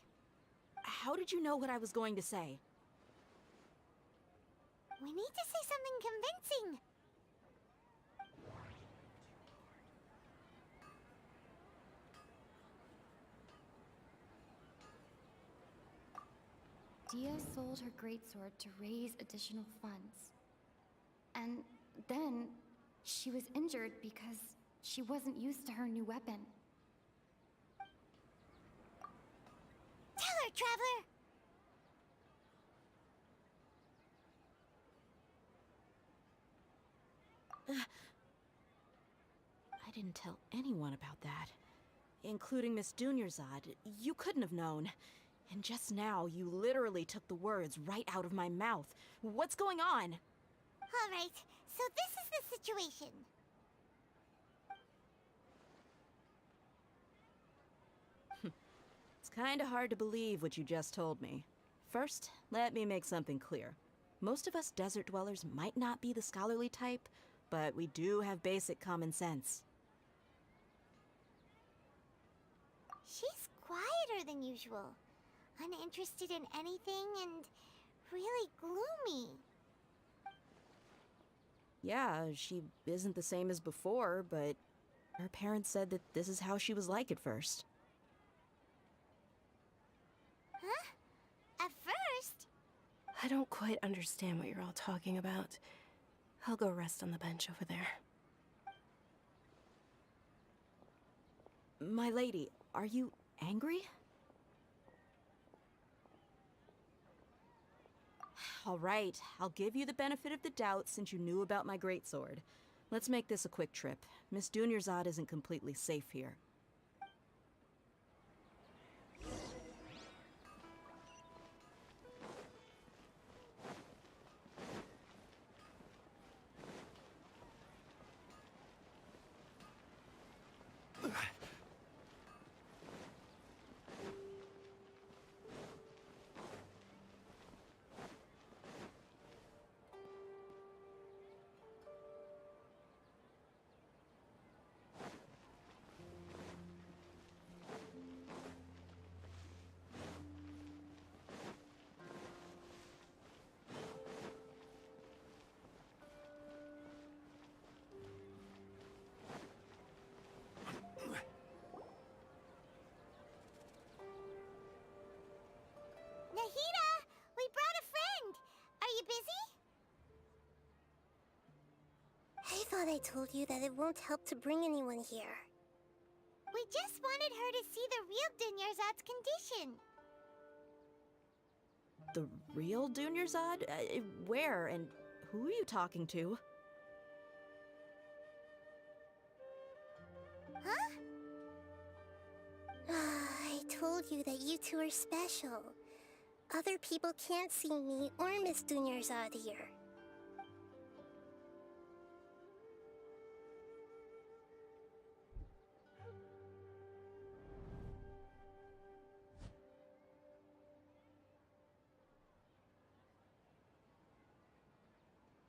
Speaker 8: How did you know what I was going to say?
Speaker 4: We need to say something convincing.
Speaker 17: Dia sold her greatsword to raise additional funds. And then she was injured because she wasn't used to her new weapon.
Speaker 4: Tell her, Traveler!
Speaker 8: I didn't tell anyone about that. Including Miss Dunyarzad. You couldn't have known. And just now, you literally took the words right out of my mouth. What's going on?
Speaker 4: All right, so this is the situation.
Speaker 8: It's kinda hard to believe what you just told me. First, let me make something clear. Most of us desert dwellers might not be the scholarly type, but we do have basic common sense.
Speaker 4: She's quieter than usual. Uninterested in anything and really gloomy.
Speaker 8: Yeah, she isn't the same as before, but her parents said that this is how she was like at first.
Speaker 4: Huh? At first?
Speaker 7: I don't quite understand what you're all talking about. I'll go rest on the bench over there.
Speaker 8: My lady, are you angry? All right, I'll give you the benefit of the doubt since you knew about my greatsword. Let's make this a quick trip. Miss Dunyarzad isn't completely safe here.
Speaker 16: thought I told you that it won't help to bring anyone here.
Speaker 4: We just wanted her to see the real Dunyarzad's condition.
Speaker 8: The real Dunyarzad? Where and who are you talking to?
Speaker 4: Huh?
Speaker 16: I told you that you two are special. Other people can't see me or Miss Dunyarzad here.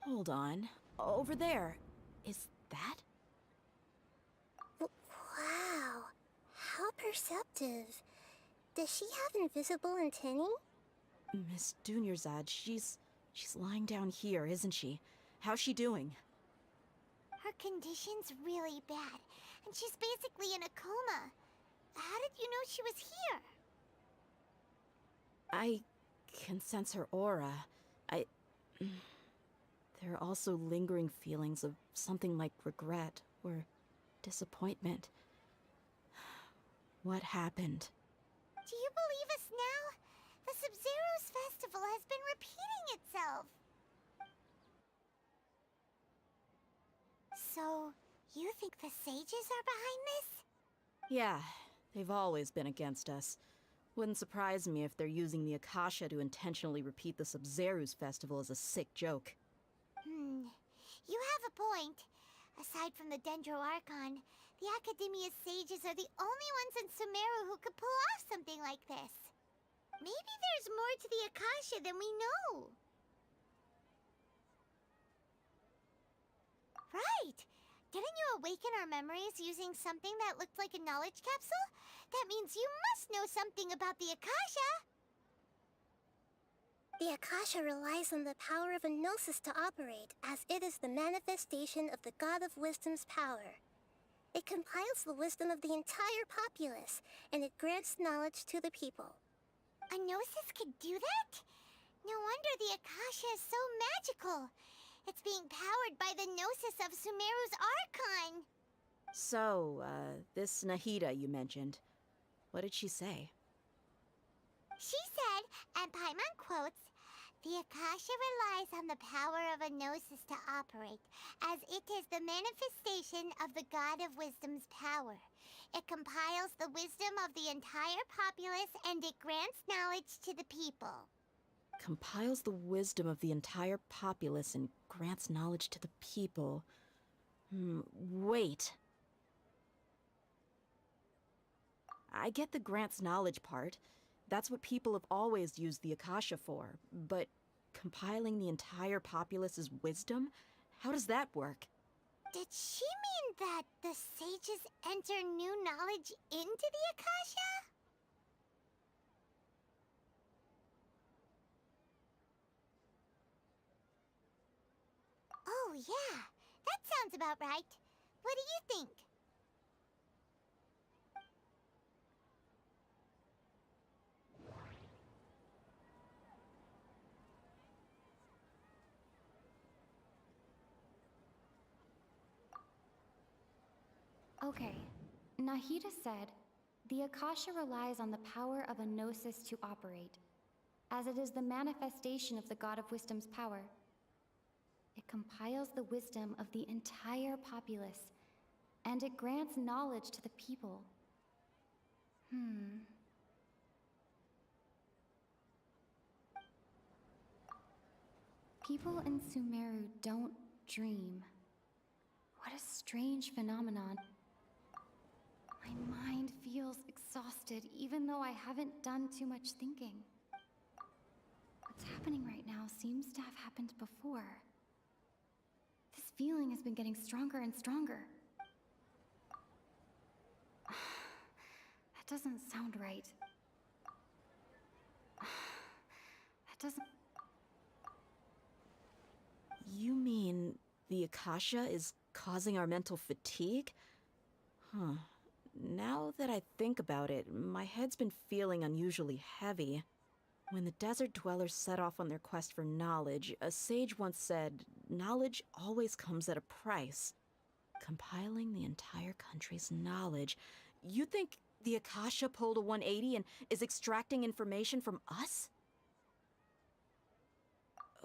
Speaker 8: Hold on. Over there. Is that?
Speaker 16: Wow. How perceptive. Does she have invisible antennae?
Speaker 8: Miss Dunyarzad, she's lying down here, isn't she? How's she doing?
Speaker 4: Her condition's really bad, and she's basically in a coma. How did you know she was here?
Speaker 8: I can sense her aura. There are also lingering feelings of something like regret or disappointment. What happened?
Speaker 4: Do you believe us now? The Sub-Zero's festival has been repeating itself. So, you think the sages are behind this?
Speaker 8: Yeah, they've always been against us. Wouldn't surprise me if they're using the Akasha to intentionally repeat the Sub-Zeru's festival as a sick joke.
Speaker 4: You have a point. Aside from the Dendro Archon, the Academia's sages are the only ones in Sumeru who could pull off something like this. Maybe there's more to the Akasha than we know. Right! Didn't you awaken our memories using something that looked like a knowledge capsule? That means you must know something about the Akasha!
Speaker 16: The Akasha relies on the power of a gnosis to operate, as it is the manifestation of the God of Wisdom's power. It compiles the wisdom of the entire populace, and it grants knowledge to the people.
Speaker 4: A gnosis could do that? No wonder the Akasha is so magical. It's being powered by the gnosis of Sumeru's Archon.
Speaker 8: So, this Nahida you mentioned, what did she say?
Speaker 4: She said, and Paimon quotes, "The Akasha relies on the power of a gnosis to operate, as it is the manifestation of the God of Wisdom's power. It compiles the wisdom of the entire populace and it grants knowledge to the people."
Speaker 8: Compiles the wisdom of the entire populace and grants knowledge to the people. Wait. I get the grants knowledge part. That's what people have always used the Akasha for. But compiling the entire populace's wisdom? How does that work?
Speaker 4: Did she mean that the sages enter new knowledge into the Akasha? Oh yeah, that sounds about right. What do you think?
Speaker 17: Okay, Nahida said, the Akasha relies on the power of a gnosis to operate, as it is the manifestation of the God of Wisdom's power. It compiles the wisdom of the entire populace, and it grants knowledge to the people. People in Sumeru don't dream. What a strange phenomenon. My mind feels exhausted, even though I haven't done too much thinking. What's happening right now seems to have happened before. This feeling has been getting stronger and stronger. That doesn't sound right. That doesn't...
Speaker 8: You mean the Akasha is causing our mental fatigue? Huh. Now that I think about it, my head's been feeling unusually heavy. When the desert dwellers set off on their quest for knowledge, a sage once said, knowledge always comes at a price. Compiling the entire country's knowledge. You think the Akasha pulled a 180 and is extracting information from us?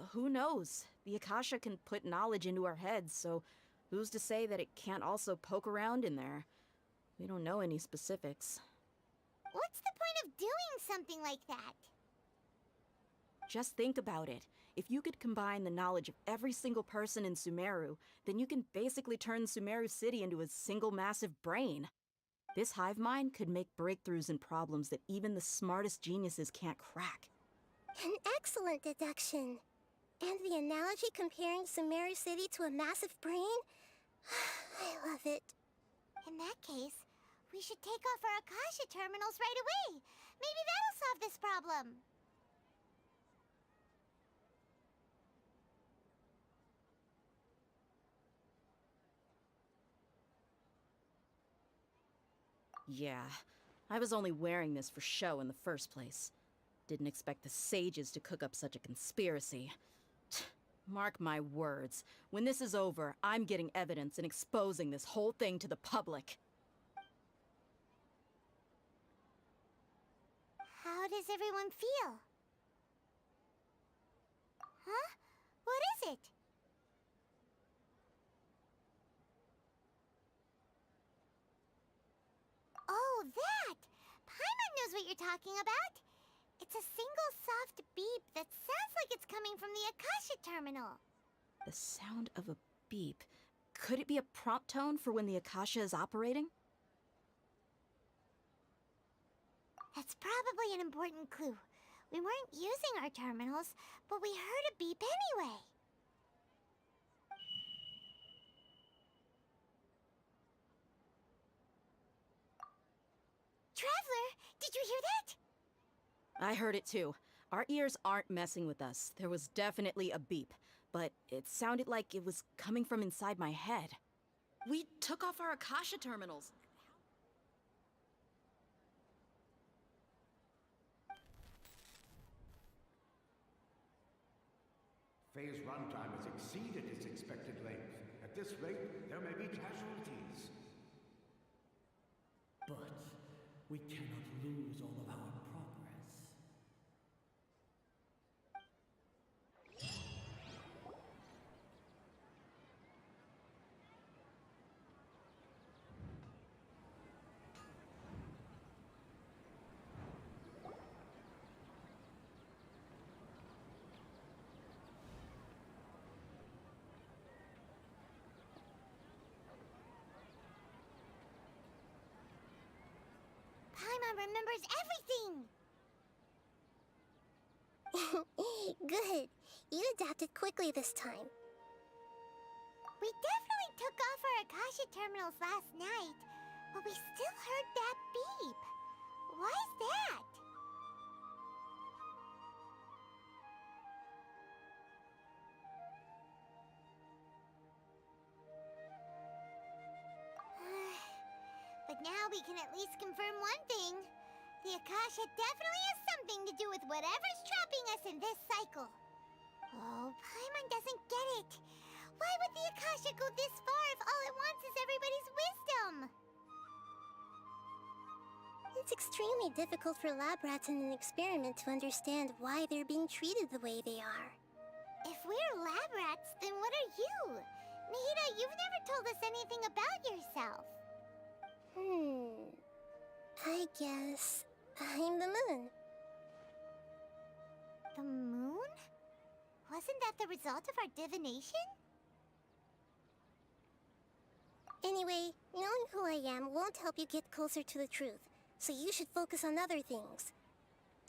Speaker 8: Who knows? The Akasha can put knowledge into our heads, so who's to say that it can't also poke around in there? We don't know any specifics.
Speaker 4: What's the point of doing something like that?
Speaker 8: Just think about it. If you could combine the knowledge of every single person in Sumeru, then you can basically turn Sumeru City into a single massive brain. This hive mind could make breakthroughs in problems that even the smartest geniuses can't crack.
Speaker 16: An excellent deduction. And the analogy comparing Sumeru City to a massive brain? I love it.
Speaker 4: In that case, we should take off our Akasha terminals right away. Maybe that'll solve this problem.
Speaker 8: Yeah, I was only wearing this for show in the first place. Didn't expect the sages to cook up such a conspiracy. Mark my words, when this is over, I'm getting evidence and exposing this whole thing to the public.
Speaker 4: How does everyone feel? Huh? What is it? Oh, that! Paimon knows what you're talking about. It's a single soft beep that sounds like it's coming from the Akasha terminal.
Speaker 8: The sound of a beep. Could it be a prompt tone for when the Akasha is operating?
Speaker 4: That's probably an important clue. We weren't using our terminals, but we heard a beep anyway. Traveler, did you hear that?
Speaker 8: I heard it too. Our ears aren't messing with us. There was definitely a beep, but it sounded like it was coming from inside my head. We took off our Akasha terminals.
Speaker 14: Phase runtime has exceeded its expected length. At this rate, there may be casualties.
Speaker 13: But we cannot lose all of our progress.
Speaker 4: Paimon remembers everything!
Speaker 16: Good. You adapted quickly this time.
Speaker 4: We definitely took off our Akasha terminals last night, but we still heard that beep. Why is that? But now we can at least confirm one thing. The Akasha definitely has something to do with whatever's trapping us in this cycle. Oh, Paimon doesn't get it. Why would the Akasha go this far if all it wants is everybody's wisdom?
Speaker 16: It's extremely difficult for lab rats in an experiment to understand why they're being treated the way they are.
Speaker 4: If we're lab rats, then what are you? Nahida, you've never told us anything about yourself.
Speaker 16: I guess I'm the moon.
Speaker 4: The moon? Wasn't that the result of our divination?
Speaker 16: Anyway, knowing who I am won't help you get closer to the truth, so you should focus on other things.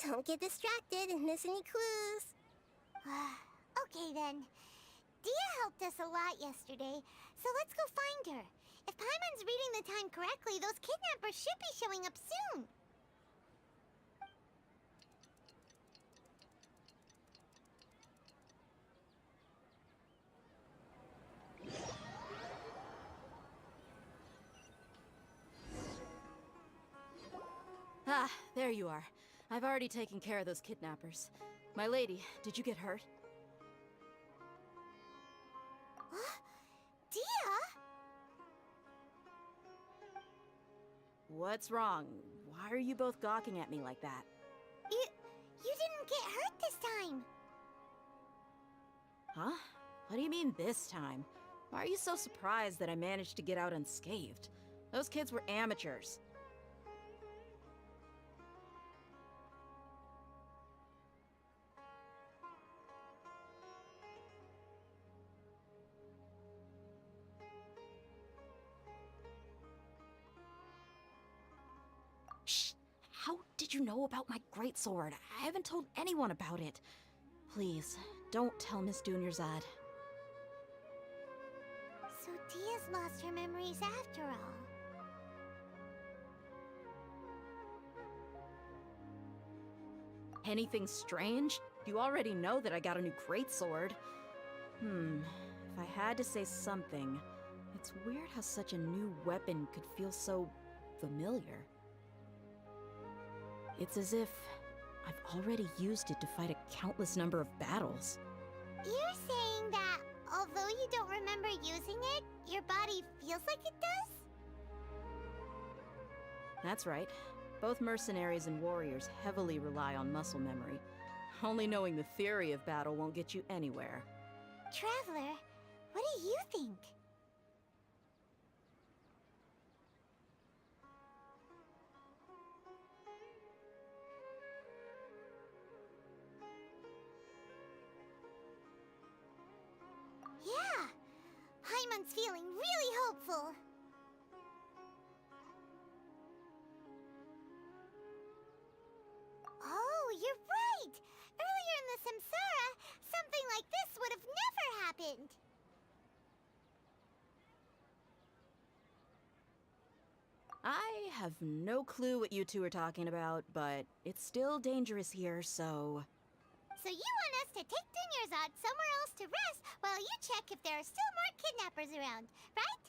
Speaker 16: Don't get distracted and miss any clues.
Speaker 4: Okay then. Dia helped us a lot yesterday, so let's go find her. If Paimon's reading the time correctly, those kidnappers should be showing up soon.
Speaker 8: Ah, there you are. I've already taken care of those kidnappers. My lady, did you get hurt?
Speaker 4: Dia?
Speaker 8: What's wrong? Why are you both gawking at me like that?
Speaker 4: You didn't get hurt this time.
Speaker 8: Huh? What do you mean this time? Why are you so surprised that I managed to get out unscathed? Those kids were amateurs. Shh! How did you know about my greatsword? I haven't told anyone about it. Please, don't tell Miss Dunyarzad.
Speaker 4: So Dia's lost her memories after all.
Speaker 8: Anything strange? You already know that I got a new greatsword. If I had to say something, it's weird how such a new weapon could feel so familiar. It's as if I've already used it to fight a countless number of battles.
Speaker 4: You're saying that although you don't remember using it, your body feels like it does?
Speaker 8: That's right. Both mercenaries and warriors heavily rely on muscle memory. Only knowing the theory of battle won't get you anywhere.
Speaker 4: Traveler, what do you think? Yeah, Paimon's feeling really hopeful. Oh, you're right! Earlier in the Samsara, something like this would have never happened!
Speaker 8: I have no clue what you two are talking about, but it's still dangerous here, so...
Speaker 4: So you want us to take Dunyarzad somewhere else to rest while you check if there are still more kidnappers around, right?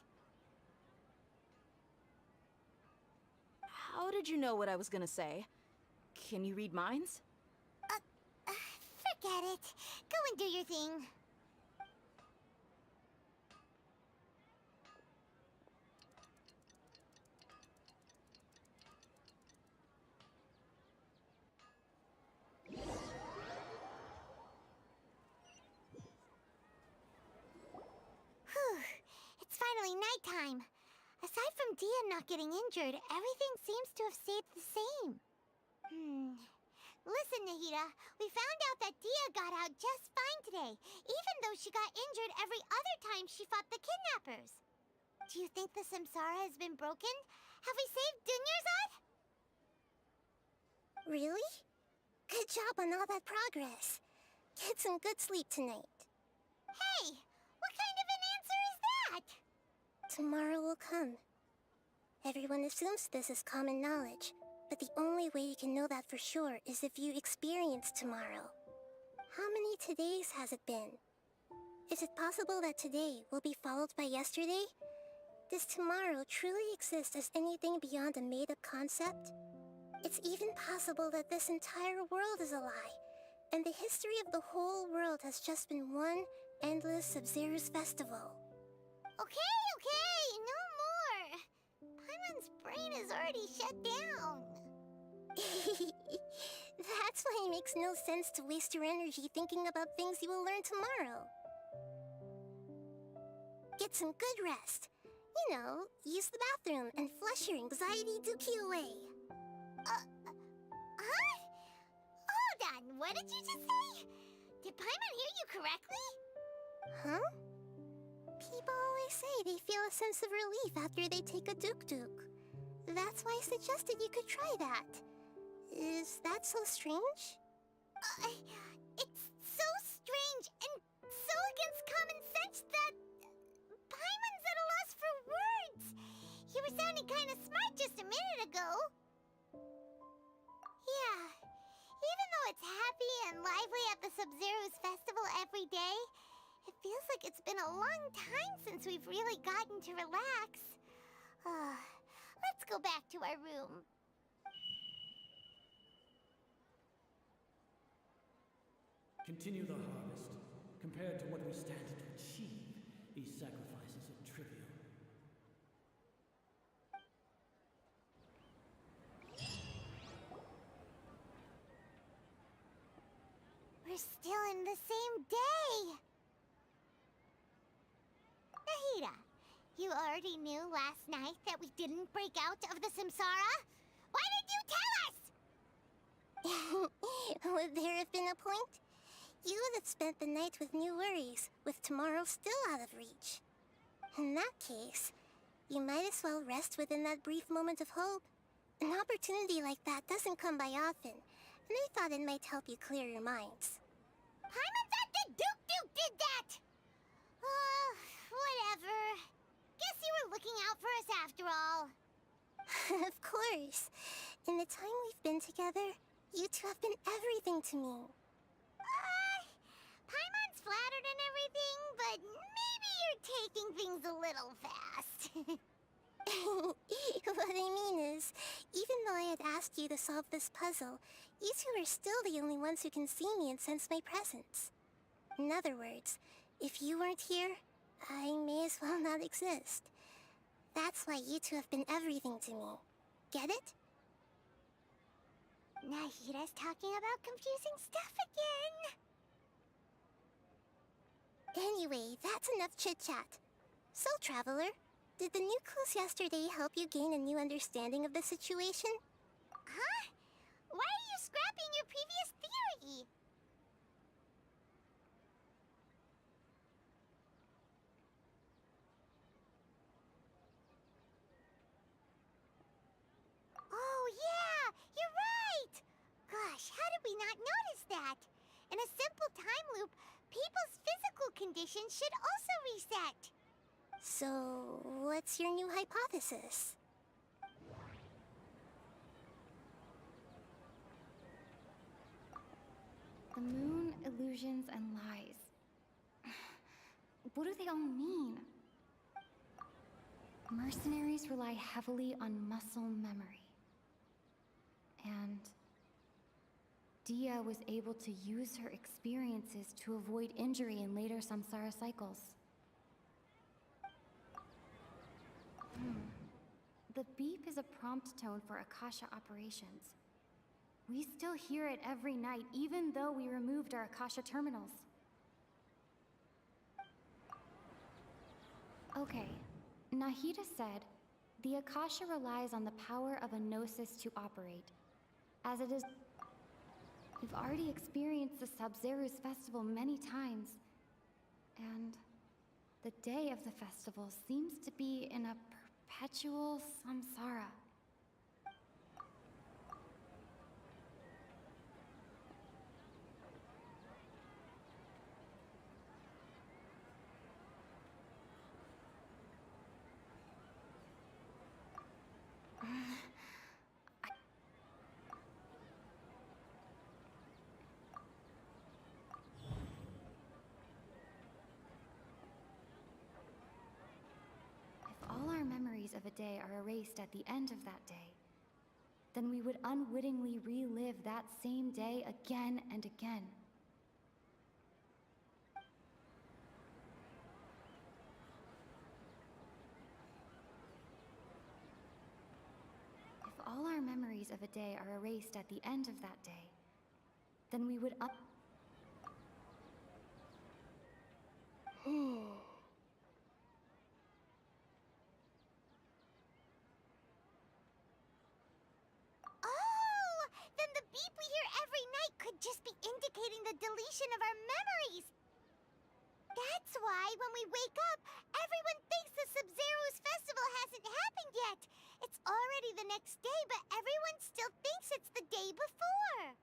Speaker 8: How did you know what I was gonna say? Can you read minds?
Speaker 4: Forget it. Go and do your thing. Whew. It's finally nighttime. Aside from Dia not getting injured, everything seems to have stayed the same. Listen, Nahida, we found out that Dia got out just fine today, even though she got injured every other time she fought the kidnappers. Do you think the Samsara has been broken? Have we saved Dunyarzad?
Speaker 16: Really? Good job on all that progress. Get some good sleep tonight.
Speaker 4: Hey, what kind of an answer is that?
Speaker 16: Tomorrow will come. Everyone assumes this is common knowledge, but the only way you can know that for sure is if you experience tomorrow. How many todays has it been? Is it possible that today will be followed by yesterday? Does tomorrow truly exist as anything beyond a made-up concept? It's even possible that this entire world is a lie, and the history of the whole world has just been one endless Sub-Zero's festival.
Speaker 4: Okay, no more. Paimon's brain is already shut down.
Speaker 16: That's why it makes no sense to waste your energy thinking about things you will learn tomorrow. Get some good rest. You know, use the bathroom and flush your anxiety dookie away.
Speaker 4: Huh? Hold on, what did you just say? Did Paimon hear you correctly?
Speaker 16: Huh? People always say they feel a sense of relief after they take a duk-duk. That's why I suggested you could try that. Is that so strange?
Speaker 4: It's so strange and so against common sense that... Paimon's at a loss for words. You were sounding kind of smart just a minute ago. Yeah, even though it's happy and lively at the Sub-Zero's festival every day, it feels like it's been a long time since we've really gotten to relax. Let's go back to our room.
Speaker 13: Continue the harvest. Compared to what we stand to achieve, these sacrifices are trivial.
Speaker 4: We're still in the same day! Nahida, you already knew last night that we didn't break out of the samsara? Why didn't you tell us?
Speaker 16: Would there have been a point? You would have spent the night with new worries, with tomorrow still out of reach. In that case, you might as well rest within that brief moment of hope. An opportunity like that doesn't come by often, and I thought it might help you clear your minds.
Speaker 4: Paimon thought that Duke did that! Whatever. Guess you were looking out for us after all.
Speaker 16: Of course. In the time we've been together, you two have been everything to me.
Speaker 4: Paimon's flattered and everything, but maybe you're taking things a little fast.
Speaker 16: What I mean is, even though I had asked you to solve this puzzle, you two are still the only ones who can see me and sense my presence. In other words, if you weren't here, I may as well not exist. That's why you two have been everything to me. Get it?
Speaker 4: Nahida's talking about confusing stuff again.
Speaker 16: Anyway, that's enough chit-chat. So, Traveler, did the new clues yesterday help you gain a new understanding of the situation?
Speaker 4: Huh? Why are you scrapping your previous theory? Oh, yeah! You're right! Gosh, how did we not notice that? In a simple time loop, people's physical conditions should also reset.
Speaker 16: So, what's your new hypothesis?
Speaker 17: The moon, illusions, and lies. What do they all mean? Mercenaries rely heavily on muscle memory. And Dia was able to use her experiences to avoid injury in later samsara cycles. The beep is a prompt tone for Akasha operations. We still hear it every night, even though we removed our Akasha terminals. Okay, Nahida said, the Akasha relies on the power of a gnosis to operate. As it is... We've already experienced the Sub-Zeru's festival many times. And the day of the festival seems to be in a perpetual samsara. Of a day are erased at the end of that day, then we would unwittingly relive that same day again and again. If all our memories of a day are erased at the end of that day, then we would
Speaker 4: just be indicating the deletion of our memories. That's why when we wake up, everyone thinks the Sub-Zeru's festival hasn't happened yet. It's already the next day, but everyone still thinks it's the day before.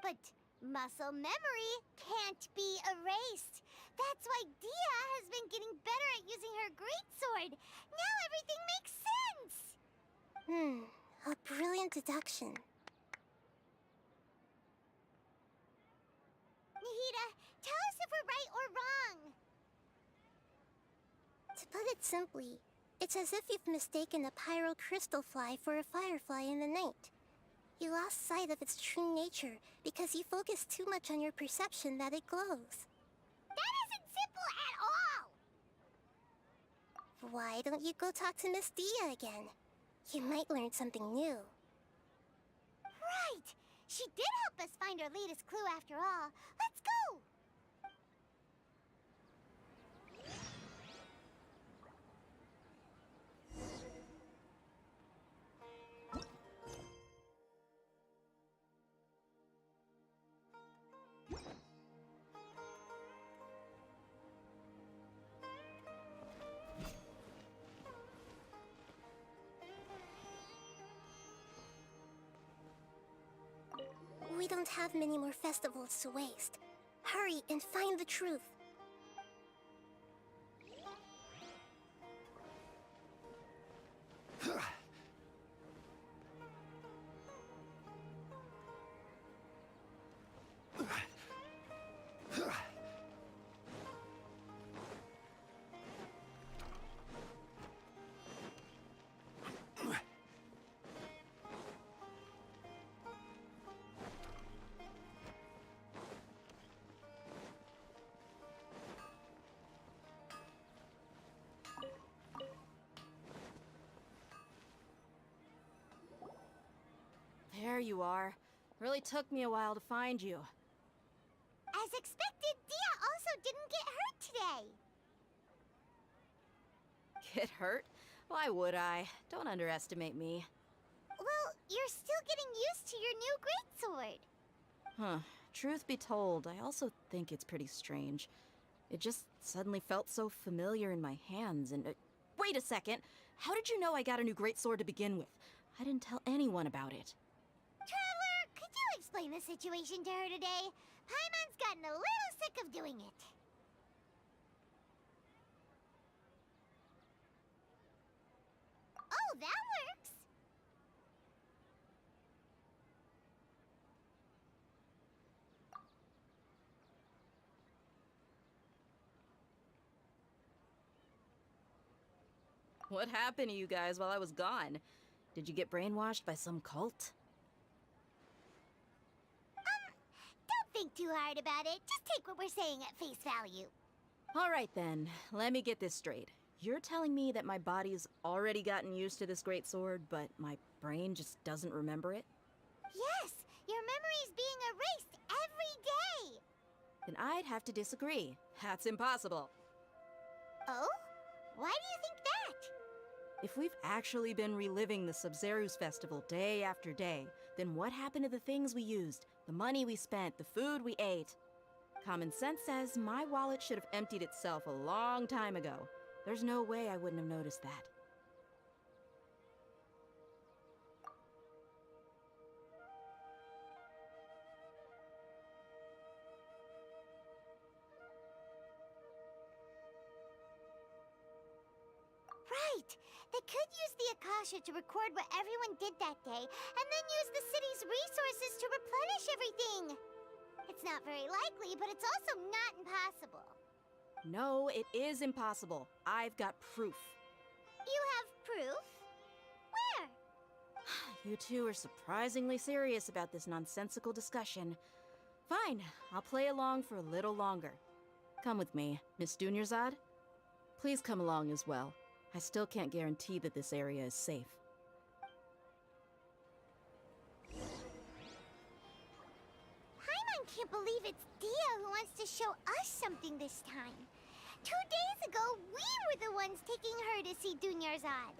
Speaker 4: But muscle memory can't be erased. That's why Dia has been getting better at using her greatsword. Now everything makes sense.
Speaker 16: A brilliant deduction.
Speaker 4: Nahida, tell us if we're right or wrong.
Speaker 16: To put it simply, it's as if you've mistaken a pyro crystal fly for a firefly in the night. You lost sight of its true nature because you focused too much on your perception that it glows.
Speaker 4: That isn't simple at all!
Speaker 16: Why don't you go talk to Miss Dia again? You might learn something new.
Speaker 4: Right! She did help us find our latest clue after all. Let's go!
Speaker 16: We don't have many more festivals to waste. Hurry and find the truth.
Speaker 8: There you are. Really took me a while to find you.
Speaker 4: As expected, Dia also didn't get hurt today.
Speaker 8: Get hurt? Why would I? Don't underestimate me.
Speaker 4: Well, you're still getting used to your new greatsword.
Speaker 8: Huh. Truth be told, I also think it's pretty strange. It just suddenly felt so familiar in my hands and... wait a second! How did you know I got a new greatsword to begin with? I didn't tell anyone about it.
Speaker 4: Traveler, could you explain the situation to her today? Paimon's gotten a little sick of doing it. Oh, that works!
Speaker 8: What happened to you guys while I was gone? Did you get brainwashed by some cult?
Speaker 4: Don't think too hard about it. Just take what we're saying at face value.
Speaker 8: Alright then, let me get this straight. You're telling me that my body's already gotten used to this greatsword, but my brain just doesn't remember it?
Speaker 4: Yes, your memory's being erased every day.
Speaker 8: Then I'd have to disagree. That's impossible.
Speaker 4: Oh? Why do you think that?
Speaker 8: If we've actually been reliving the Sub-Zeru's festival day after day, then what happened to the things we used, the money we spent, the food we ate? Common sense says my wallet should have emptied itself a long time ago. There's no way I wouldn't have noticed that.
Speaker 4: Right! They could use the Akasha to record what everyone did that day, and then use the city's resources to replenish everything! It's not very likely, but it's also not impossible.
Speaker 8: No, it is impossible. I've got proof.
Speaker 4: You have proof? Where?
Speaker 8: You two are surprisingly serious about this nonsensical discussion. Fine, I'll play along for a little longer. Come with me, Miss Dunyarzad. Please come along as well. I still can't guarantee that this area is safe.
Speaker 4: Paimon can't believe it's Dia who wants to show us something this time. 2 days ago, we were the ones taking her to see Dunyarzad.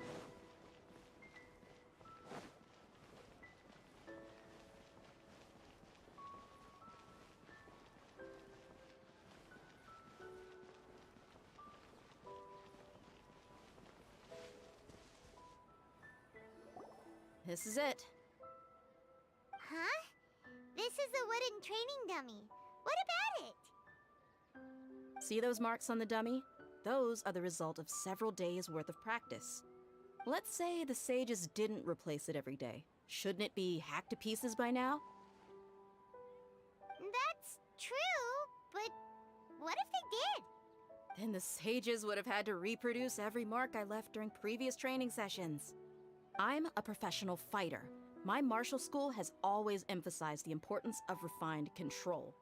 Speaker 8: This is it.
Speaker 4: Huh? This is a wooden training dummy. What about it?
Speaker 8: See those marks on the dummy? Those are the result of several days' worth of practice. Let's say the sages didn't replace it every day. Shouldn't it be hacked to pieces by now?
Speaker 4: That's true, but what if they did?
Speaker 8: Then the sages would have had to reproduce every mark I left during previous training sessions. I'm a professional fighter. My martial school has always emphasized the importance of refined control.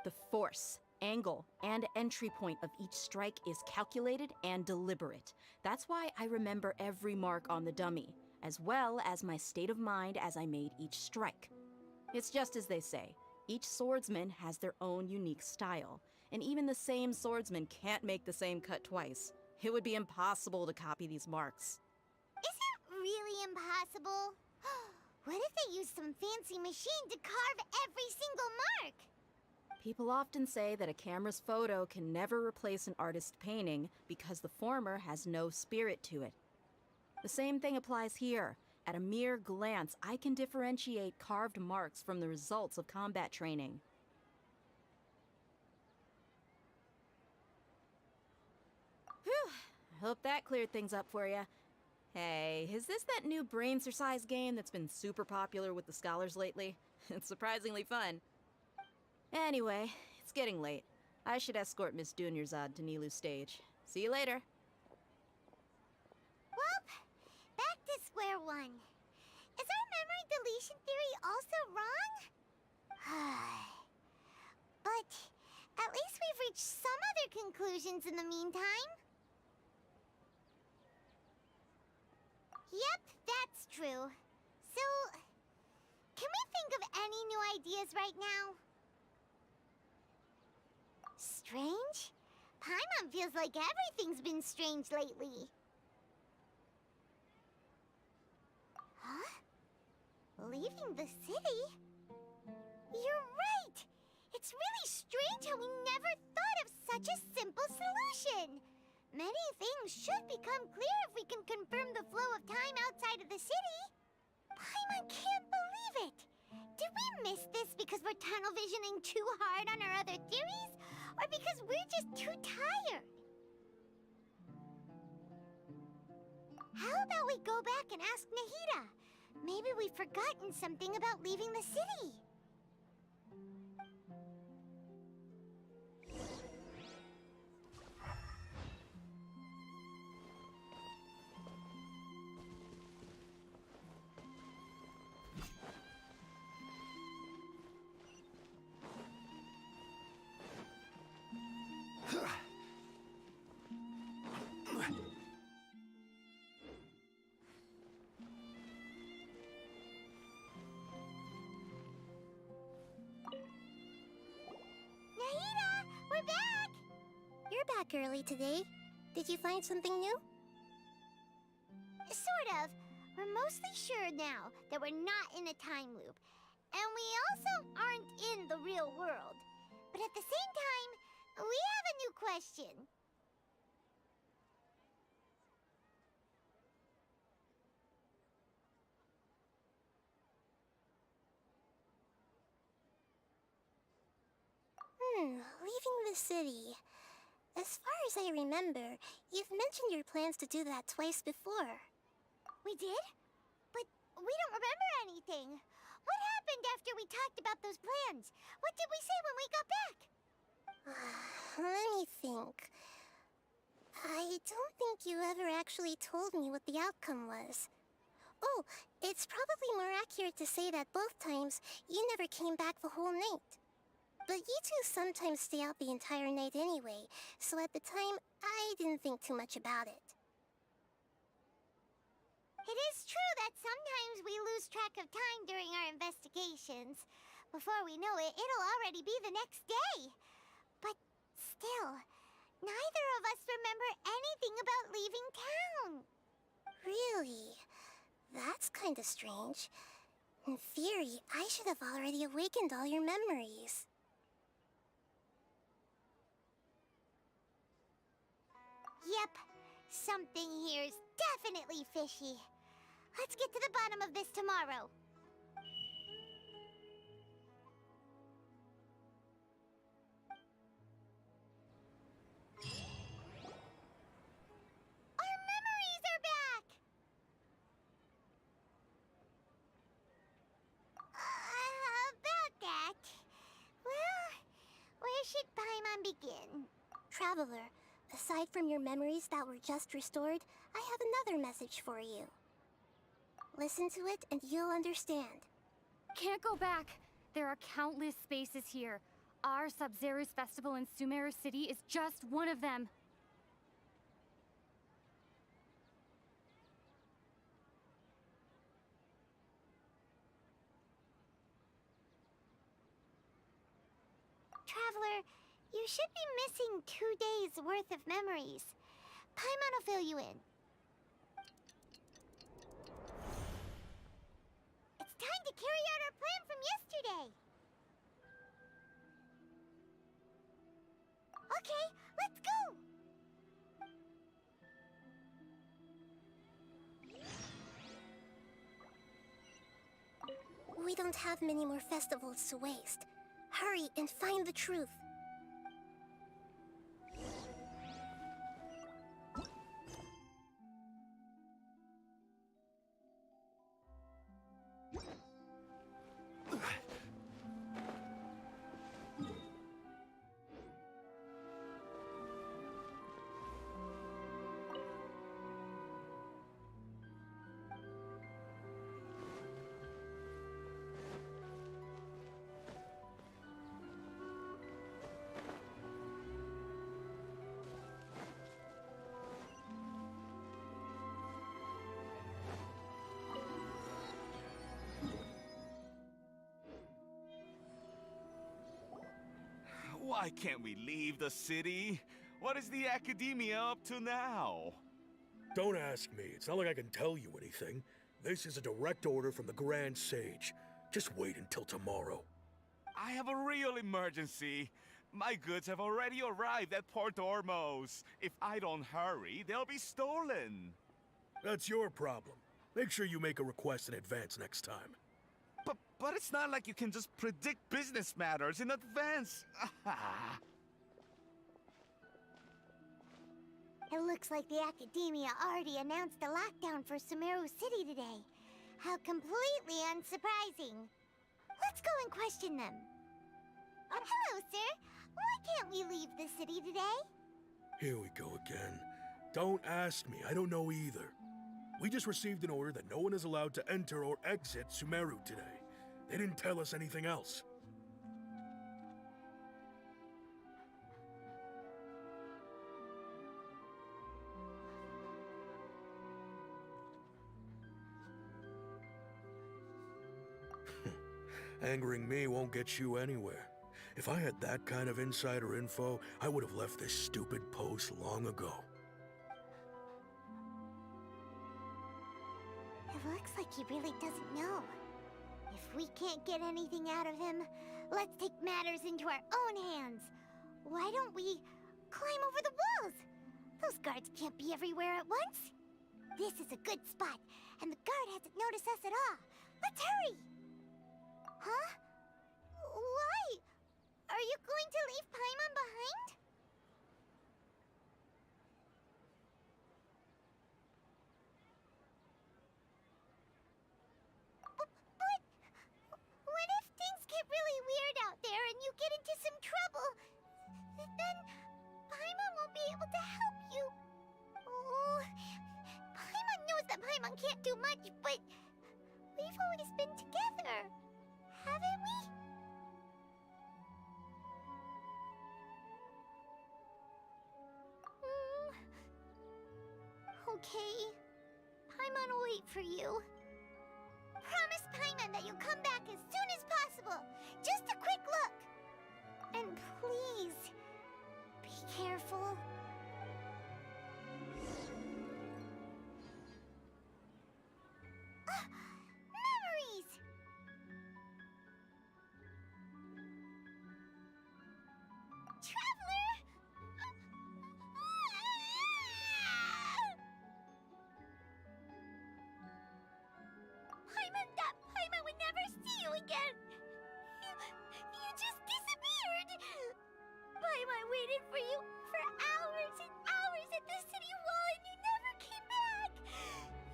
Speaker 8: The force, angle, and entry point of each strike is calculated and deliberate. That's why I remember every mark on the dummy, as well as my state of mind as I made each strike. It's just as they say. Each swordsman has their own unique style, and even the same swordsman can't make the same cut twice. It would be impossible to copy these marks.
Speaker 4: Is it really impossible? What if they use some fancy machine to carve every single mark?
Speaker 8: People often say that a camera's photo can never replace an artist's painting because the former has no spirit to it. The same thing applies here. At a mere glance, I can differentiate carved marks from the results of combat training. Whew, I hope that cleared things up for you. Hey, is this that new brain exercise game that's been super popular with the scholars lately? It's surprisingly fun. Anyway, it's getting late. I should escort Miss Dunyarzad to Nilu's stage. See you later.
Speaker 4: Well, back to square one. Is our memory deletion theory also wrong? But at least we've reached some other conclusions in the meantime. Yep, that's true. So, can we think of any new ideas right now? Strange? Paimon feels like everything's been strange lately. Huh? Leaving the city? You're right! It's really strange how we never thought of such a simple solution! Many things should become clear if we can confirm the flow of time outside of the city. Paimon can't believe it! Did we miss this because we're tunnel visioning too hard on our other theories? Or because we're just too tired? How about we go back and ask Nahida? Maybe we've forgotten something about leaving the city. Nahida, we're back!
Speaker 16: You're back early today. Did you find something new?
Speaker 4: Sort of. We're mostly sure now that we're not in a time loop. And we also aren't in the real world. But at the same time, we have a new question.
Speaker 16: Leaving the city. As far as I remember, you've mentioned your plans to do that twice before.
Speaker 4: We did? But we don't remember anything. What happened after we talked about those plans? What did we say when we got back?
Speaker 16: Let me think. I don't think you ever actually told me what the outcome was. Oh, it's probably more accurate to say that both times you never came back the whole night. But you two sometimes stay out the entire night anyway, so at the time, I didn't think too much about it.
Speaker 4: It is true that sometimes we lose track of time during our investigations. Before we know it, it'll already be the next day. But still, neither of us remember anything about leaving town.
Speaker 16: Really? That's kinda strange. In theory, I should have already awakened all your memories.
Speaker 4: Yep, something here's definitely fishy. Let's get to the bottom of this tomorrow. Our memories are back! About that... Well, where should Paimon begin?
Speaker 16: Traveler, aside from your memories that were just restored, I have another message for you. Listen to it and you'll understand.
Speaker 17: Can't go back. There are countless spaces here. Our Sub-Zero's festival in Sumeru City is just one of them.
Speaker 4: Traveler, you should be missing 2 days worth of memories. Paimon will fill you in. It's time to carry out our plan from yesterday. Okay, let's go!
Speaker 16: We don't have many more festivals to waste. Hurry and find the truth.
Speaker 3: Why can't we leave the city? What is the Academia up to now?
Speaker 18: Don't ask me. It's not like I can tell you anything. This is a direct order from the Grand Sage. Just wait until tomorrow.
Speaker 3: I have a real emergency. My goods have already arrived at Port Ormos. If I don't hurry, they'll be stolen.
Speaker 18: That's your problem. Make sure you make a request in advance next time.
Speaker 3: But it's not like you can just predict business matters in advance.
Speaker 4: It looks like the Academia already announced a lockdown for Sumeru City today. How completely unsurprising. Let's go and question them. Oh, hello, sir. Why can't we leave the city today?
Speaker 18: Here we go again. Don't ask me. I don't know either. We just received an order that no one is allowed to enter or exit Sumeru today. They didn't tell us anything else. Angering me won't get you anywhere. If I had that kind of insider info, I would have left this stupid post long ago.
Speaker 4: It looks like he really doesn't know. If we can't get anything out of him, let's take matters into our own hands. Why don't we climb over the walls? Those guards can't be everywhere at once. This is a good spot, and the guard hasn't noticed us at all. Let's hurry! Huh? Why? Are you going to leave Paimon behind? What if things get really weird out there and you get into some trouble? Then Paimon won't be able to help you. Oh, Paimon knows that Paimon can't do much, but we've always been together, haven't we? Okay. Paimon will wait for you. Promise Paimon that you'll come back as soon as possible. Just a quick look. And please, be careful. Memories! Traveler! Paimon would never see you again! You just disappeared! Paimon waited for you for hours and hours at the city wall and you never came back!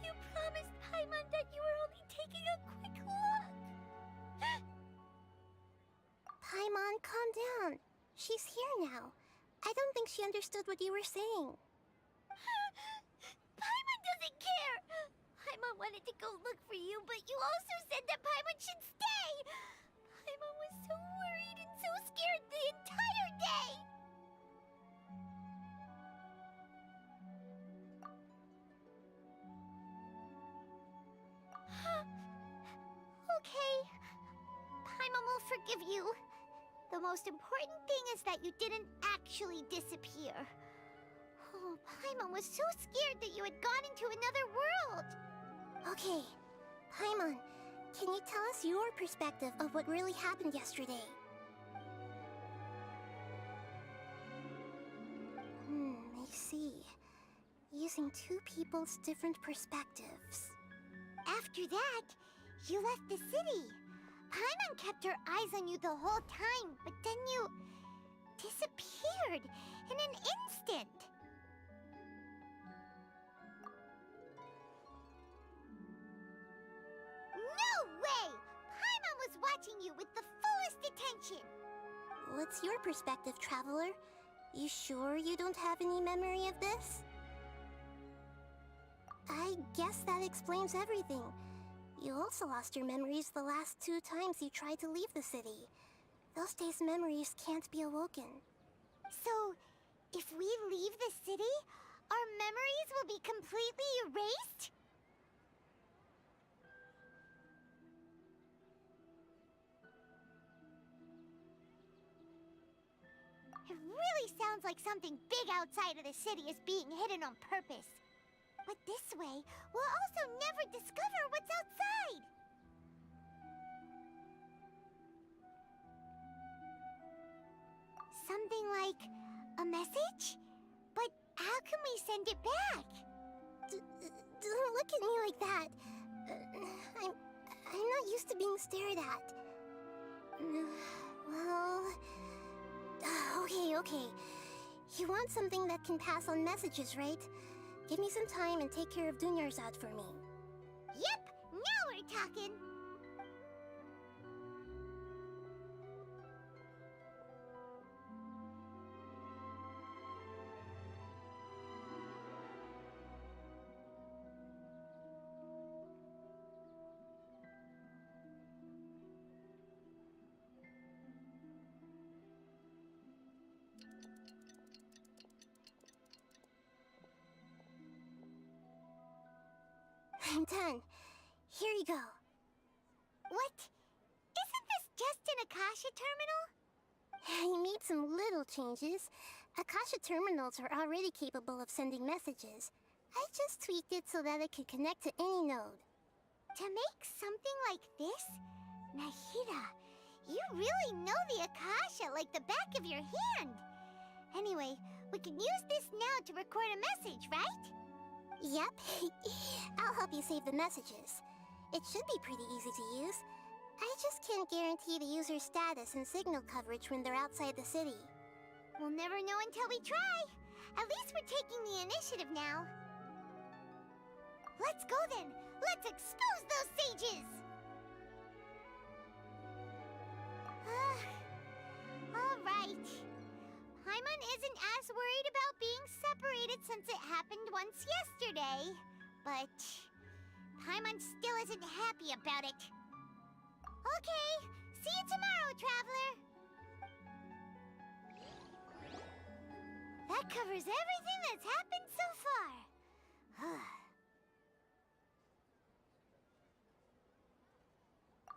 Speaker 4: You promised Paimon that you were only taking a quick look!
Speaker 16: Paimon, calm down. She's here now. I don't think she understood what you were saying.
Speaker 4: Paimon doesn't care! Paimon wanted to go look for you, but you also said that Paimon should stay! Paimon was so worried and so scared the entire day! Okay. Paimon will forgive you. The most important thing is that you didn't actually disappear. Oh, Paimon was so scared that you had gone into another world.
Speaker 16: Okay, Paimon, can you tell us your perspective of what really happened yesterday? I see. Using two people's different perspectives.
Speaker 4: After that, you left the city. Paimon kept her eyes on you the whole time, but then you disappeared in an instant. No way! Paimon was watching you with the fullest attention.
Speaker 16: What's your perspective, Traveler? You sure you don't have any memory of this? I guess that explains everything. You also lost your memories the last 2 times you tried to leave the city. Those days' memories can't be awoken.
Speaker 4: So, if we leave the city, our memories will be completely erased? It really sounds like something big outside of the city is being hidden on purpose. But this way, we'll also never discover what's outside! Something like a message? But how can we send it back?
Speaker 16: Don't look at me like that. I'm not used to being stared at. Well... Okay. You want something that can pass on messages, right? Give me some time and take care of Dunyarzad for me.
Speaker 4: Yep! Now we're talking!
Speaker 16: I'm done. Here you go.
Speaker 4: What? Isn't this just an Akasha terminal?
Speaker 16: I made some little changes. Akasha terminals are already capable of sending messages. I just tweaked it so that it could connect to any node.
Speaker 4: To make something like this? Nahida, you really know the Akasha like the back of your hand. Anyway, we can use this now to record a message, right?
Speaker 16: Yep. I'll help you save the messages. It should be pretty easy to use. I just can't guarantee the user's status and signal coverage when they're outside the city.
Speaker 4: We'll never know until we try. At least we're taking the initiative now. Let's go then. Let's expose those sages! Alright. Paimon isn't as worried about being separated since it happened once yesterday. But Paimon still isn't happy about it. Okay, see you tomorrow, Traveler! That covers everything that's happened so far.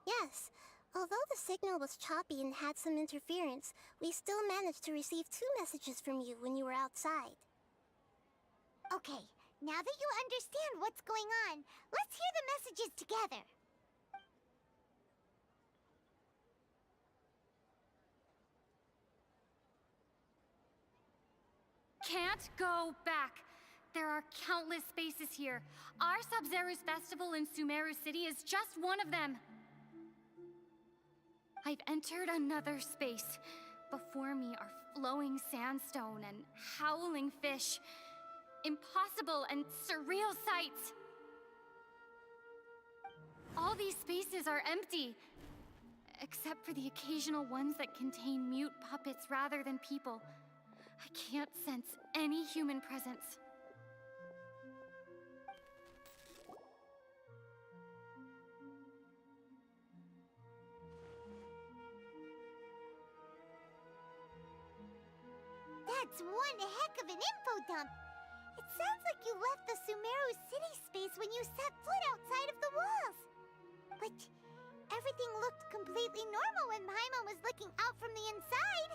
Speaker 16: Yes. Although the signal was choppy and had some interference, we still managed to receive 2 messages from you when you were outside.
Speaker 4: Okay, now that you understand what's going on, let's hear the messages together.
Speaker 17: Can't go back. There are countless spaces here. Our Sub-Zero's festival in Sumeru City is just one of them. I've entered another space. Before me are flowing sandstone and howling fish. Impossible and surreal sights. All these spaces are empty, except for the occasional ones that contain mute puppets rather than people. I can't sense any human presence.
Speaker 4: That's one heck of an info dump. It sounds like you left the Sumeru City space when you set foot outside of the walls. But everything looked completely normal when Paimon was looking out from the inside.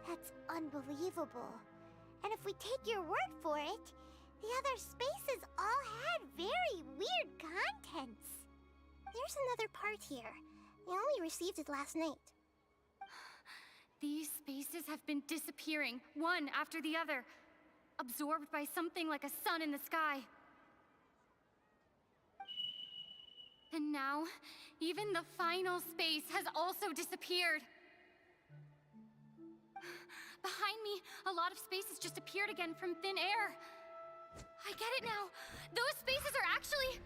Speaker 4: That's unbelievable. And if we take your word for it, the other spaces all had very weird contents.
Speaker 16: There's another part here. I only received it last night.
Speaker 17: These spaces have been disappearing, one after the other, absorbed by something like a sun in the sky. And now, even the final space has also disappeared. Behind me, a lot of spaces just appeared again from thin air. I get it now. Those spaces are actually...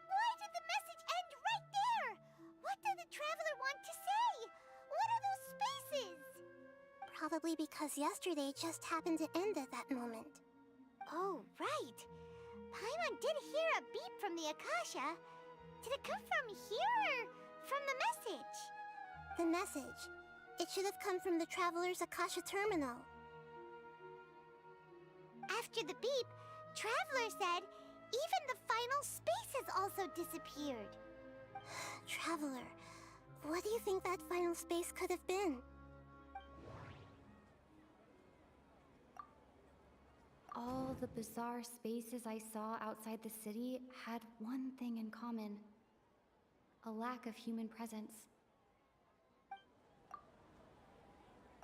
Speaker 4: Why did the message end right there? What did the traveler want to say? What are those spaces?
Speaker 16: Probably because yesterday just happened to end at that moment.
Speaker 4: Oh, right. Paimon did hear a beep from the Akasha. Did it come from here or from the message?
Speaker 16: The message. It should have come from the Traveler's Akasha terminal.
Speaker 4: After the beep, Traveler said even the final space has also disappeared.
Speaker 16: Traveler, what do you think that final space could have been?
Speaker 17: All the bizarre spaces I saw outside the city had one thing in common. A lack of human presence.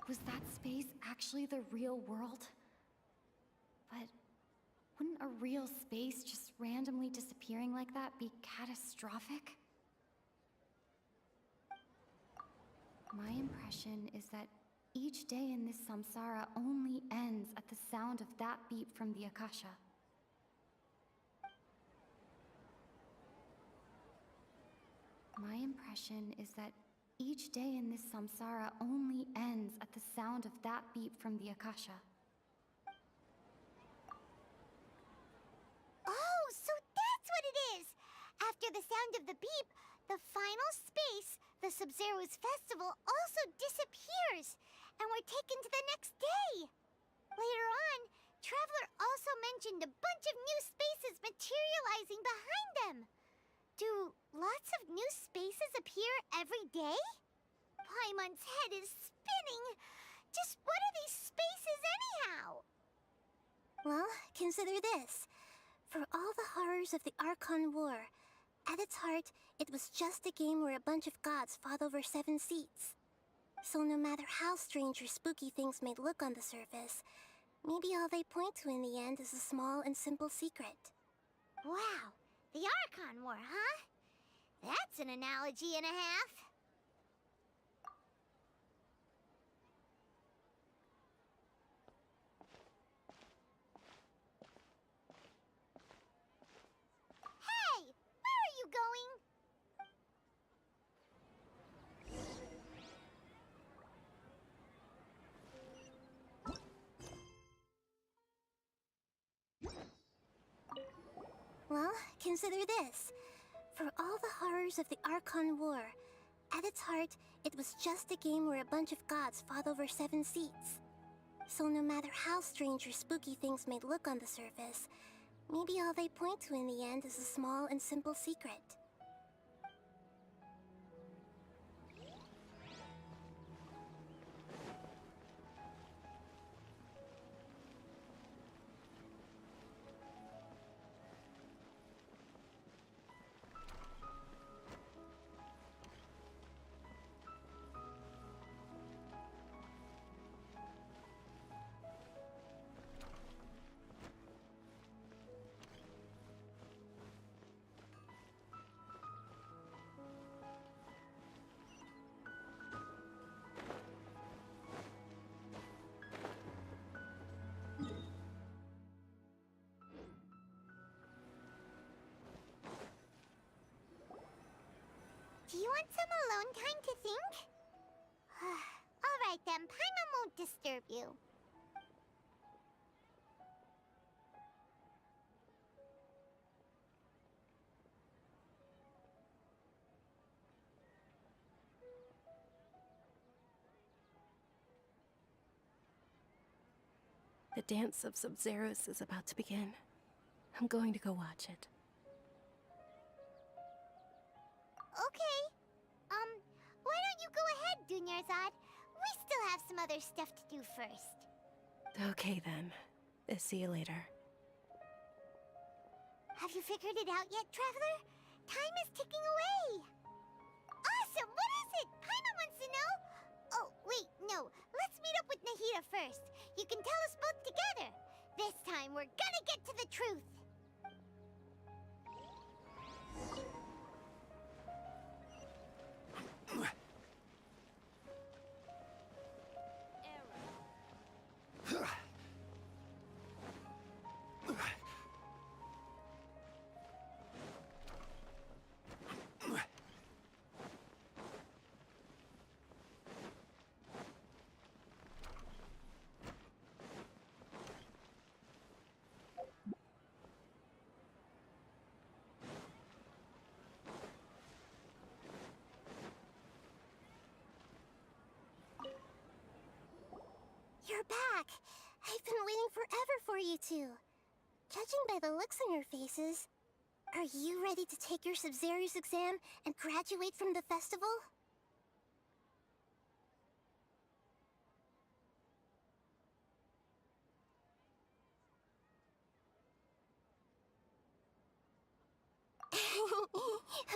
Speaker 17: Was that space actually the real world? But wouldn't a real space just randomly disappearing like that be catastrophic? My impression is that each day in this samsara only ends at the sound of that beep from the Akasha. My impression is that each day in this samsara only ends at the sound of that beep from the Akasha.
Speaker 4: Oh, so that's what it is! After the sound of the beep, the final space, the Sub-Zero's festival, also disappears, and we're taken to the next day. Later on, Traveler also mentioned a bunch of new spaces materializing behind them. Do lots of new spaces appear every day? Paimon's head is spinning. Just what are these spaces anyhow?
Speaker 16: Well, consider this. For all the horrors of the Archon War, at its heart, it was just a game where a bunch of gods fought over 7 seats. So no matter how strange or spooky things may look on the surface, maybe all they point to in the end is a small and simple secret.
Speaker 4: Wow, the Archon War, huh? That's an analogy and a half. Hey, where are you going?
Speaker 16: Well, consider this. For all the horrors of the Archon War, at its heart, it was just a game where a bunch of gods fought over 7 seats. So no matter how strange or spooky things may look on the surface, maybe all they point to in the end is a small and simple secret.
Speaker 4: Do you want some alone time to think? Alright then, Paimon won't disturb you.
Speaker 7: The dance of Sub-Zeros is about to begin. I'm going to go watch it.
Speaker 4: Okay. Why don't you go ahead, Dunyarzad? We still have some other stuff to do first.
Speaker 7: Okay then. See you later.
Speaker 4: Have you figured it out yet, Traveler? Time is ticking away. Awesome! What is it? Paimon wants to know. Oh, wait, no. Let's meet up with Nahida first. You can tell us both together. This time, we're gonna get to the truth.
Speaker 16: You're back! I've been waiting forever for you two. Judging by the looks on your faces, are you ready to take your Sub-Zero's exam and graduate from the festival?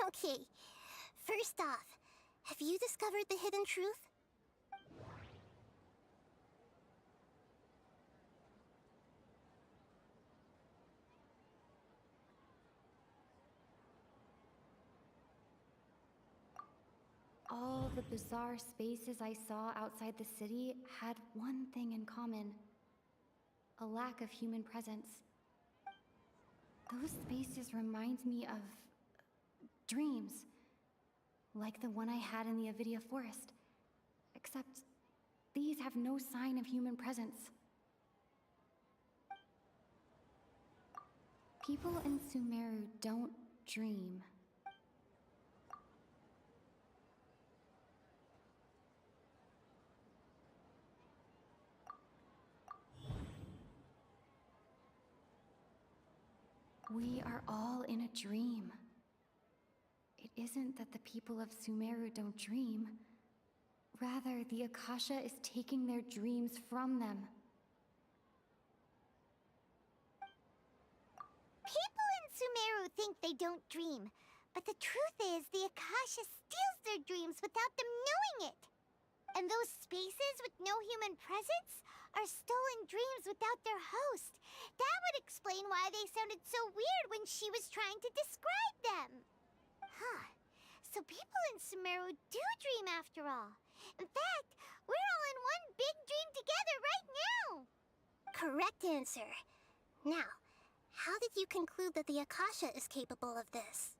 Speaker 16: Okay, first off, have you discovered the hidden truth?
Speaker 17: All the bizarre spaces I saw outside the city had one thing in common: a lack of human presence. Those spaces remind me of dreams, like the one I had in the Avidia forest. Except these have no sign of human presence. People in Sumeru don't dream. We are all in a dream. It isn't that the people of Sumeru don't dream. Rather, the Akasha is taking their dreams from them.
Speaker 4: People in Sumeru think they don't dream, but the truth is the Akasha steals their dreams without them knowing it. And those spaces with no human presence are stolen dreams without their host. That would explain why they sounded so weird when she was trying to describe them. Huh. So people in Sumeru do dream after all. In fact, we're all in one big dream together right now.
Speaker 16: Correct answer. Now, how did you conclude that the Akasha is capable of this?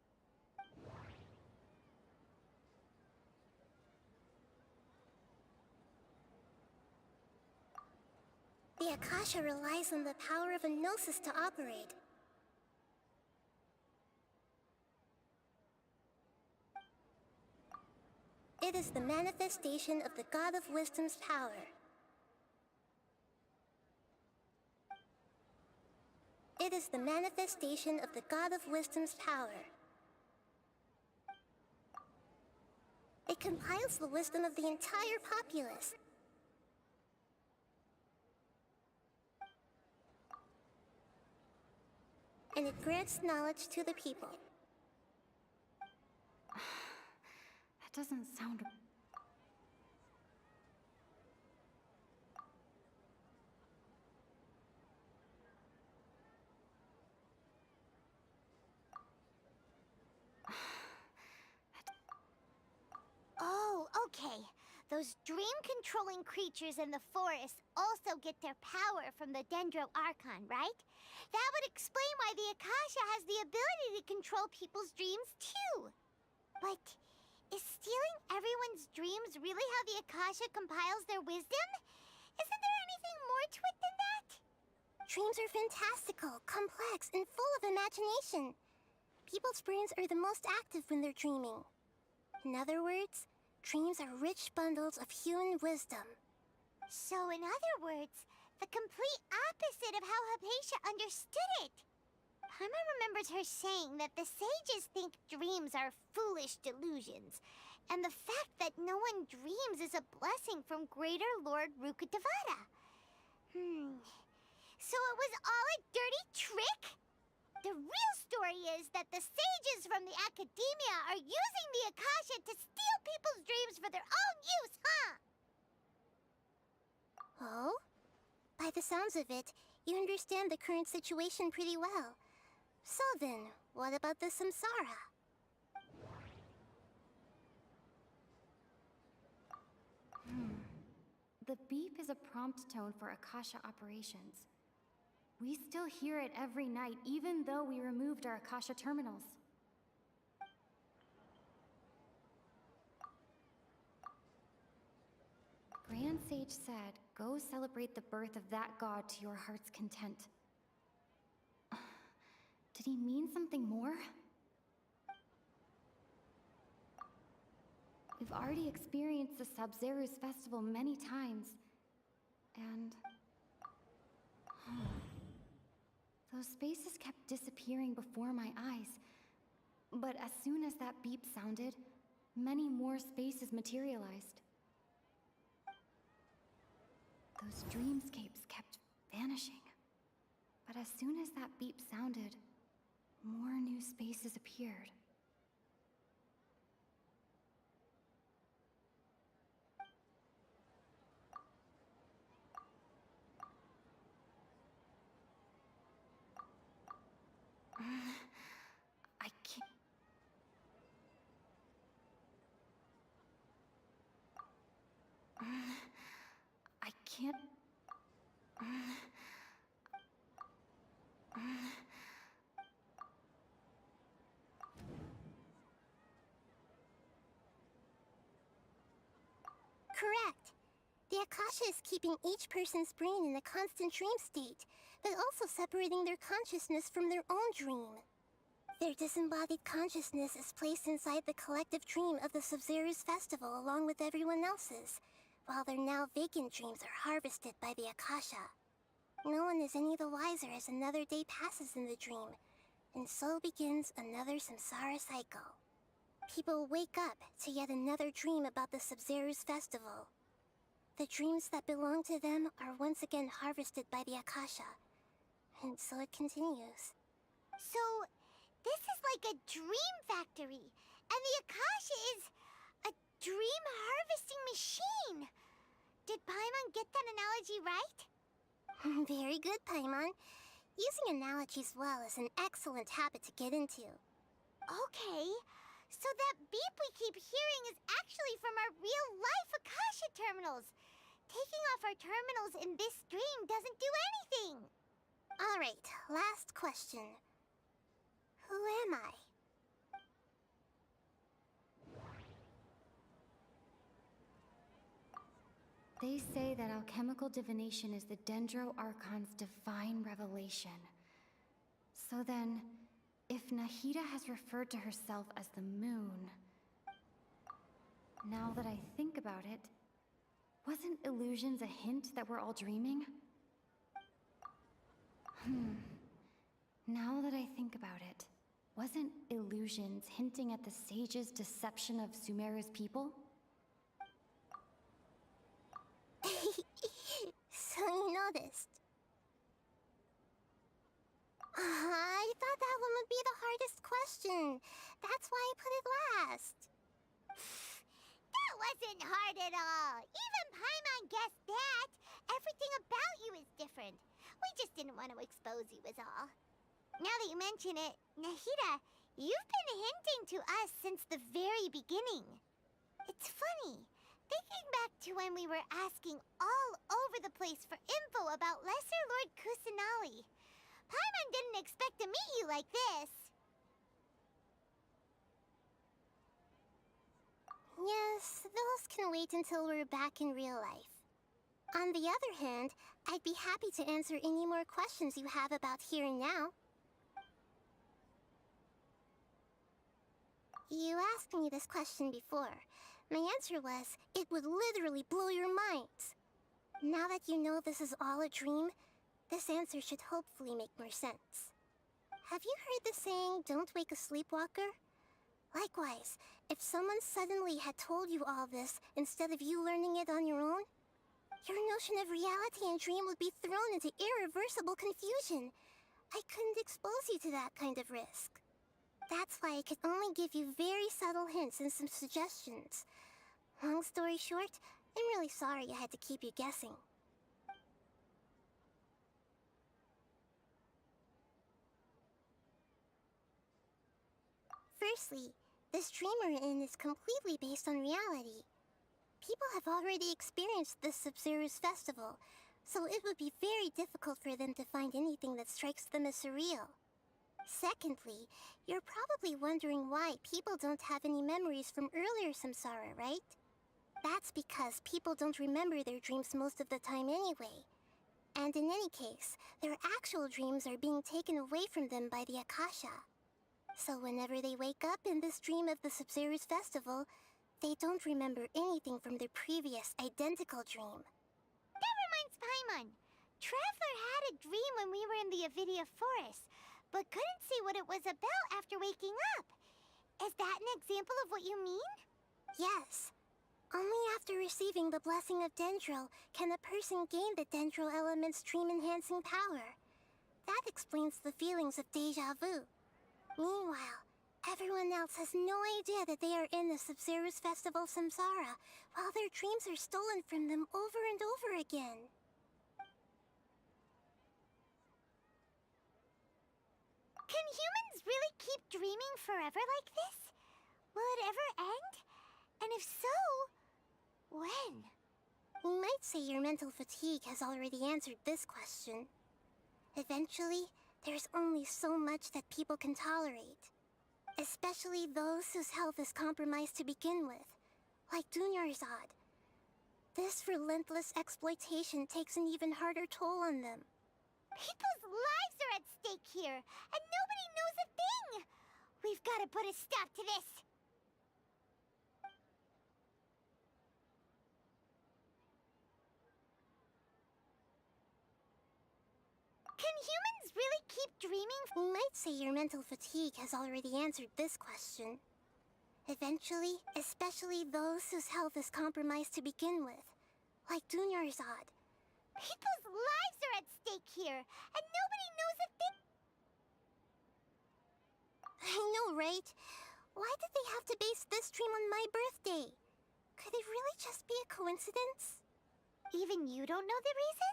Speaker 16: The Akasha relies on the power of a gnosis to operate. It is the manifestation of the God of Wisdom's power. It is the manifestation of the God of Wisdom's power. It compiles the wisdom of the entire populace. And it grants knowledge to the people.
Speaker 17: That doesn't sound...
Speaker 4: Oh, okay. Those dream-controlling creatures in the forest also get their power from the Dendro Archon, right? That would explain why the Akasha has the ability to control people's dreams, too. But is stealing everyone's dreams really how the Akasha compiles their wisdom? Isn't there anything more to it than that?
Speaker 16: Dreams are fantastical, complex, and full of imagination. People's brains are the most active when they're dreaming. In other words, dreams are rich bundles of human wisdom.
Speaker 4: So in other words, the complete opposite of how Hypatia understood it. Paimon remembers her saying that the sages think dreams are foolish delusions, and the fact that no one dreams is a blessing from Greater Lord Rukkhadevata. So it was all a dirty trick? The real story is that the sages from the Academia are using the Akasha to steal people's dreams for their own use, huh?
Speaker 16: Oh? By the sounds of it, you understand the current situation pretty well. So then, what about the samsara?
Speaker 17: The beep is a prompt tone for Akasha operations. We still hear it every night, even though we removed our Akasha terminals. Grand Sage said, go celebrate the birth of that god to your heart's content. Did he mean something more? We've already experienced the Sub-Zeru's festival many times, and... those spaces kept disappearing before my eyes. But as soon as that beep sounded, many more spaces materialized. Those dreamscapes kept vanishing. But as soon as that beep sounded, more new spaces appeared. I can't... I can't...
Speaker 16: Correct. The Akasha is keeping each person's brain in a constant dream state, but also separating their consciousness from their own dream. Their disembodied consciousness is placed inside the collective dream of the Sub-Zeru's festival along with everyone else's, while their now vacant dreams are harvested by the Akasha. No one is any the wiser as another day passes in the dream, and so begins another samsara cycle. People wake up to yet another dream about the Sub-Zeru's festival. The dreams that belong to them are once again harvested by the Akasha, and so it continues.
Speaker 4: So, this is like a dream factory, and the Akasha is a dream harvesting machine. Did Paimon get that analogy right?
Speaker 16: Very good, Paimon. Using analogies well is an excellent habit to get into.
Speaker 4: Okay, so that beep we keep hearing is actually from our real-life Akasha terminals. Taking off our terminals in this dream doesn't do anything.
Speaker 16: Alright, last question. Who am I?
Speaker 17: They say that alchemical divination is the Dendro Archon's divine revelation. So then, if Nahida has referred to herself as the moon... Now that I think about it, wasn't illusions a hint that we're all dreaming? Now that I think about it, wasn't illusions hinting at the sage's deception of Sumeru's people?
Speaker 16: So you noticed. I thought that one would be the hardest question. That's why I put it last.
Speaker 4: That wasn't hard at all. Even Paimon guessed that. Everything about you is different. We just didn't want to expose you is all. Now that you mention it, Nahida, you've been hinting to us since the very beginning. It's funny. Thinking back to when we were asking all over the place for info about Lesser Lord Kusanali, Paimon didn't expect to meet you like this.
Speaker 16: Yes, those can wait until we're back in real life. On the other hand, I'd be happy to answer any more questions you have about here and now. You asked me this question before. My answer was, it would literally blow your minds. Now that you know this is all a dream, this answer should hopefully make more sense. Have you heard the saying, don't wake a sleepwalker? Likewise, if someone suddenly had told you all this instead of you learning it on your own, your notion of reality and dream would be thrown into irreversible confusion. I couldn't expose you to that kind of risk. That's why I could only give you very subtle hints and some suggestions. Long story short, I'm really sorry I had to keep you guessing. Firstly, this dream we're in is completely based on reality. People have already experienced this Sub-Zero's festival, so it would be very difficult for them to find anything that strikes them as surreal. Secondly, you're probably wondering why people don't have any memories from earlier samsara, right? That's because people don't remember their dreams most of the time anyway. And in any case, their actual dreams are being taken away from them by the Akasha. So whenever they wake up in this dream of the Sub-Zero's festival, they don't remember anything from their previous identical dream.
Speaker 4: That reminds Paimon. Traveler had a dream when we were in the Avidia Forest, but couldn't see what it was about after waking up. Is that an example of what you mean?
Speaker 16: Yes. Only after receiving the blessing of Dendril can a person gain the Dendril element's dream-enhancing power. That explains the feelings of déjà vu. Meanwhile, everyone else has no idea that they are in the Sub-Zero's festival samsara, while their dreams are stolen from them over and over again.
Speaker 4: Can humans really keep dreaming forever like this? Will it ever end? And if so, when?
Speaker 16: We might say your mental fatigue has already answered this question. Eventually, there's only so much that people can tolerate. Especially those whose health is compromised to begin with, like Dunyarzad. This relentless exploitation takes an even harder toll on them.
Speaker 4: People's lives are at stake here, and nobody knows a thing! We've got to put a stop to this! Can humans really keep dreaming?
Speaker 16: We might say your mental fatigue has already answered this question. Eventually, especially those whose health is compromised to begin with, like Dunyarzad.
Speaker 4: People's lives are at stake here, and nobody knows a thing.
Speaker 16: I know, right? Why did they have to base this dream on my birthday? Could it really just be a coincidence?
Speaker 4: Even you don't know the reason?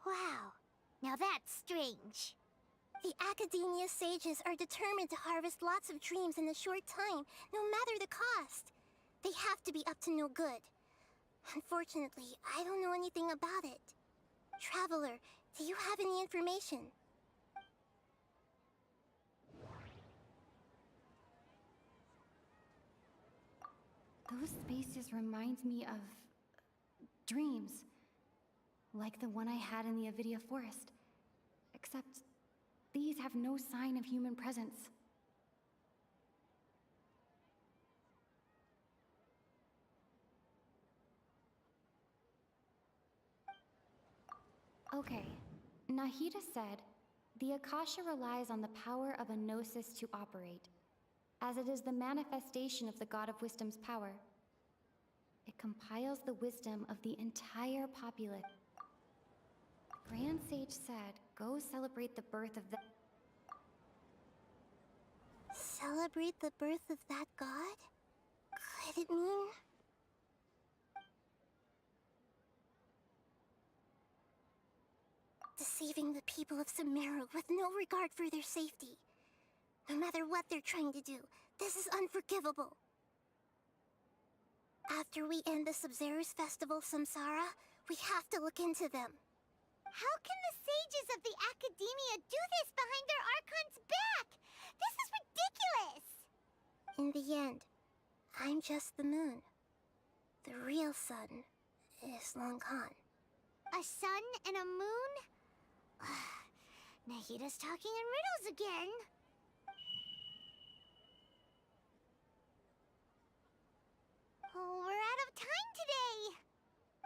Speaker 4: Wow, now that's strange.
Speaker 16: The Academia sages are determined to harvest lots of dreams in a short time, no matter the cost. They have to be up to no good. Unfortunately, I don't know anything about it. Traveler, do you have any information?
Speaker 17: Those spaces remind me of dreams, like the one I had in the Avidia Forest. Except these have no sign of human presence. Okay, Nahida said, the Akasha relies on the power of a gnosis to operate, as it is the manifestation of the God of Wisdom's power. It compiles the wisdom of the entire populace. The Grand Sage said, go celebrate the birth of the...
Speaker 16: Celebrate the birth of that god? Could it mean... deceiving the people of Sumeru with no regard for their safety? No matter what they're trying to do, this is unforgivable. After we end the Sub-Zero's festival samsara, we have to look into them.
Speaker 4: How can the sages of the Academia do this behind their Archon's back? This is ridiculous!
Speaker 16: In the end, I'm just the moon. The real sun is long gone.
Speaker 4: A sun and a moon? Nahida's talking in riddles again. Oh, we're out of time today!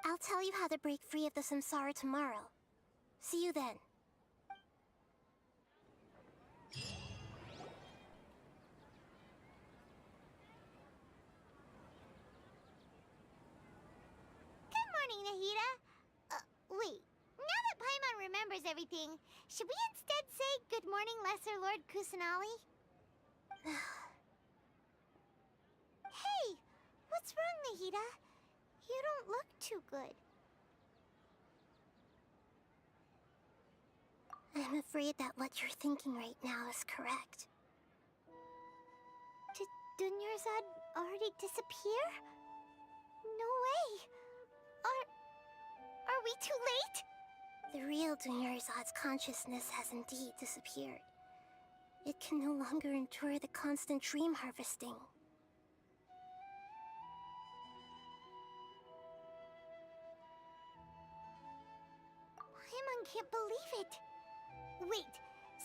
Speaker 16: I'll tell you how to break free of the samsara tomorrow. See you then.
Speaker 4: Good morning, Nahida. Wait. Now that Paimon remembers everything, should we instead say good morning, Lesser Lord Kusanali? Hey! What's wrong, Nahida? You don't look too good.
Speaker 16: I'm afraid that what you're thinking right now is correct.
Speaker 4: Did Dunyarzad already disappear? No way! Are we too late?
Speaker 16: The real Dunyarzad's consciousness has indeed disappeared. It can no longer endure the constant dream harvesting.
Speaker 4: Paimon can't believe it. Wait,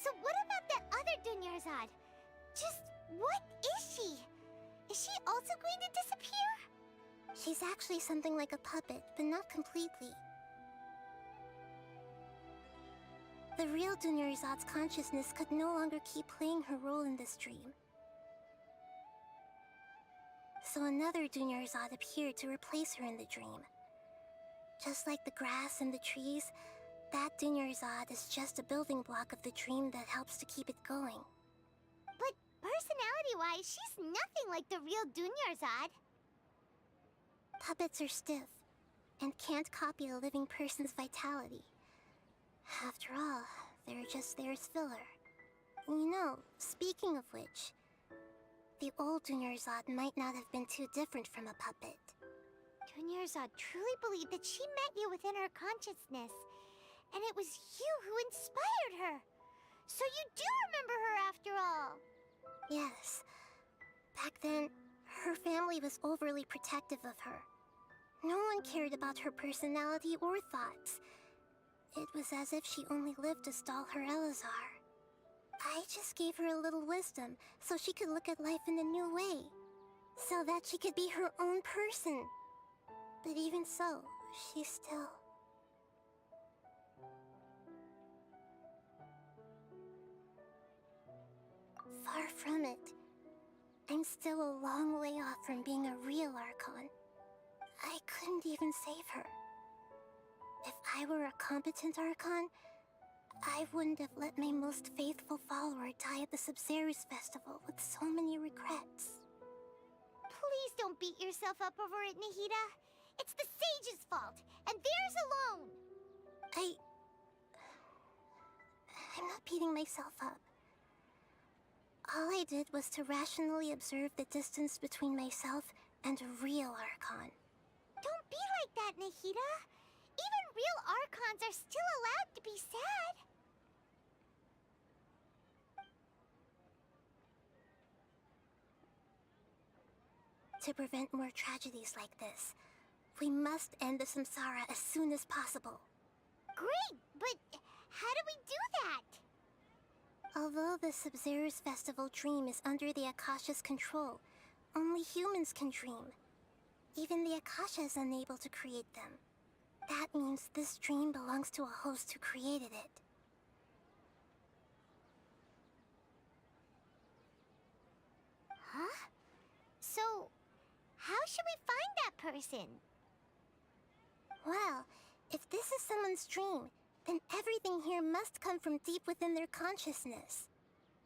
Speaker 4: so what about that other Dunyarzad? Just what is she? Is she also going to disappear?
Speaker 16: She's actually something like a puppet, but not completely. The real Dunyarzad's consciousness could no longer keep playing her role in this dream. So another Dunyarzad appeared to replace her in the dream. Just like the grass and the trees, that Dunyarzad is just a building block of the dream that helps to keep it going.
Speaker 4: But personality-wise, she's nothing like the real Dunyarzad.
Speaker 16: Puppets are stiff, and can't copy a living person's vitality. After all, they're just there as filler. You know, speaking of which, the old Dunyarzad might not have been too different from a puppet.
Speaker 4: Dunyarzad truly believed that she met you within her consciousness, and it was you who inspired her. So you do remember her after all.
Speaker 16: Yes. Back then, her family was overly protective of her. No one cared about her personality or thoughts. It was as if she only lived to stall her Elazar. I just gave her a little wisdom so she could look at life in a new way. So that she could be her own person. But even so, she still... Far from it. I'm still a long way off from being a real Archon. I couldn't even save her. If I were a competent Archon, I wouldn't have let my most faithful follower die at the Sumeru's festival with so many regrets.
Speaker 4: Please don't beat yourself up over it, Nahida. It's the Sage's fault, and theirs alone!
Speaker 16: I'm not beating myself up. All I did was to rationally observe the distance between myself and a real Archon.
Speaker 4: Don't be like that, Nahida. Even real Archons are still allowed to be sad.
Speaker 16: To prevent more tragedies like this, we must end the samsara as soon as possible.
Speaker 4: Great, but how do we do that?
Speaker 16: Although the Sumeru's festival dream is under the Akasha's control, only humans can dream. Even the Akasha is unable to create them. That means this dream belongs to a host who created it.
Speaker 4: Huh? So, how should we find that person?
Speaker 16: Well, if this is someone's dream, then everything here must come from deep within their consciousness.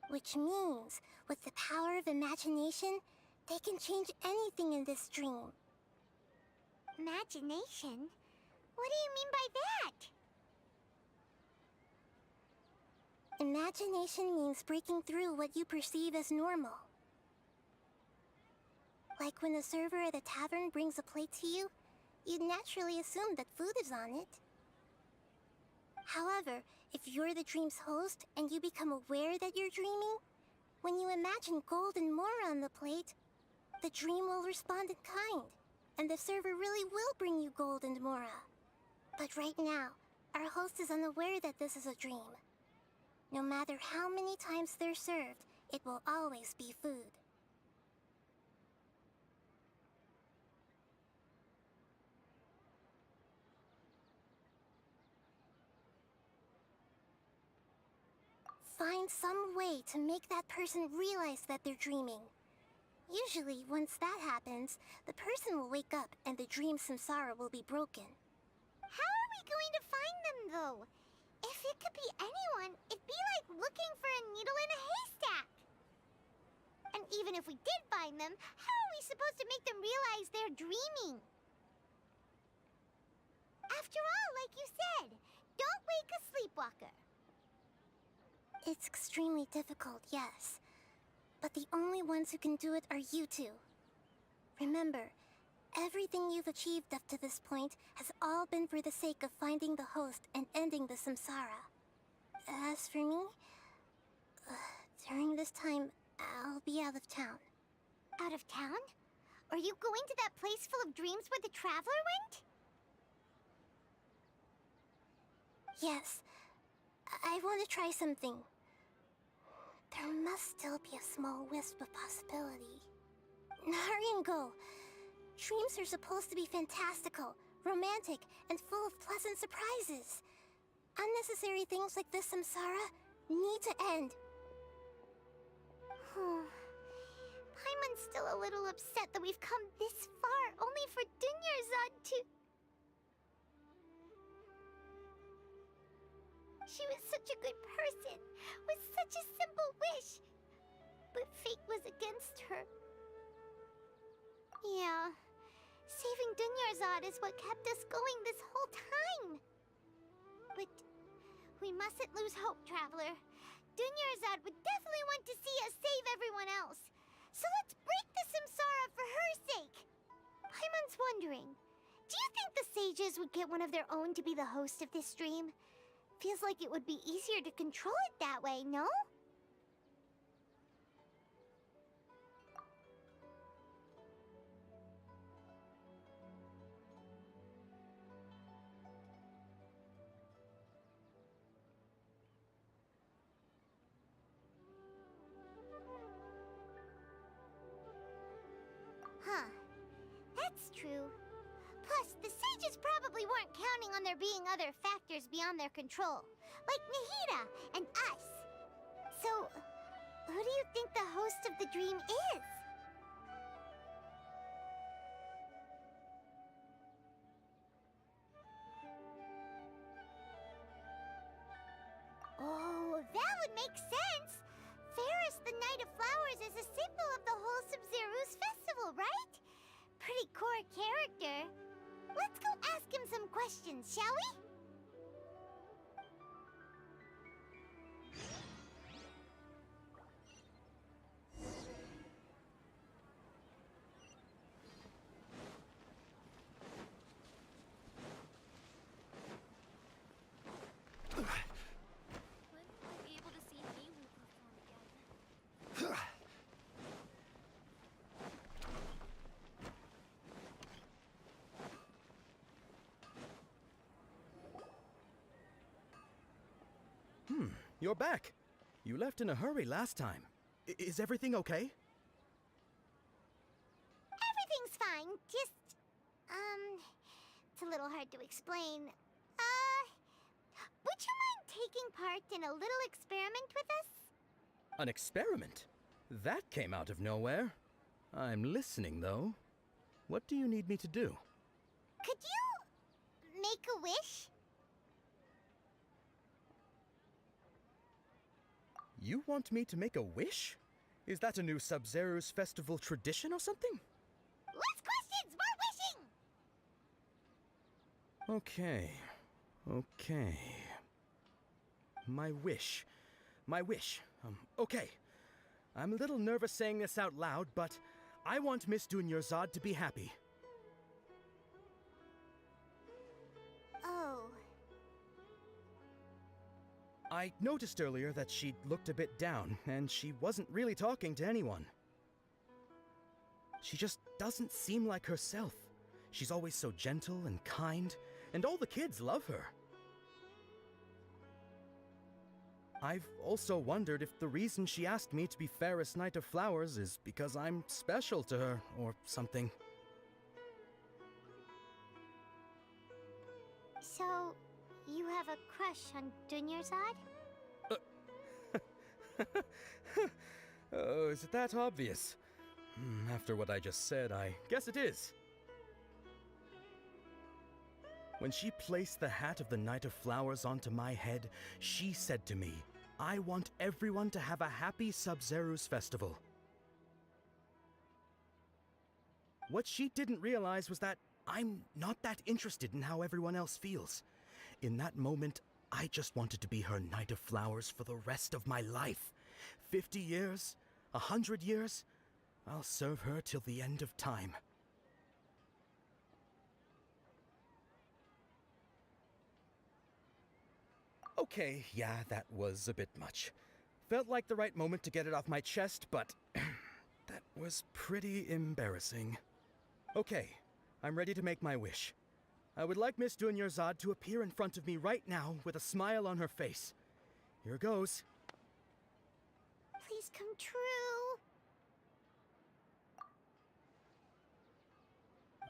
Speaker 16: Which means, with the power of imagination, they can change anything in this dream.
Speaker 4: Imagination? What do you mean by that?
Speaker 16: Imagination means breaking through what you perceive as normal. Like when a server at a tavern brings a plate to you, you'd naturally assume that food is on it. However, if you're the dream's host and you become aware that you're dreaming, when you imagine gold and more on the plate, the dream will respond in kind, and the server really will bring you gold and mora. But right now, our host is unaware that this is a dream. No matter how many times they're served, it will always be food. find some way to make that person realize that they're dreaming. Usually, once that happens, the person will wake up and the dream samsara will be broken.
Speaker 4: How are we going to find them, though? If it could be anyone, it'd be like looking for a needle in a haystack. And even if we did find them, how are we supposed to make them realize they're dreaming? After all, like you said, don't wake a sleepwalker.
Speaker 16: It's extremely difficult, yes. But the only ones who can do it are you two. Remember, everything you've achieved up to this point has all been for the sake of finding the host and ending the samsara. As for me, during this time, I'll be out of town.
Speaker 4: Out of town? Are you going to that place full of dreams where the Traveler went?
Speaker 16: Yes. I want to try something. There must still be a small wisp of possibility. Hurry and go. Dreams are supposed to be fantastical, romantic, and full of pleasant surprises. Unnecessary things like this samsara need to end.
Speaker 4: Paimon's still a little upset that we've come this far only for Dunyarzad to... She was such a good person, with such a simple wish. But fate was against her. Yeah, saving Dunyarzad is what kept us going this whole time. But we mustn't lose hope, Traveler. Dunyarzad would definitely want to see us save everyone else. So let's break the samsara for her sake. Paimon's wondering, do you think the sages would get one of their own to be the host of this stream? Feels like it would be easier to control it that way, no? Huh. That's true. Plus, the sages probably weren't counting on there being other factors beyond their control, like Nahida and us. So, who do you think the host of the dream is? Oh, that would make sense! Ferris, the Knight of Flowers, is a symbol of the whole Sumeru's festival, right? Pretty core character. Let's go ask him some questions, shall we?
Speaker 11: You're back. You left in a hurry last time. Is everything okay?
Speaker 4: Everything's fine, just... it's a little hard to explain. Would you mind taking part in a little experiment with us?
Speaker 11: An experiment? That came out of nowhere. I'm listening, though. What do you need me to do?
Speaker 4: Could you... make a wish?
Speaker 11: You want me to make a wish? Is that a new Sub-Zero's festival tradition or something?
Speaker 4: Less questions, more wishing!
Speaker 11: Okay. My wish. Okay. I'm a little nervous saying this out loud, but I want Miss Dunyarzad to be happy.
Speaker 4: Oh.
Speaker 11: I noticed earlier that she looked a bit down, and she wasn't really talking to anyone. She just doesn't seem like herself. She's always so gentle and kind, and all the kids love her. I've also wondered if the reason she asked me to be Fairest Knight of Flowers is because I'm special to her, or something.
Speaker 4: So, you have a crush on Dunyarzad?
Speaker 11: Oh, is it that obvious? After what I just said, I guess it is. When she placed the hat of the Knight of Flowers onto my head, she said to me, "I want everyone to have a happy Sub-Zeru's festival." What she didn't realize was that I'm not that interested in how everyone else feels. In that moment, I just wanted to be her Knight of Flowers for the rest of my life. 50 years, 100 years, I'll serve her till the end of time. Okay, yeah, that was a bit much. Felt like the right moment to get it off my chest, but that was pretty embarrassing. Okay, I'm ready to make my wish. I would like Miss Dunyarzad to appear in front of me right now with a smile on her face. Here goes.
Speaker 4: Please come true.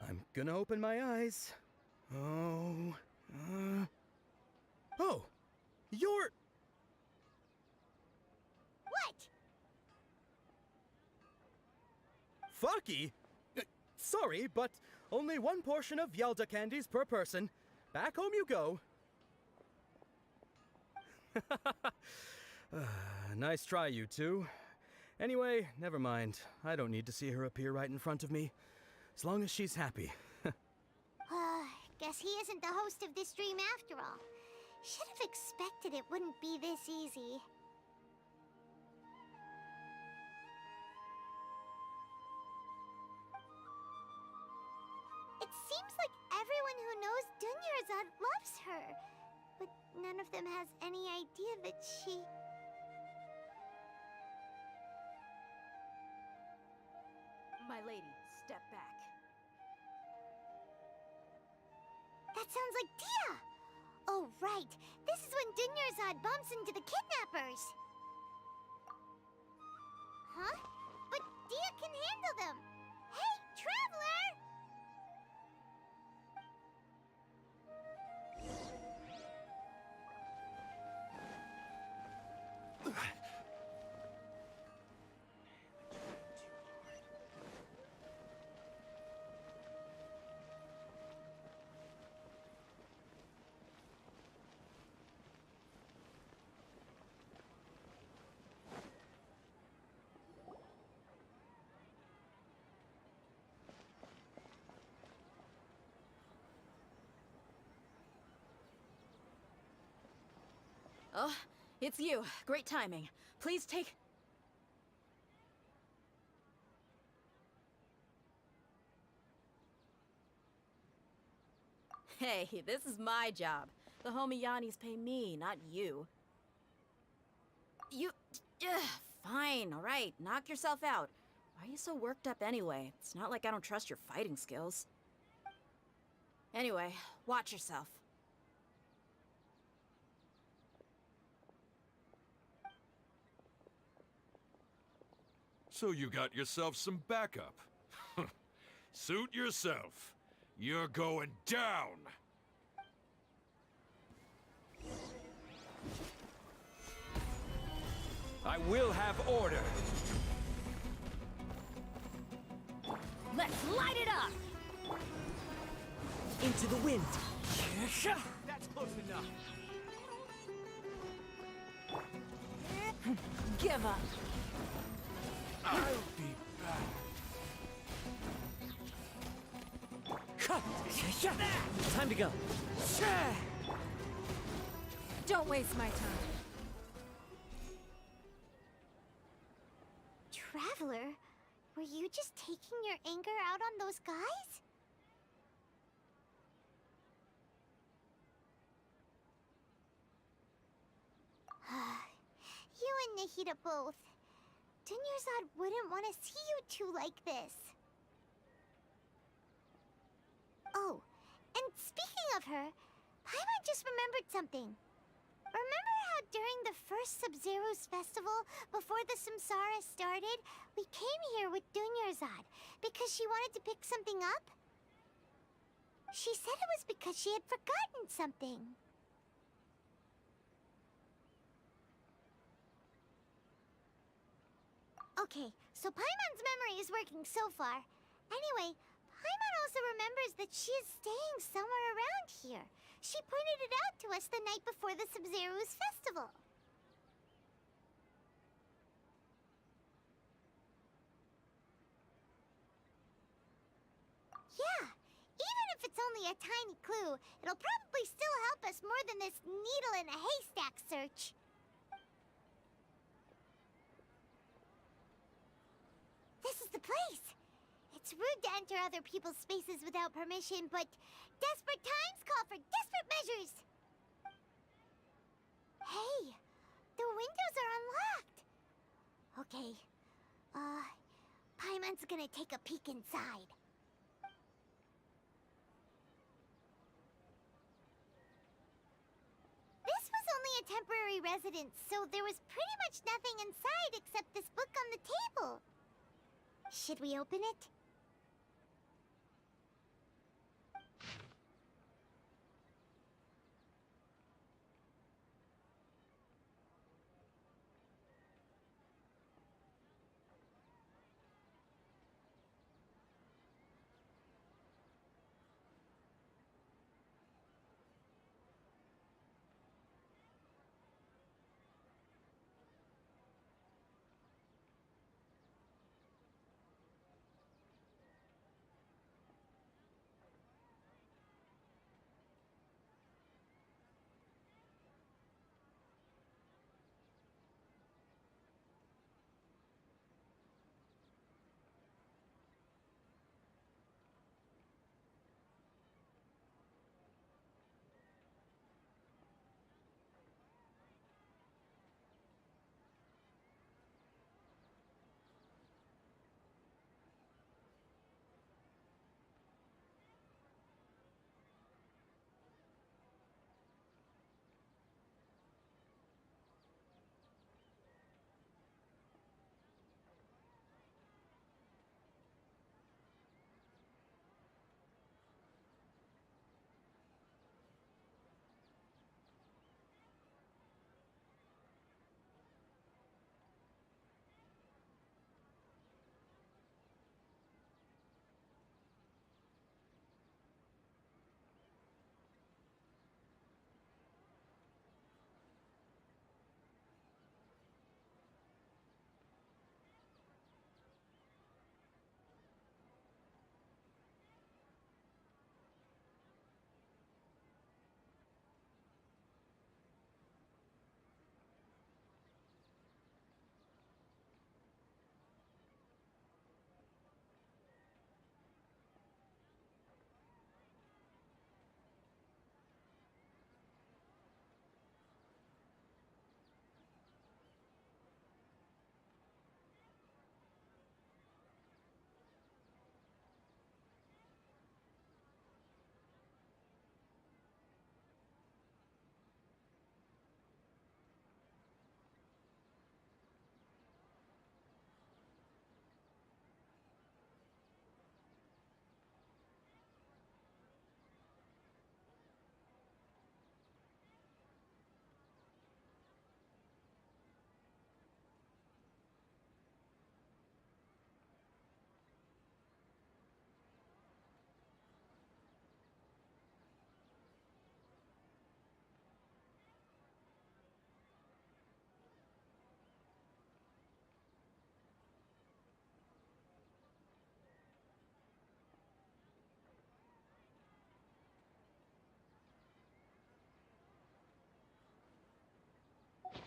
Speaker 11: I'm gonna open my eyes. Oh, you're...
Speaker 4: What?
Speaker 11: Faki? Sorry, but only one portion of Yalda candies per person. Back home you go. Nice try, you two. Anyway, never mind. I don't need to see her appear right in front of me. As long as she's happy.
Speaker 4: Guess he isn't the host of this dream after all. Should have expected it wouldn't be this easy. It seems like everyone who knows Dunyarzad loves her, but none of them has any idea that she...
Speaker 8: My lady, step back.
Speaker 4: That sounds like Dia! Oh, right. This is when Dunyarzad bumps into the kidnappers. Huh? But Dia can handle them. Hey, Traveler!
Speaker 8: Oh, it's you. Great timing. Please take... Hey, this is my job. The homie Yannis pay me, not you. Fine, alright. Knock yourself out. Why are you so worked up anyway? It's not like I don't trust your fighting skills. Anyway, watch yourself.
Speaker 6: So you got yourself some backup. Suit yourself. You're going down!
Speaker 1: I will have order! Let's light it up! Into the wind!
Speaker 3: That's close enough.
Speaker 1: Give up!
Speaker 6: I'll be back.
Speaker 1: Time to go.
Speaker 5: Don't waste my time.
Speaker 4: Traveler, were you just taking your anger out on those guys? You and Nahida both. Dunyarzad wouldn't want to see you two like this. Oh, and speaking of her, Paimon just remembered something. Remember how during the first Sub-Zeru's festival, before the Samsara started, we came here with Dunyarzad because she wanted to pick something up? She said it was because she had forgotten something. Okay, so Paimon's memory is working so far. Anyway, Paimon also remembers that she is staying somewhere around here. She pointed it out to us the night before the Sub-Zero's festival. Yeah, even if it's only a tiny clue, it'll probably still help us more than this needle in a haystack search. This is the place. It's rude to enter other people's spaces without permission, but desperate times call for desperate measures. Hey, the windows are unlocked. Okay, Paimon's gonna take a peek inside. This was only a temporary residence, so there was pretty much nothing inside except this book on the table. Should we open it?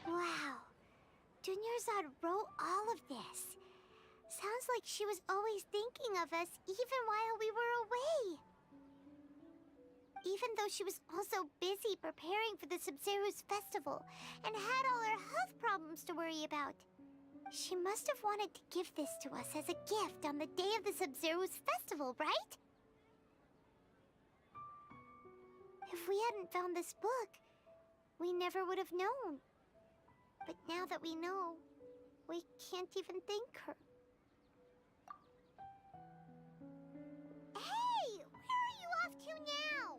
Speaker 4: Wow. Dunyarzad wrote all of this. Sounds like she was always thinking of us even while we were away. Even though she was also busy preparing for the Sub-Zero's festival and had all her health problems to worry about. She must have wanted to give this to us as a gift on the day of the Sub-Zero's festival, right? If we hadn't found this book, we never would have known. But now that we know, we can't even thank her. Hey! Where are you off to now?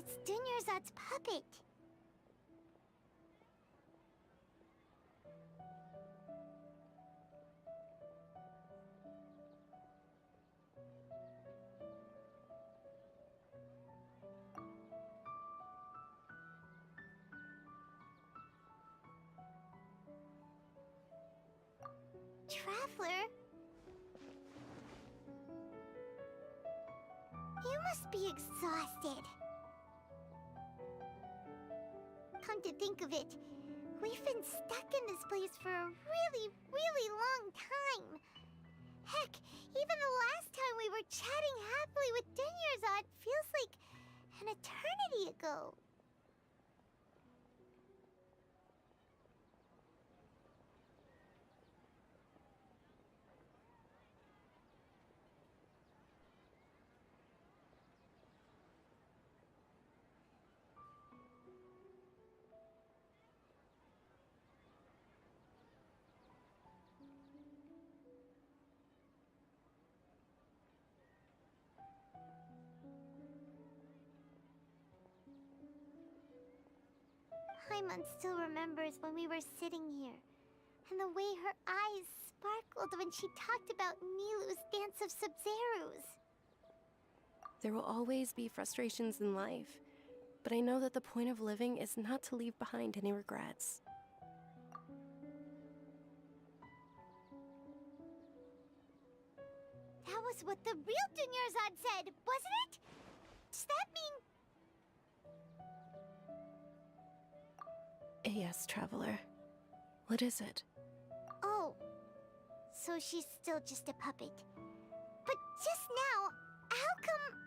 Speaker 4: It's Dunyarzad's puppet. Traveler? You must be exhausted. Come to think of it, we've been stuck in this place for a really, really long time. Heck, even the last time we were chatting happily with Dunyarzad feels like an eternity ago. Paimon still remembers when we were sitting here, and the way her eyes sparkled when she talked about Nilu's Dance of Sub-Zerus.
Speaker 7: There will always be frustrations in life, but I know that the point of living is not to leave behind any regrets.
Speaker 4: That was what the real Dunyarzad said, wasn't it? Does that mean...
Speaker 7: Yes, Traveler. What is it?
Speaker 4: Oh, so she's still just a puppet. But just now, how come...